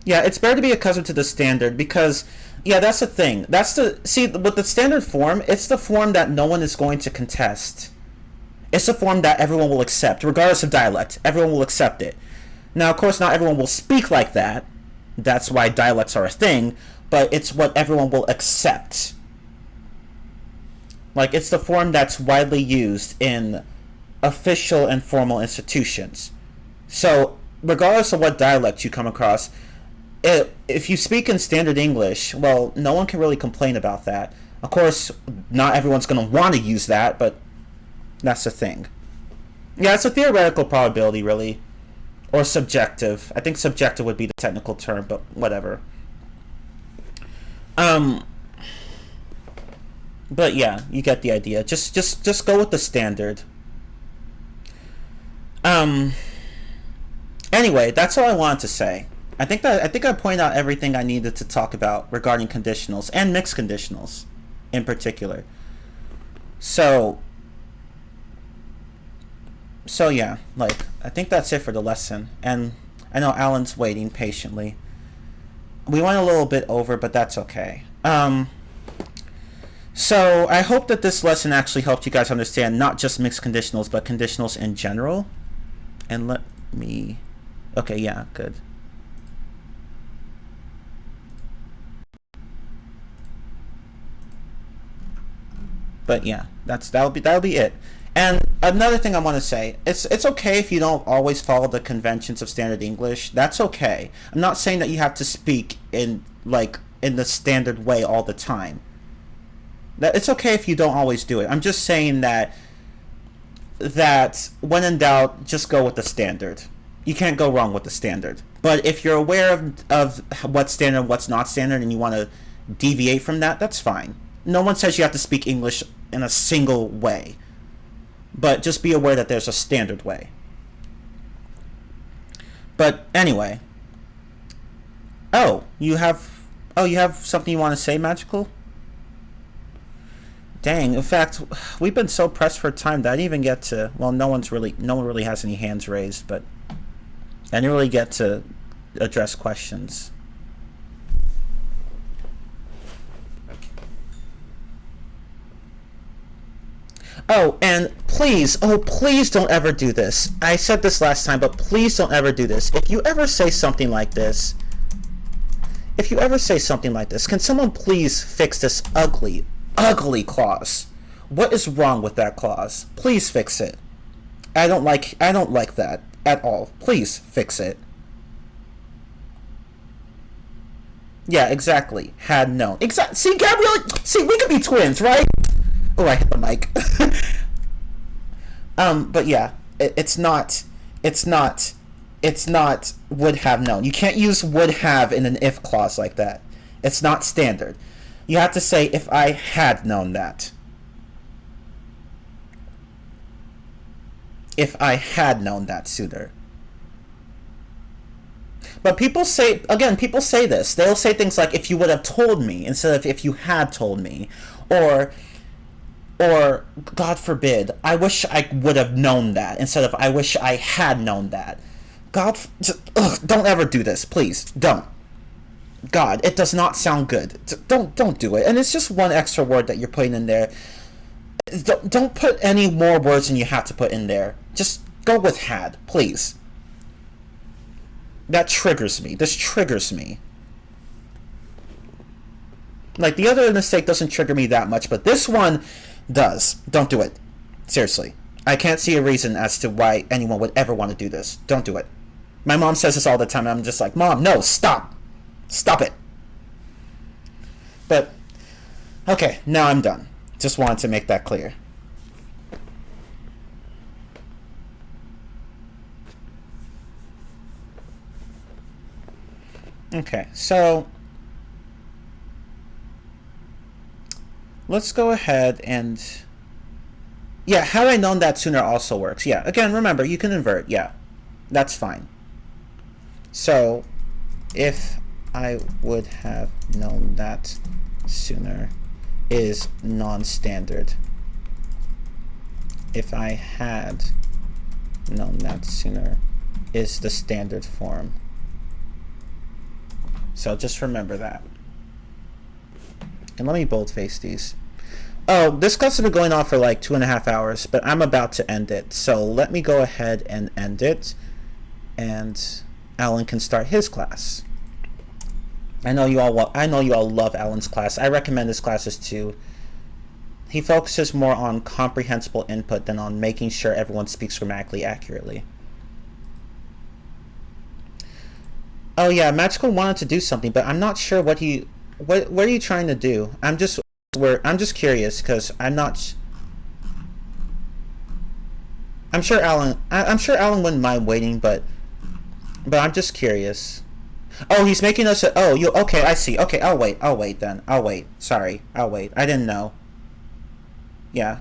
yeah, it's better to be accustomed to the standard because yeah, that's the thing. With the standard form, it's the form that no one is going to contest. It's the form that everyone will accept, regardless of dialect. Everyone will accept it. Now, of course, not everyone will speak like that. That's why dialects are a thing, but it's what everyone will accept. Like, it's the form that's widely used in official and formal institutions. So, regardless of what dialect you come across, if you speak in standard English, well, no one can really complain about that. Of course, not everyone's going to want to use that, but that's the thing. Yeah, it's a theoretical probability, really. Or subjective. I think subjective would be the technical term, but whatever. But yeah, you get the idea. Just go with the standard. Anyway, that's all I wanted to say. I think I pointed out everything I needed to talk about regarding conditionals and mixed conditionals in particular. So yeah, like I think that's it for the lesson. And I know Alan's waiting patiently. We went a little bit over, but that's okay. So I hope that this lesson actually helped you guys understand not just mixed conditionals, but conditionals in general. And okay, yeah, good. But yeah, that'll be it. And another thing I want to say, it's okay if you don't always follow the conventions of standard English. That's okay. I'm not saying that you have to speak in the standard way all the time. That it's okay if you don't always do it. I'm just saying that when in doubt, just go with the standard. You can't go wrong with the standard. But if you're aware of what's standard and what's not standard and you want to deviate from that, that's fine. No one says you have to speak English in a single way. But just be aware that there's a standard way. But anyway. You have something you want to say, Magical? Dang, in fact, we've been so pressed for time that I didn't even get to, well, no one really has any hands raised, but I didn't really get to address questions. And please don't ever do this. I said this last time, but please don't ever do this. If you ever say something like this, can someone please fix this ugly clause? What is wrong with that clause? Please fix it. I don't like that at all. Please fix it. Yeah, exactly. Had known. See, Gabrielle, we could be twins, right? Oh, I hit the mic. But yeah, it's not would have known. You can't use would have in an if clause like that. It's not standard. You have to say, if I had known that. If I had known that sooner. But people say this. They'll say things like, if you would have told me, instead of if you had told me. Or Or, God forbid, I wish I would have known that instead of I wish I had known that. God, don't ever do this, please. Don't. God, it does not sound good. Don't do it. And it's just one extra word that you're putting in there. Don't put any more words than you have to put in there. Just go with had, please. That triggers me. This triggers me. Like, the other mistake doesn't trigger me that much, but this one does. Don't do it. Seriously. I can't see a reason as to why anyone would ever want to do this. Don't do it. My mom says this all the time, and I'm just like, Mom, no, stop. Stop it. But, okay, now I'm done. Just wanted to make that clear. Okay, so let's go ahead and... Yeah, had I known that sooner also works. Yeah, again, remember, you can invert. Yeah, that's fine. So, if I would have known that sooner is non-standard. If I had known that sooner is the standard form. So just remember that. And let me boldface these. Oh, this class has been going on for like 2.5 hours, but I'm about to end it. So let me go ahead and end it, and Alan can start his class. I know you all love Alan's class. I recommend his classes too. He focuses more on comprehensible input than on making sure everyone speaks grammatically accurately. Oh yeah, Magical wanted to do something, but I'm not sure what are you trying to do? I'm just curious because I'm sure Alan wouldn't mind waiting, but I'm just curious. Oh, he's making us okay, I see. Okay, I'll wait then. I'll wait. Sorry, I'll wait. I didn't know. Yeah.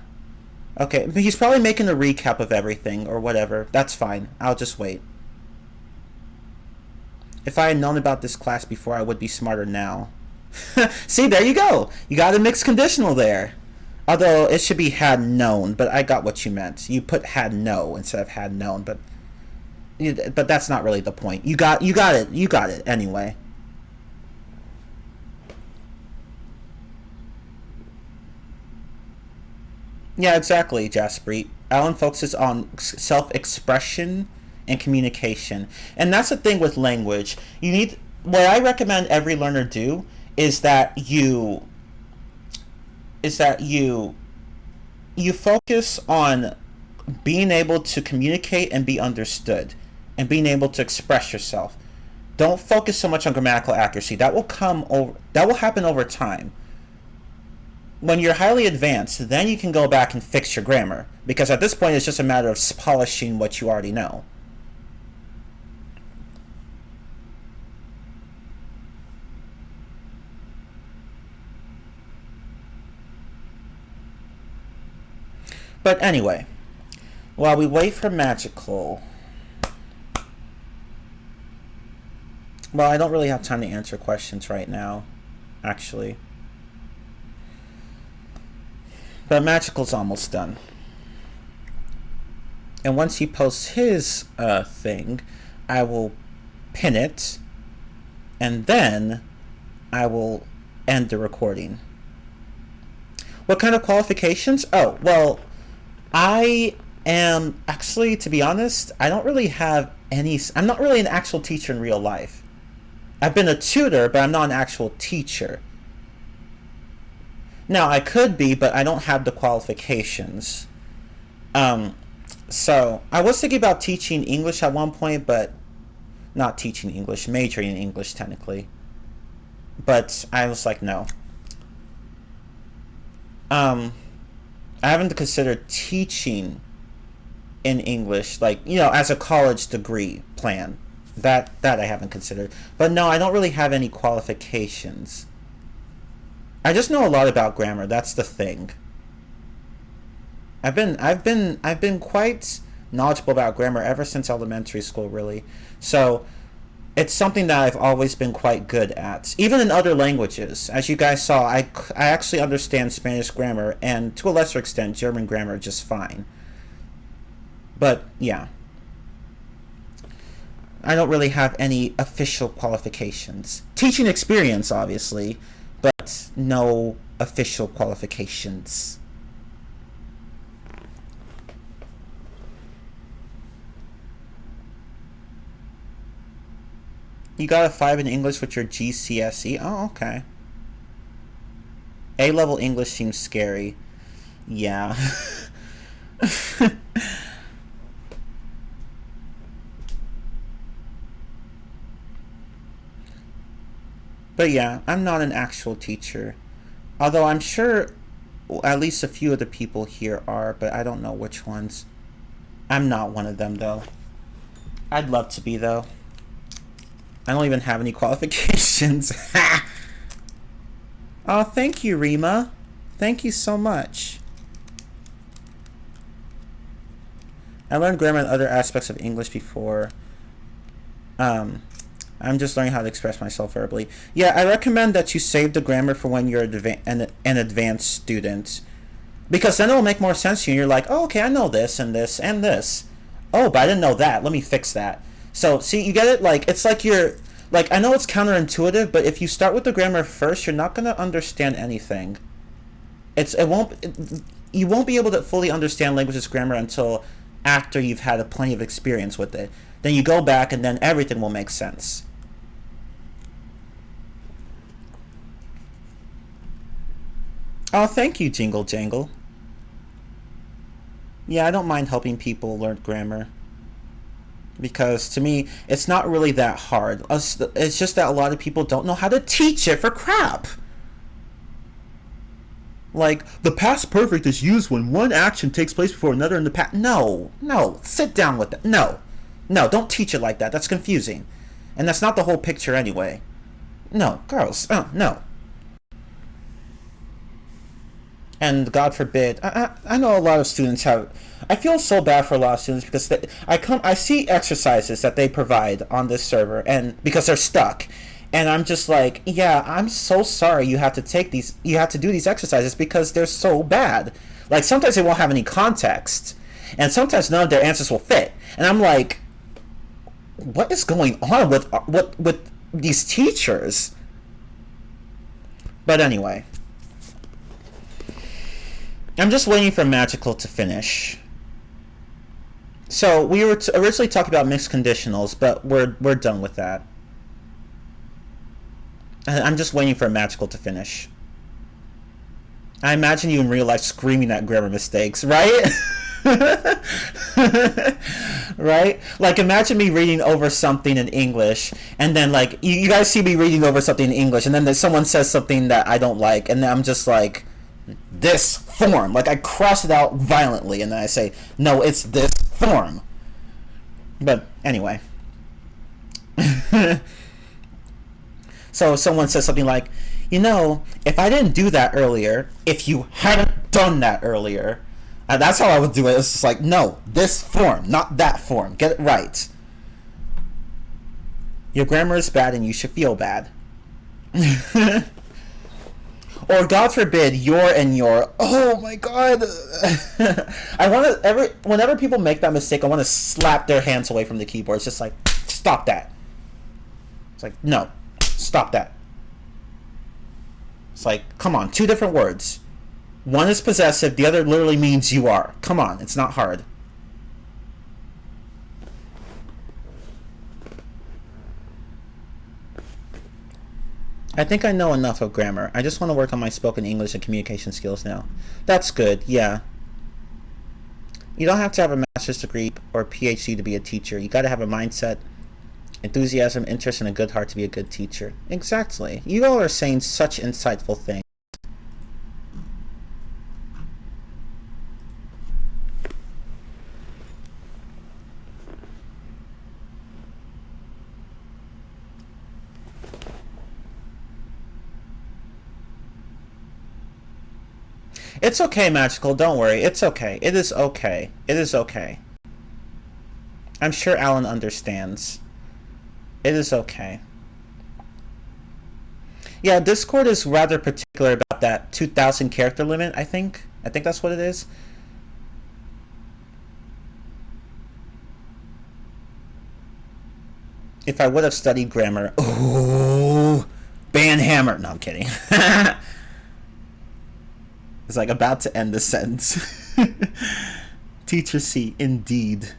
Okay, but he's probably making a recap of everything or whatever. That's fine. I'll just wait. If I had known about this class before, I would be smarter now. See, there you go. You got a mixed conditional there. Although it should be had known, but I got what you meant. You put had know instead of had known, but that's not really the point. You got it anyway. Yeah, exactly, Jaspreet. Alan focuses on self-expression and communication, and that's the thing with language. What I recommend every learner do is that you focus on being able to communicate and be understood, and being able to express yourself. Don't focus so much on grammatical accuracy. That will happen over time. When you're highly advanced, then you can go back and fix your grammar, because at this point it's just a matter of polishing what you already know. But anyway, while we wait for Magical... Well, I don't really have time to answer questions right now, actually. But Magical's almost done. And once he posts his thing, I will pin it, and then I will end the recording. What kind of qualifications? Oh, well, I am actually, to be honest, I don't really have any... I'm not really an actual teacher in real life. I've been a tutor, but I'm not an actual teacher. Now, I could be, but I don't have the qualifications. So, I was thinking about teaching English at one point, but... Not teaching English, majoring in English, technically. But I was like, no. I haven't considered teaching in English, like, as a college degree plan. That I haven't considered. But no, I don't really have any qualifications. I just know a lot about grammar. That's the thing. I've been quite knowledgeable about grammar ever since elementary school, really. So It's something that I've always been quite good at, even in other languages. As you guys saw, I actually understand Spanish grammar and, to a lesser extent, German grammar just fine. But, yeah. I don't really have any official qualifications. Teaching experience, obviously, but no official qualifications. You got a 5 in English with your GCSE? Oh, okay. A-level English seems scary. Yeah. But yeah, I'm not an actual teacher. Although I'm sure at least a few of the people here are, but I don't know which ones. I'm not one of them, though. I'd love to be, though. I don't even have any qualifications. Oh, thank you, Rima. Thank you so much. I learned grammar and other aspects of English before. I'm just learning how to express myself verbally. Yeah, I recommend that you save the grammar for when you're an advanced student. Because then it will make more sense to you. You're like, oh, okay, I know this and this and this. Oh, but I didn't know that. Let me fix that. So, see, you get it? Like, it's like you're... Like, I know it's counterintuitive, but if you start with the grammar first, you're not going to understand anything. You won't be able to fully understand language's grammar until after you've had plenty of experience with it. Then you go back, and then everything will make sense. Oh, thank you, Jingle Jangle. Yeah, I don't mind helping people learn grammar. Because to me, it's not really that hard. It's just that a lot of people don't know how to teach it for crap. Like, the past perfect is used when one action takes place before another in the past. No, sit down with that. No, don't teach it like that. That's confusing. And that's not the whole picture anyway. No, girls, no. And God forbid, I know a lot of students have... I feel so bad for a lot of students because I see exercises that they provide on this server, and because they're stuck, and I'm just like, yeah, I'm so sorry you have to do these exercises because they're so bad. Like, sometimes they won't have any context, and sometimes none of their answers will fit, and I'm like, what is going on with these teachers? But anyway, I'm just waiting for Magical to finish. So we were originally talking about mixed conditionals, but we're done with that. I'm just waiting for Magical to finish. I imagine you in real life screaming at grammar mistakes, right? Right? Like, imagine me reading over something in English, and then, like, you guys see me reading over something in English, and then someone says something that I don't like, and then I'm just like, this form. Like, I cross it out violently, and then I say, no, it's this form. But anyway. So someone says something like, you know, if I didn't do that earlier, if you hadn't done that earlier, that's how I would do it. It's just like, no, this form, not that form. Get it right. Your grammar is bad and you should feel bad. Or, God forbid, your. Oh my God! Whenever people make that mistake, I want to slap their hands away from the keyboard. It's just like, stop that. It's like, no, stop that. It's like, come on, two different words. One is possessive, the other literally means you are. Come on, it's not hard. I think I know enough of grammar. I just want to work on my spoken English and communication skills now. That's good, yeah. You don't have to have a master's degree or a PhD to be a teacher. You got to have a mindset, enthusiasm, interest, and a good heart to be a good teacher. Exactly. You all are saying such insightful things. It's okay, Magical. Don't worry. It's okay. It is okay. It is okay. I'm sure Alan understands. It is okay. Yeah, Discord is rather particular about that 2,000 character limit, I think. I think that's what it is. If I would have studied grammar. Ooh, banhammer. No, I'm kidding. It's like about to end the sentence. Teacher C, indeed.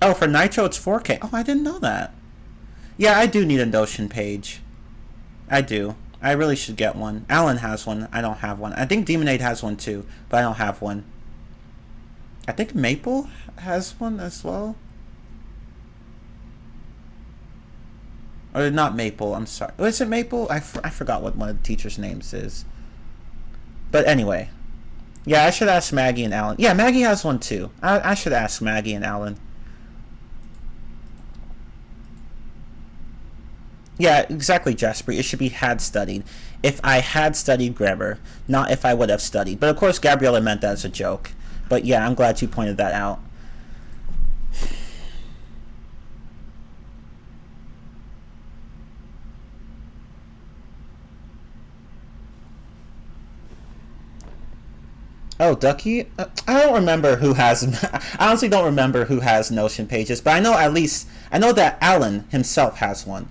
Oh, for Nitro it's 4K. Oh, I didn't know that. Yeah, I do need a Notion page. I do. I really should get one. Alan has one. I don't have one. I think Demonade has one too, but I don't have one. I think Maple has one as well. Or not Maple, I'm sorry. Is it Maple? I forgot what one of the teachers' names is. But anyway. Yeah, I should ask Maggie and Alan. Yeah, Maggie has one too. I should ask Maggie and Alan. Yeah, exactly, Jasper. It should be had studied. If I had studied grammar, not if I would have studied. But of course, Gabriella meant that as a joke. But yeah, I'm glad you pointed that out. Oh, Ducky? I don't remember who has... I honestly don't remember who has Notion pages, but I know at least... I know that Alan himself has one.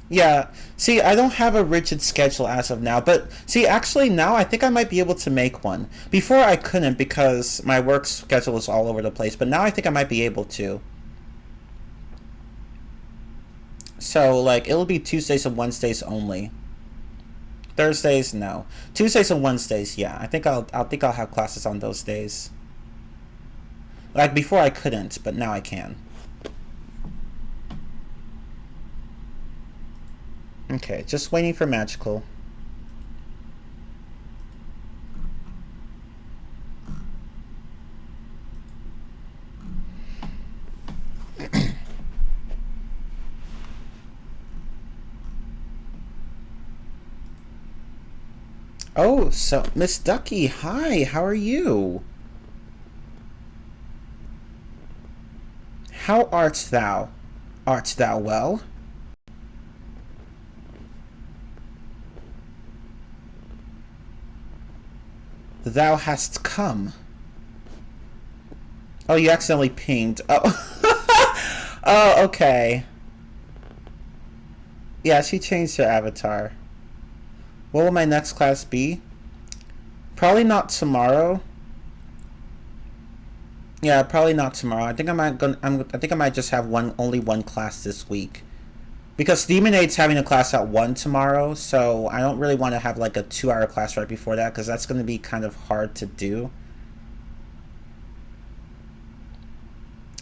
Yeah, see, I don't have a rigid schedule as of now, but see, actually now I think I might be able to make one. Before I couldn't because my work schedule was all over the place, but now I think I might be able to. So, like, it'll be Tuesdays and Wednesdays only. Thursdays, no. Tuesdays and Wednesdays, yeah. I think I'll have classes on those days. Like, before I couldn't, but now I can. Okay, just waiting for Magical. Oh, so Miss Ducky, hi, how are you? How art thou? Art thou well? Thou hast come. Oh, you accidentally pinged. Oh. Oh, okay. Yeah, she changed her avatar. What will my next class be? Probably not tomorrow. Yeah, probably not tomorrow. I think I might just have only one class this week. Because Demonade's having a class at 1 tomorrow, so I don't really want to have like a 2-hour class right before that, because that's going to be kind of hard to do.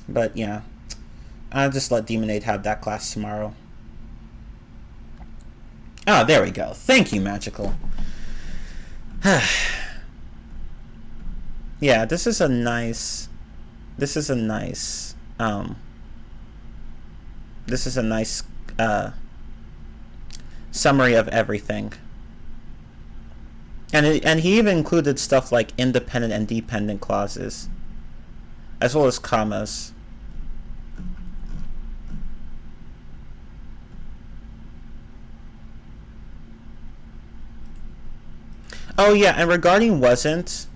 But yeah, I'll just let Demonade have that class tomorrow. Oh, there we go. Thank you, Magical. Yeah, this is a nice summary of everything. And he even included stuff like independent and dependent clauses, as well as commas. Oh yeah, and regarding wasn't,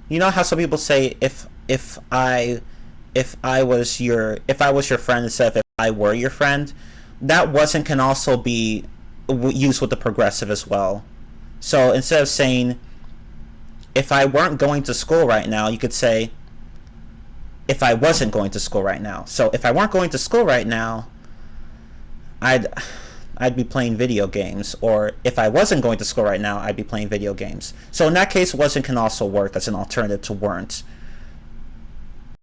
you know how some people say if I was your friend instead of if I were your friend, that wasn't can also be used with the progressive as well. So instead of saying if I weren't going to school right now, you could say if I wasn't going to school right now. So if I weren't going to school right now, I'd be playing video games, or if I wasn't going to school right now, I'd be playing video games. So in that case, wasn't can also work as an alternative to weren't.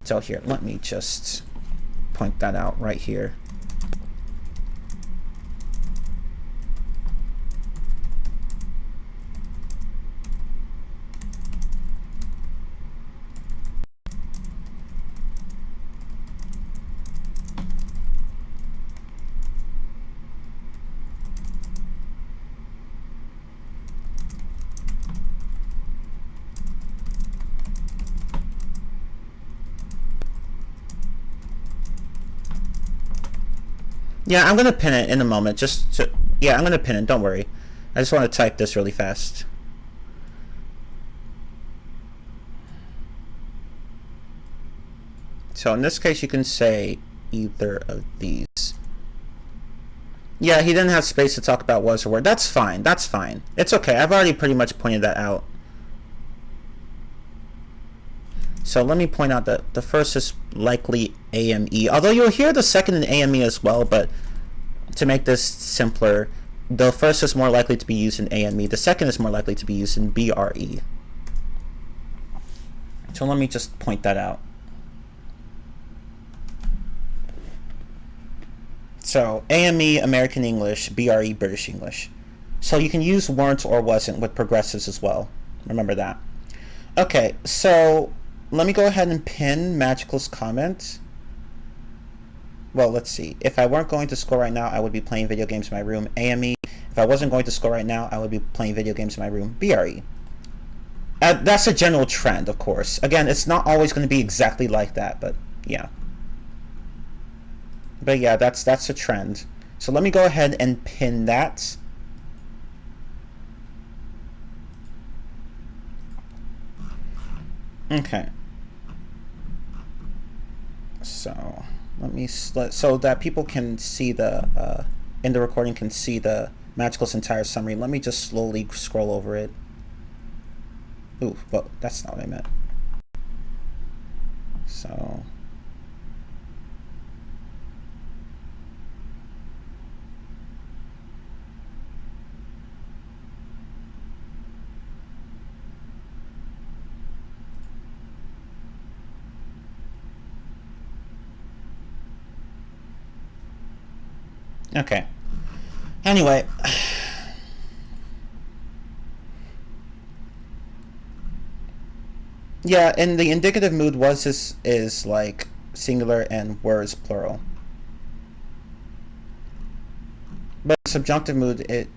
So here, let me just point that out right here. Yeah, I'm gonna pin it in a moment. Yeah, I'm gonna pin it. Don't worry. I just want to type this really fast. So in this case, you can say either of these. Yeah, he didn't have space to talk about was or were. That's fine. That's fine. It's okay. I've already pretty much pointed that out. So let me point out that the first is likely AME. Although you'll hear the second in AME as well, but to make this simpler, the first is more likely to be used in AME. The second is more likely to be used in BRE. So let me just point that out. So AME, American English, BRE, British English. So you can use weren't or wasn't with progressives as well. Remember that. Okay, so let me go ahead and pin Magical's comment. Well, let's see. If I weren't going to school right now, I would be playing video games in my room. AME. If I wasn't going to school right now, I would be playing video games in my room. BRE. That's a general trend, of course. Again, it's not always going to be exactly like that, but yeah. But yeah, that's a trend. So let me go ahead and pin that. Okay. So let me so that people can see the in the recording can see the Magical's entire summary. Let me just slowly scroll over it. Ooh, well, that's not what I meant. So okay. Anyway, yeah, and the indicative mood was is like singular and were is plural. But subjunctive mood,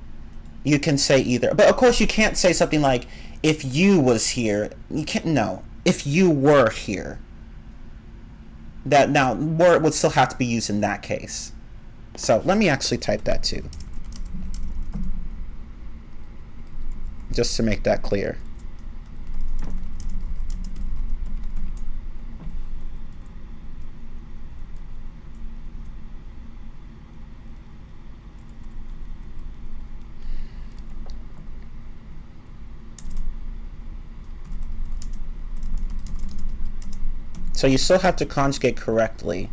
you can say either. But of course you can't say something like if you was here. You can't. No, if you were here. That now were would still have to be used in that case. So let me actually type that too, just to make that clear. So you still have to conjugate correctly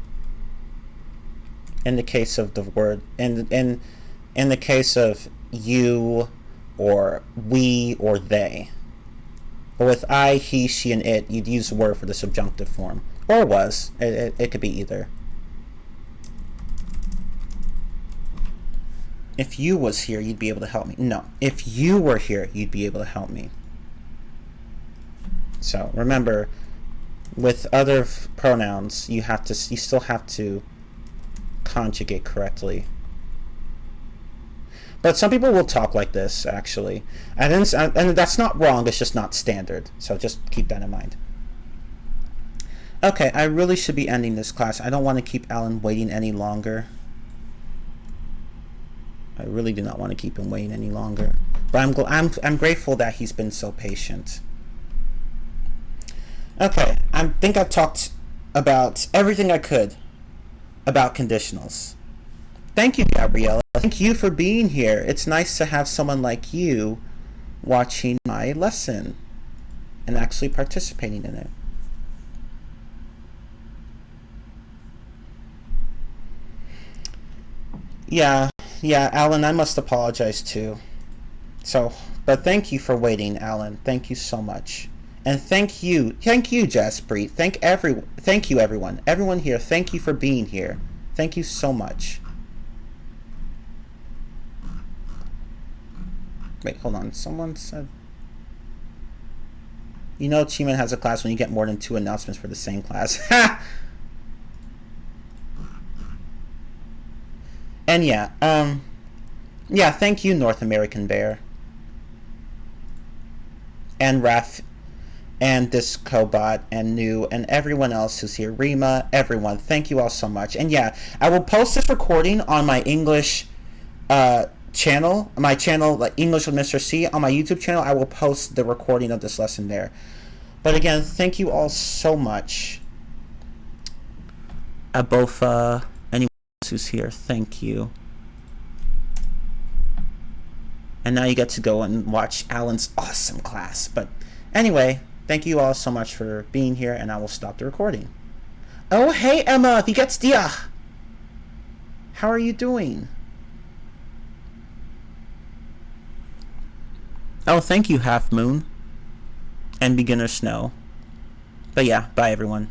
in the case of the word, in the case of you or we or they. But with I, he, she, and it, you'd use were for the subjunctive form. Or was. It could be either. If you was here, you'd be able to help me. No. If you were here, you'd be able to help me. So remember, with other pronouns, you still have to conjugate correctly. But some people will talk like this, actually, and that's not wrong. It's just not standard. So just keep that in mind. Okay, I really should be ending this class. I don't want to keep Alan waiting any longer. I really do not want to keep him waiting any longer. But I'm grateful that he's been so patient. Okay, I think I've talked about everything I could about conditionals. Thank you, Gabriella. Thank you for being here. It's nice to have someone like you watching my lesson and actually participating in it. Yeah, Alan, I must apologize too. But thank you for waiting, Alan. Thank you so much. And thank you, Jaspreet. Thank you, everyone. Everyone here, thank you for being here. Thank you so much. Wait, hold on. Someone said... You know Chiman has a class when you get more than 2 announcements for the same class. And yeah, thank you, North American Bear. And and Discobot and New and everyone else who's here, Rima, everyone. Thank you all so much. And yeah, I will post this recording on my English channel, like English with Mr. C, on my YouTube channel. I will post the recording of this lesson there. But again, thank you all so much. Both anyone else who's here, thank you. And now you get to go and watch Alan's awesome class. But anyway, thank you all so much for being here, and I will stop the recording. Oh, hey, Emma, wie geht's dir? How are you doing? Oh, thank you, Half Moon and Beginner Snow. But yeah, bye, everyone.